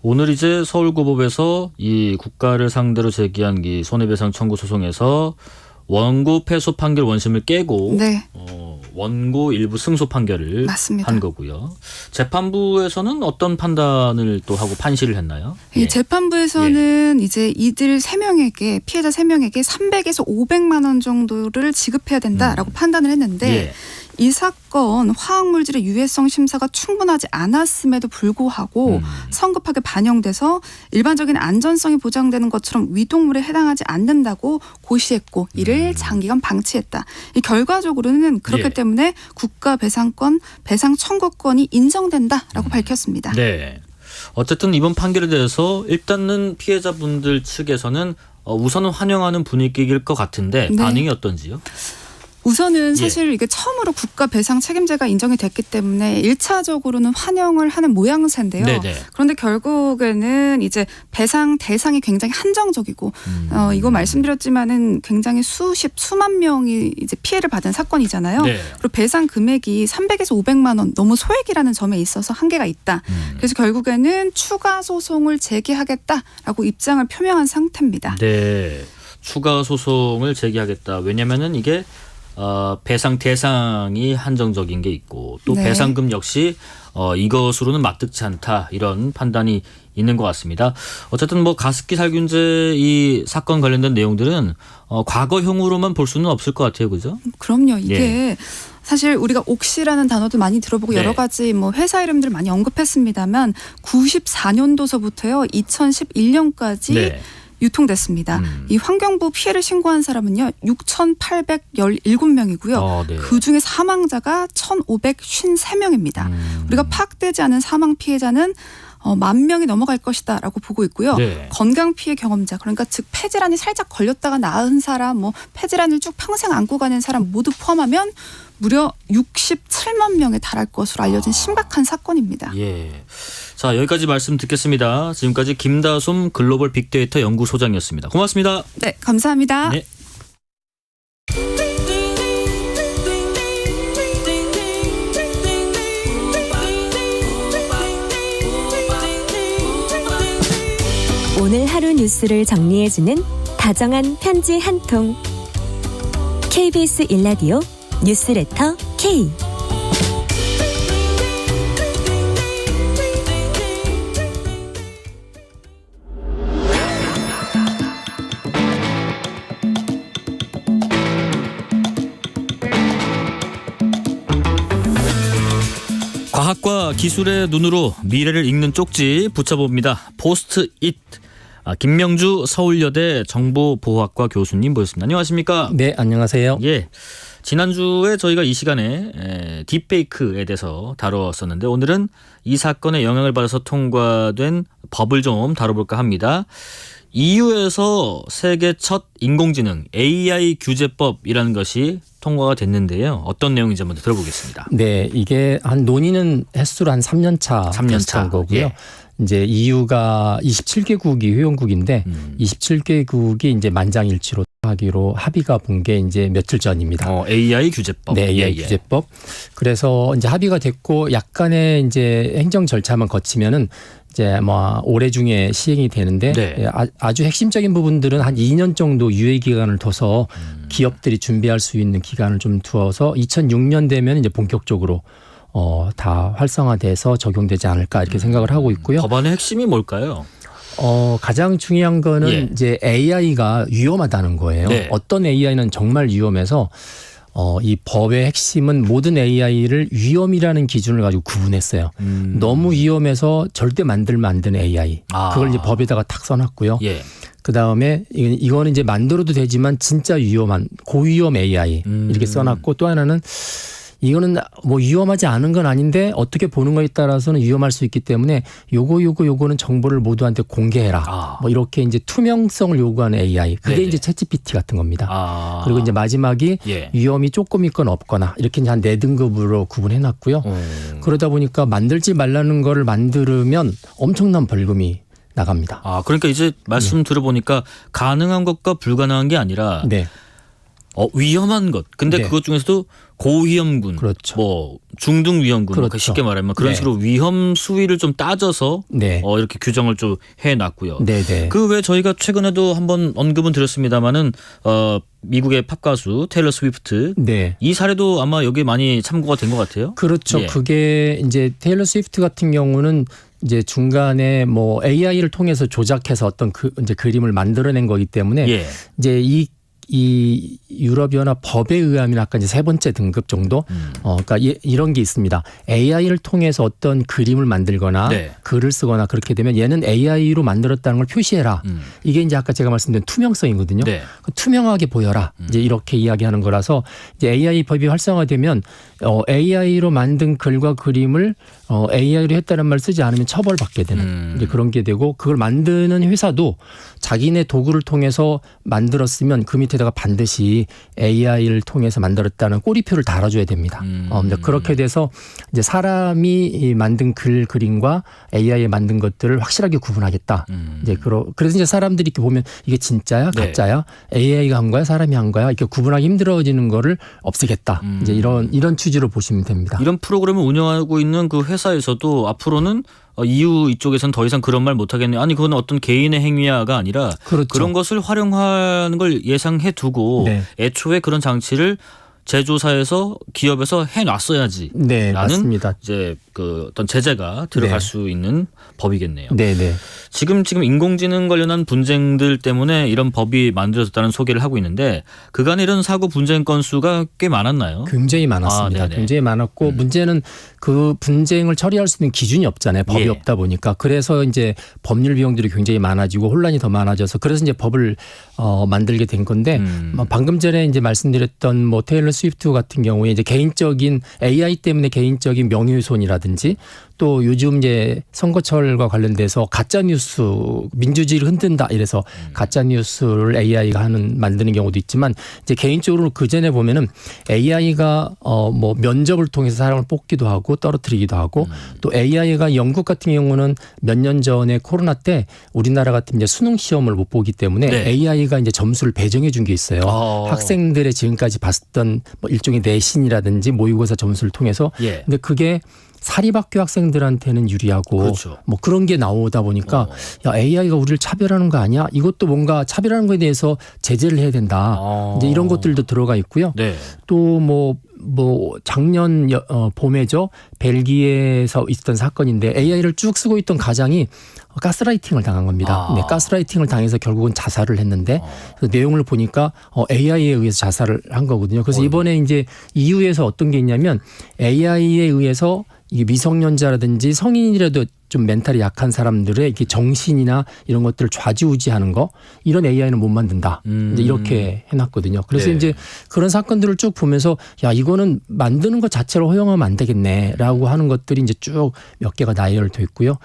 오늘 이제 서울고법에서 이 국가를 상대로 제기한 이 손해배상 청구 소송에서 원고 패소 판결 원심을 깨고 원고 일부 승소 판결을 한 거고요. 재판부에서는 어떤 판단을 또 하고 판시를 했나요? 이 재판부에서는 이제 이들 3명에게 피해자 3명에게 300에서 500만 원 정도를 지급해야 된다라고 판단을 했는데 이 사건 화학물질의 유해성 심사가 충분하지 않았음에도 불구하고 성급하게 반영돼서 일반적인 안전성이 보장되는 것처럼 위독물에 해당하지 않는다고 고시했고 이를 장기간 방치했다. 이 결과적으로는 그렇기 때문에 국가 배상권, 배상 청구권이 인정된다라고 밝혔습니다. 네. 어쨌든 이번 판결에 대해서 일단은 피해자분들 측에서는 우선은 환영하는 분위기일 것 같은데 반응이 어떤지요? 우선은 사실 이게 처음으로 국가 배상 책임제가 인정이 됐기 때문에 1차적으로는 환영을 하는 모양새인데요. 네네. 그런데 결국에는 이제 배상 대상이 굉장히 한정적이고 이거 말씀드렸지만은 굉장히 수만 명이 이제 피해를 받은 사건이잖아요. 그리고 배상 금액이 300에서 500만 원 너무 소액이라는 점에 있어서 한계가 있다. 그래서 결국에는 추가 소송을 제기하겠다라고 입장을 표명한 상태입니다. 네. 추가 소송을 제기하겠다. 왜냐면은 이게 배상 대상이 한정적인 게 있고 또 배상금 역시 이것으로는 맞득치 않다, 이런 판단이 있는 것 같습니다. 어쨌든 뭐 가습기 살균제 이 사건 관련된 내용들은 과거형으로만 볼 수는 없을 것 같아요, 그죠? 그럼요. 이게 사실 우리가 옥시라는 단어도 많이 들어보고 여러 가지 뭐 회사 이름들을 많이 언급했습니다만 94년도서부터요 2011년까지 유통됐습니다. 이 환경부 피해를 신고한 사람은요 6,817명이고요. 네. 그중에 사망자가 1,553명입니다. 우리가 파악되지 않은 사망 피해자는 10,000명이 넘어갈 것이다라고 보고 있고요. 네. 건강 피해 경험자, 그러니까 즉 폐질환이 살짝 걸렸다가 나은 사람, 뭐 폐질환을 쭉 평생 안고 가는 사람 모두 포함하면 무려 67만 명에 달할 것으로 알려진 심각한 사건입니다. 예. 자, 여기까지 말씀 듣겠습니다. 지금까지 김다솜 글로벌 빅데이터 연구소장이었습니다. 고맙습니다. 네, 감사합니다. 네. 오늘 하루 뉴스를 정리해주는 다정한 편지 한 통. KBS 1라디오 뉴스레터 K. 과학과 기술의 눈으로 미래를 읽는 쪽지 붙여봅니다. 포스트잇. 김명주 서울여대 정보보호학과 교수님 모셨습니다. 안녕하십니까? 네, 안녕하세요. 예. 지난주에 저희가 이 시간에 딥페이크에 대해서 다뤘었는데 오늘은 이 사건의 영향을 받아서 통과된 법을 좀 다뤄볼까 합니다. EU에서 세계 첫 인공지능 AI 규제법이라는 것이 통과가 됐는데요. 어떤 내용인지 한번 들어보겠습니다. 네, 이게 한 논의는 횟수로 한 3년 차 비슷한 거고요. 예. 이제 EU가 27개국이 회원국인데 27개국이 이제 만장일치로 하기로 합의가 본 게 이제 며칠 전입니다. AI 규제법. 네, AI 규제법. 그래서 이제 합의가 됐고 약간의 이제 행정 절차만 거치면은 이제 뭐 올해 중에 시행이 되는데 네. 아주 핵심적인 부분들은 한 2년 정도 유예 기간을 둬서 기업들이 준비할 수 있는 기간을 좀 두어서 2006년 되면 이제 본격적으로 다 활성화돼서 적용되지 않을까 이렇게 생각을 하고 있고요. 법안의 핵심이 뭘까요? 가장 중요한 거는 이제 AI가 위험하다는 거예요. 네. 어떤 AI는 정말 위험해서 이 법의 핵심은 모든 AI를 위험이라는 기준을 가지고 구분했어요. 너무 위험해서 절대 만들면 안 되는 AI. 그걸 이제 법에다가 탁 써놨고요. 예. 그 다음에 이거는 이제 만들어도 되지만 진짜 위험한 고위험 AI 이렇게 써놨고 또 하나는 이거는 뭐 위험하지 않은 건 아닌데 어떻게 보는 거에 따라서는 위험할 수 있기 때문에 요거는 정보를 모두한테 공개해라. 뭐 이렇게 이제 투명성을 요구하는 AI. 그게 네네. 이제 챗GPT 같은 겁니다. 그리고 이제 마지막이 위험이 조금 있건 없거나 이렇게 이제 한 4등급으로 구분해 놨고요. 그러다 보니까 만들지 말라는 거를 만들면 엄청난 벌금이 나갑니다. 그러니까 이제 말씀 들어보니까 가능한 것과 불가능한 게 아니라 위험한 것. 근데 그것 중에서도 고위험군, 뭐 중등 위험군, 그렇죠. 쉽게 말하면 그런 식으로 위험 수위를 좀 따져서 이렇게 규정을 좀 해놨고요. 그 외에 저희가 최근에도 한번 언급은 드렸습니다만은 미국의 팝 가수 테일러 스위프트 이 사례도 아마 여기 많이 참고가 된 것 같아요. 그렇죠. 그게 이제 테일러 스위프트 같은 경우는 이제 중간에 뭐 AI를 통해서 조작해서 어떤 이제 그림을 만들어낸 거기 때문에 이제 이 유럽연합 법에 의하면 아까 이제 3번째 등급 정도, 그러니까 이런 게 있습니다. AI를 통해서 어떤 그림을 만들거나 글을 쓰거나 그렇게 되면 얘는 AI로 만들었다는 걸 표시해라. 이게 이제 아까 제가 말씀드린 투명성이거든요. 투명하게 보여라. 이제 이렇게 이야기하는 거라서 이제 AI 법이 활성화되면 AI로 만든 글과 그림을 AI로 했다는 말 쓰지 않으면 처벌받게 되는 이제 그런 게 되고 그걸 만드는 회사도 자기네 도구를 통해서 만들었으면 그 밑에다가 반드시 AI를 통해서 만들었다는 꼬리표를 달아줘야 됩니다. 그렇게 돼서 이제 사람이 만든 글, 그림과 AI 만든 것들을 확실하게 구분하겠다. 이제 그래서 이제 사람들이 이렇게 보면 이게 진짜야, 가짜야, AI가 한 거야, 사람이 한 거야 이렇게 구분하기 힘들어지는 거를 없애겠다. 이제 이런 취지로 보시면 됩니다. 이런 프로그램을 운영하고 있는 그 회사에서도 앞으로는 EU 이쪽에서는 더 이상 그런 말 못하겠네요. 아니 그건 어떤 개인의 행위야가 아니라 그런 것을 활용하는 걸 예상해 두고 애초에 그런 장치를 제조사에서 기업에서 해놨어야지. 네, 라는 맞습니다. 이제 그 어떤 제재가 들어갈 네. 수 있는 법이겠네요. 네, 네. 지금 인공지능 관련한 분쟁들 때문에 이런 법이 만들어졌다는 소개를 하고 있는데 그간에 이런 사고 분쟁 건수가 꽤 많았나요? 굉장히 많았습니다. 굉장히 많았고 문제는 그 분쟁을 처리할 수 있는 기준이 없잖아요. 법이 예. 없다 보니까. 그래서 이제 법률 비용들이 굉장히 많아지고 혼란이 더 많아져서 그래서 이제 법을 만들게 된 건데 방금 전에 이제 말씀드렸던 뭐 테일러 스위프트 같은 경우에 이제 개인적인 AI 때문에 개인적인 명예훼손이라든지 또 요즘 이제 선거철과 관련돼서 가짜 뉴스 민주주의를 흔든다 이래서 가짜 뉴스를 AI가 만드는 경우도 있지만 이제 개인적으로 그 전에 보면은 AI가 뭐 면접을 통해서 사람을 뽑기도 하고 떨어뜨리기도 하고 또 AI가 영국 같은 경우는 몇 년 전에 코로나 때 우리나라 같은 이제 수능 시험을 못 보기 때문에 네. AI가 이제 점수를 배정해 준 게 있어요. 학생들의 지금까지 봤던 뭐 일종의 내신이라든지 모의고사 점수를 통해서 예. 근데 그게 사립학교 학생들한테는 유리하고 그렇죠. 뭐 그런 게 나오다 보니까 야 AI가 우리를 차별하는 거 아니야? 이것도 뭔가 차별하는 거에 대해서 제재를 해야 된다. 이제 이런 것들도 들어가 있고요. 네. 또 뭐 작년 봄에죠. 벨기에에서 있었던 사건인데 AI를 쭉 쓰고 있던 가장이 가스라이팅을 당한 겁니다. 네, 가스라이팅을 당해서 결국은 자살을 했는데 그 내용을 보니까 AI에 의해서 자살을 한 거거든요. 그래서 이번에 이제 EU에서 어떤 게 있냐면 AI에 의해서 이게 미성년자라든지 성인이라도 좀 멘탈이 약한 사람들의 이렇게 정신이나 이런 것들을 좌지우지하는 거 이런 AI는 못 만든다. 이제 이렇게 해놨거든요. 그래서 네. 이제 그런 사건들을 쭉 보면서 야 이거는 만드는 것 자체로 허용하면 안 되겠네라고 하는 것들이 이제 쭉 몇 개가 나열돼 있고요.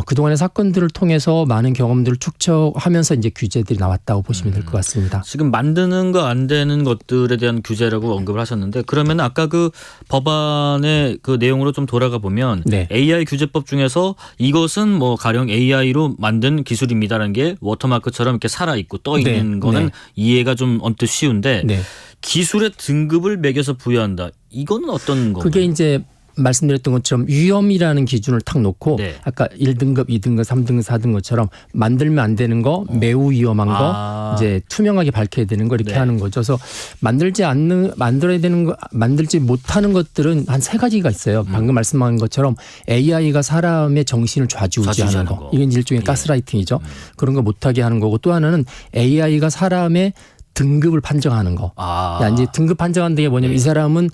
그동안의 사건들을 통해서 많은 경험들을 축적하면서 이제 규제들이 나왔다고 보시면 될 것 같습니다. 지금 만드는 거 안 되는 것들에 대한 규제라고 언급을 하셨는데 그러면 아까 그 법안의 그 내용으로 좀 돌아가 보면 네. AI 규제법 중에서 이것은 뭐 가령 AI로 만든 기술입니다라는 게 워터마크처럼 이렇게 살아 있고 떠 있는 네. 거는 네. 이해가 좀 언뜻 쉬운데 네. 기술의 등급을 매겨서 부여한다. 이거는 어떤 건가요? 그게 이제 말씀드렸던 것처럼 위험이라는 기준을 탁 놓고 네. 아까 1등급, 2등급, 3등급, 4등급 것처럼 만들면 안 되는 거, 매우 위험한 거, 이제 투명하게 밝혀야 되는 거 이렇게 네. 하는 거죠. 그래서 만들어야 되는 거, 만들지 못하는 것들은 한 3가지가 있어요. 방금 말씀하신 것처럼 AI가 사람의 정신을 좌지우지하는 거. 이건 일종의 가스라이팅이죠. 그런 거 못하게 하는 거고 또 하나는 AI가 사람의 등급을 판정하는 거. 야, 이제 등급 판정하는 게 뭐냐면 이 사람은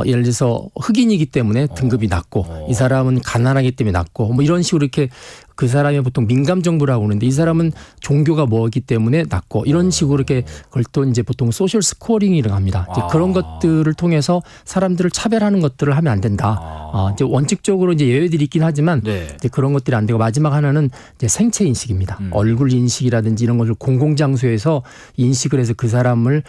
예를 들어서 흑인이기 때문에 등급이 낮고 이 사람은 가난하기 때문에 낮고 뭐 이런 식으로 이렇게 그 사람이 보통 민감 정보라고 하는데 이 사람은 종교가 뭐기 때문에 낮고 이런 식으로 이렇게 그걸 또 이제 보통 소셜 스코어링이라고 합니다. 이제 그런 것들을 통해서 사람들을 차별하는 것들을 하면 안 된다. 이제 원칙적으로 이제 예외들이 있긴 하지만 이제 그런 것들이 안 되고 마지막 하나는 이제 생체 인식입니다. 얼굴 인식이라든지 이런 것을 공공장소에서 인식을 해서 그 사람을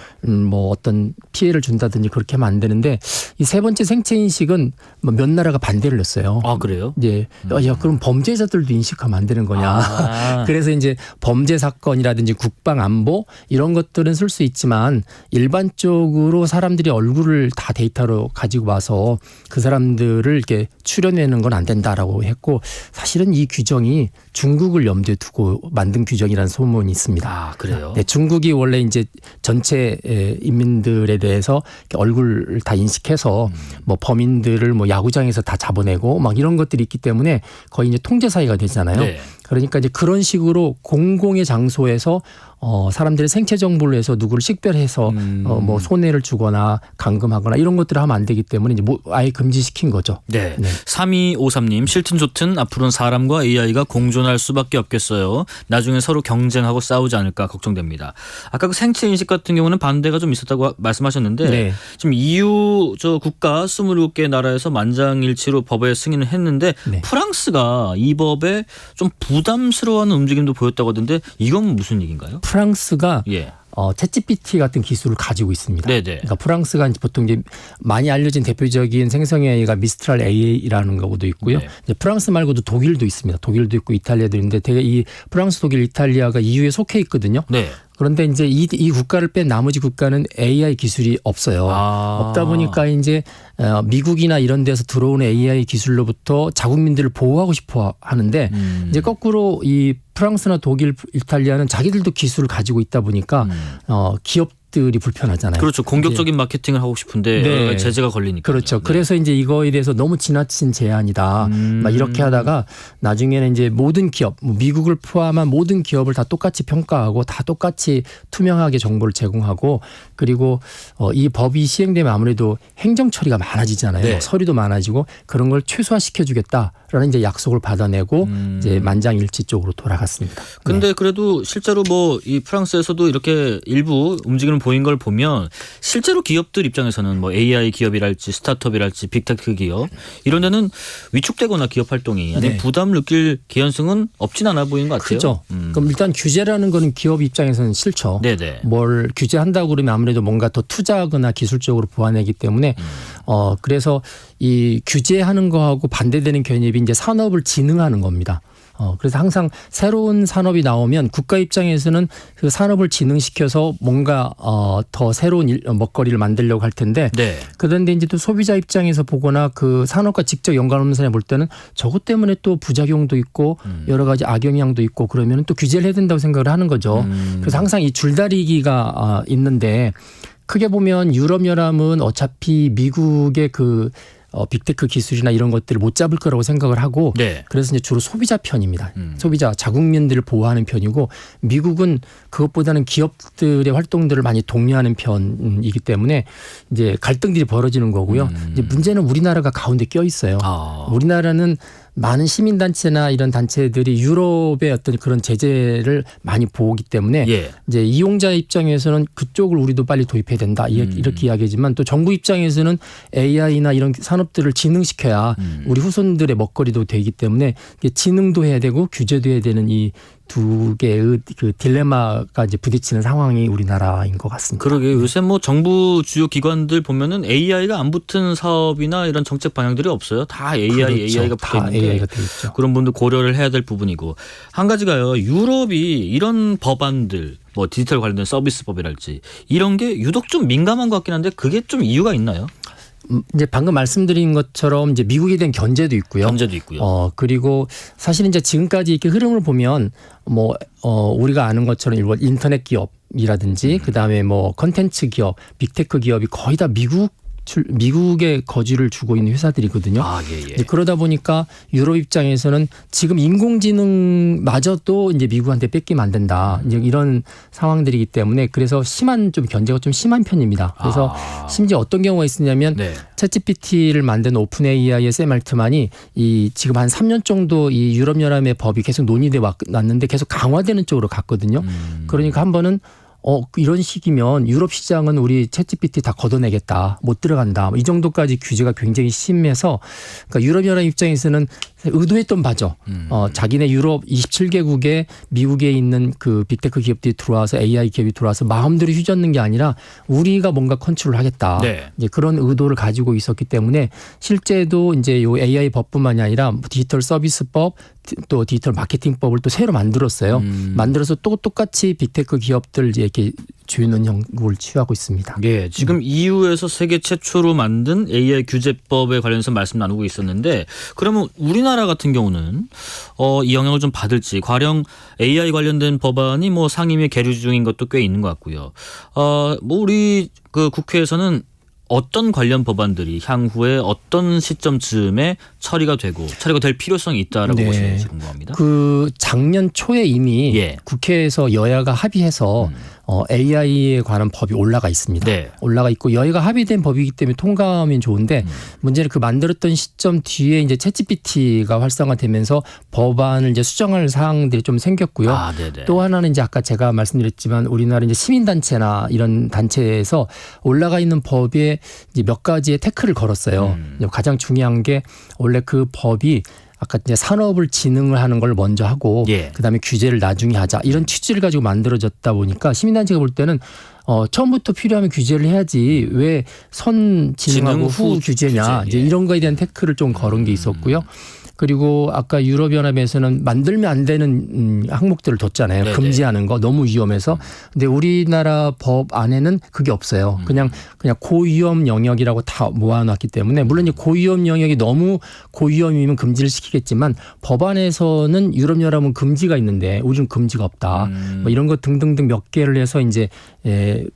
뭐 어떤 피해를 준다든지 그렇게 하면 안 되는데 이 세 번째 생체 인식은 뭐 몇 나라가 반대를 했어요. 아 그래요? 이제 야 그럼 범죄자들도 인식하면 안 되는 거냐. 그래서 이제 범죄 사건이라든지 국방 안보 이런 것들은 쓸 수 있지만 일반적으로 사람들이 얼굴을 다 데이터로 가지고 와서 그 사람들을 이렇게 추려내는 건 안 된다라고 했고 사실은 이 규정이 중국을 염두에 두고 만든 규정이라는 소문이 있습니다. 아 그래요? 네, 중국이 원래 이제 전체 인민들에 대해서 얼굴을 다 인식해서 뭐 범인들을 뭐 야구장에서 다 잡아내고 막 이런 것들이 있기 때문에 거의 이제 통제 사회가 되잖아요. 네. 그러니까 이제 그런 식으로 공공의 장소에서 사람들의 생체 정보를 해서 누구를 식별해서 뭐 손해를 주거나 감금하거나 이런 것들을 하면 안 되기 때문에 이제 아예 금지시킨 거죠. 네. 3253님 싫든 좋든 앞으로는 사람과 AI가 공존할 수밖에 없겠어요. 나중에 서로 경쟁하고 싸우지 않을까 걱정됩니다. 아까 그 생체 인식 같은 경우는 반대가 좀 있었다고 말씀하셨는데 네. 지금 EU 저 국가 27개 나라에서 만장일치로 법에 승인을 했는데 네. 프랑스가 이 법에 좀 부담스러워하는 움직임도 보였다고 하던데 이건 무슨 얘기인가요? 프랑스가 예. 챗GPT 같은 기술을 가지고 있습니다. 네네. 그러니까 프랑스가 이제 보통 이제 많이 알려진 대표적인 생성 AI가 미스트랄 AI라는 거도 있고요. 네. 이제 프랑스 말고도 독일도 있습니다. 독일도 있고 이탈리아도 있는데 되게 이 프랑스, 독일, 이탈리아가 EU에 속해 있거든요. 네. 그런데 이제 이 국가를 뺀 나머지 국가는 AI 기술이 없어요. 없다 보니까 이제 미국이나 이런 데서 들어오는 AI 기술로부터 자국민들을 보호하고 싶어 하는데 이제 거꾸로 이 프랑스나 독일, 이탈리아는 자기들도 기술을 가지고 있다 보니까 기업 기업들이 불편하잖아요. 그렇죠. 공격적인 마케팅을 하고 싶은데 네. 여러 가지 제재가 걸리니까. 그렇죠. 그래서 이제 이거에 대해서 너무 지나친 제한이다. 막 이렇게 하다가 나중에는 이제 모든 기업, 뭐 미국을 포함한 모든 기업을 다 똑같이 평가하고 다 똑같이 투명하게 정보를 제공하고 그리고 이 법이 시행되면 아무래도 행정 처리가 많아지잖아요. 네. 서류도 많아지고 그런 걸 최소화시켜주겠다라는 이제 약속을 받아내고 이제 만장일치 쪽으로 돌아갔습니다. 근데 그래도 실제로 뭐 이 프랑스에서도 이렇게 일부 움직임을 보인 걸 보면 실제로 기업들 입장에서는 뭐 AI 기업이랄지 스타트업이랄지 빅테크 기업 이런 데는 위축되거나 기업 활동이 아니 네. 부담을 느낄 개연성은 없진 않아 보이는 것 같아요. 그렇죠. 그럼 일단 규제라는 거는 기업 입장에서는 싫죠. 네네. 뭘 규제한다고 그러면 아무래도 뭔가 더 투자하거나 기술적으로 보완하기 때문에 그래서 이 규제하는 거하고 반대되는 개념이 이제 산업을 진흥하는 겁니다. 그래서 항상 새로운 산업이 나오면 국가 입장에서는 그 산업을 진흥시켜서 뭔가 더 새로운 먹거리를 만들려고 할 텐데 네. 그런데 이제 또 소비자 입장에서 보거나 그 산업과 직접 연관 없는 사람이 볼 때는 저것 때문에 또 부작용도 있고 여러 가지 악영향도 있고 그러면 또 규제를 해야 된다고 생각을 하는 거죠. 그래서 항상 이 줄다리기가 있는데 크게 보면 유럽연합은 어차피 미국의 그 빅테크 기술이나 이런 것들을 못 잡을 거라고 생각을 하고 네. 그래서 이제 주로 소비자 편입니다. 소비자 자국민들을 보호하는 편이고 미국은 그것보다는 기업들의 활동들을 많이 독려하는 편이기 때문에 이제 갈등들이 벌어지는 거고요. 이제 문제는 우리나라가 가운데 껴 있어요. 우리나라는 많은 시민단체나 이런 단체들이 유럽의 어떤 그런 제재를 많이 보기 때문에 예. 이제 이용자 입장에서는 그쪽을 우리도 빨리 도입해야 된다 이렇게 이야기하지만 또 정부 입장에서는 AI나 이런 산업들을 진흥시켜야 우리 후손들의 먹거리도 되기 때문에 진흥도 해야 되고 규제도 해야 되는 이 두 개의 그 딜레마가 이제 부딪히는 상황이 우리나라인 것 같습니다. 그러게 요새 뭐 정부 주요 기관들 보면은 AI가 안 붙은 사업이나 이런 정책 방향들이 없어요. 다 AI, 그렇죠. AI가 붙어 다 있는데 AI가 돼 있죠. 그런 분들 고려를 해야 될 부분이고 한 가지가요. 유럽이 이런 법안들 뭐 디지털 관련된 서비스법이랄지 이런 게 유독 좀 민감한 것 같긴 한데 그게 좀 이유가 있나요? 이제 방금 말씀드린 것처럼 이제 미국에 대한 견제도 있고요. 그리고 사실 이제 지금까지 이렇게 흐름을 보면 우리가 아는 것처럼 일본 인터넷 기업이라든지 그다음에 뭐 컨텐츠 기업, 빅테크 기업이 거의 다 미국에 거지를 주고 있는 회사들이거든요. 그러다 보니까 유럽 입장에서는 지금 인공지능마저도 이제 미국한테 뺏기면 안 된다. 이제 이런 상황들이기 때문에 그래서 견제가 좀 심한 편입니다. 그래서 심지어 어떤 경우가 있었냐면 챗GPT를 만든 오픈 AI의 샘 알트만이 이 지금 한 3년 정도 이 유럽연합의 법이 계속 논의돼 왔는데 계속 강화되는 쪽으로 갔거든요. 그러니까 한 번은 이런 식이면 유럽 시장은 우리 챗GPT 다 걷어내겠다. 못 들어간다. 이 정도까지 규제가 굉장히 심해서 그러니까 유럽연합 입장에서는 의도했던 바죠. 자기네 유럽 27개국에 미국에 있는 그 빅테크 기업들이 들어와서 AI 기업이 들어와서 마음대로 휘젓는 게 아니라 우리가 뭔가 컨트롤을 하겠다. 네. 이제 그런 의도를 가지고 있었기 때문에 실제도 이제 요 AI 법뿐만이 아니라 디지털 서비스법 또 디지털 마케팅법을 또 새로 만들었어요. 만들어서 또 똑같이 빅테크 기업들 이렇게 주는 형국을 취하고 있습니다. 예, 지금 EU에서 세계 최초로 만든 AI 규제법에 관련해서 말씀 나누고 있었는데 그러면 우리나라 같은 경우는 이 영향을 좀 받을지 가령 AI 관련된 법안이 뭐 상임위에 계류 중인 것도 꽤 있는 것 같고요. 뭐 우리 그 국회에서는 어떤 관련 법안들이 향후에 어떤 시점쯤에 처리가 될 필요성이 있다라고 보시는지 궁금합니다. 그 작년 초에 이미 국회에서 여야가 합의해서 AI에 관한 법이 올라가 있습니다. 올라가 있고 여야가 합의된 법이기 때문에 통과하면 좋은데 문제는 그 만들었던 시점 뒤에 이제 챗GPT가 활성화되면서 법안을 이제 수정할 사항들이 좀 생겼고요. 또 하나는 이제 아까 제가 말씀드렸지만 우리나라 이제 시민단체나 이런 단체에서 올라가 있는 법에 이제 몇 가지의 태클을 걸었어요. 가장 중요한 게 원래 그 법이 아까 이제 산업을 진흥을 하는 걸 먼저 하고 그다음에 규제를 나중에 하자 이런 취지를 가지고 만들어졌다 보니까 시민단체가 볼 때는 처음부터 필요하면 규제를 해야지 왜 선 진흥하고 후 규제냐 이제 이런 거에 대한 태클을 좀 걸은 게 있었고요. 그리고 아까 유럽연합에서는 만들면 안 되는 항목들을 뒀잖아요. 네네. 금지하는 거 너무 위험해서. 근데 우리나라 법 안에는 그게 없어요. 그냥 고위험 영역이라고 다 모아놨기 때문에 물론 이 고위험 영역이 너무 고위험이면 금지를 시키겠지만 법안에서는 유럽연합은 금지가 있는데 우리는 금지가 없다. 뭐 이런 것 등등등 몇 개를 해서 이제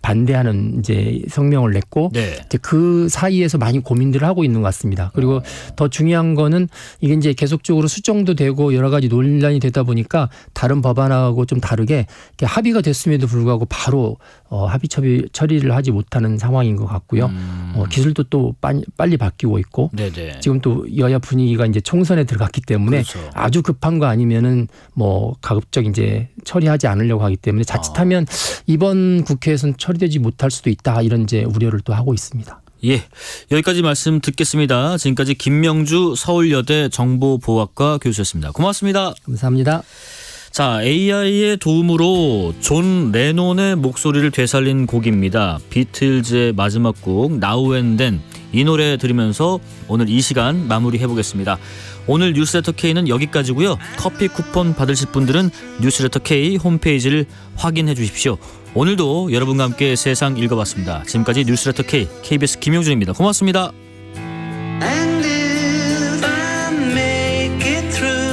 반대하는 이제 성명을 냈고 이제 그 사이에서 많이 고민들을 하고 있는 것 같습니다. 그리고 더 중요한 거는 이게 이제 계속적으로 수정도 되고 여러 가지 논란이 되다 보니까 다른 법안하고 좀 다르게 이렇게 합의가 됐음에도 불구하고 바로 합의 처리를 하지 못하는 상황인 것 같고요. 기술도 또 빨리 바뀌고 있고 지금 또 여야 분위기가 이제 총선에 들어갔기 때문에 아주 급한 거 아니면은 뭐 가급적 이제 처리하지 않으려고 하기 때문에 자칫하면 이번 국회에서는 처리되지 못할 수도 있다 이런 이제 우려를 또 하고 있습니다. 예, 여기까지 말씀 듣겠습니다. 지금까지 김명주 서울여대 정보보학과 교수였습니다. 고맙습니다. 감사합니다. 자, AI의 도움으로 존 레논의 목소리를 되살린 곡입니다. 비틀즈의 마지막 곡 Now and Then, 이 노래 들으면서 오늘 이 시간 마무리해보겠습니다. 오늘 뉴스레터 K는 여기까지고요. 커피 쿠폰 받으실 분들은 뉴스레터 K 홈페이지를 확인해 주십시오. 오늘도 여러분과 함께 세상 읽어봤습니다. 지금까지 뉴스레터 K, KBS 김용준입니다. 고맙습니다.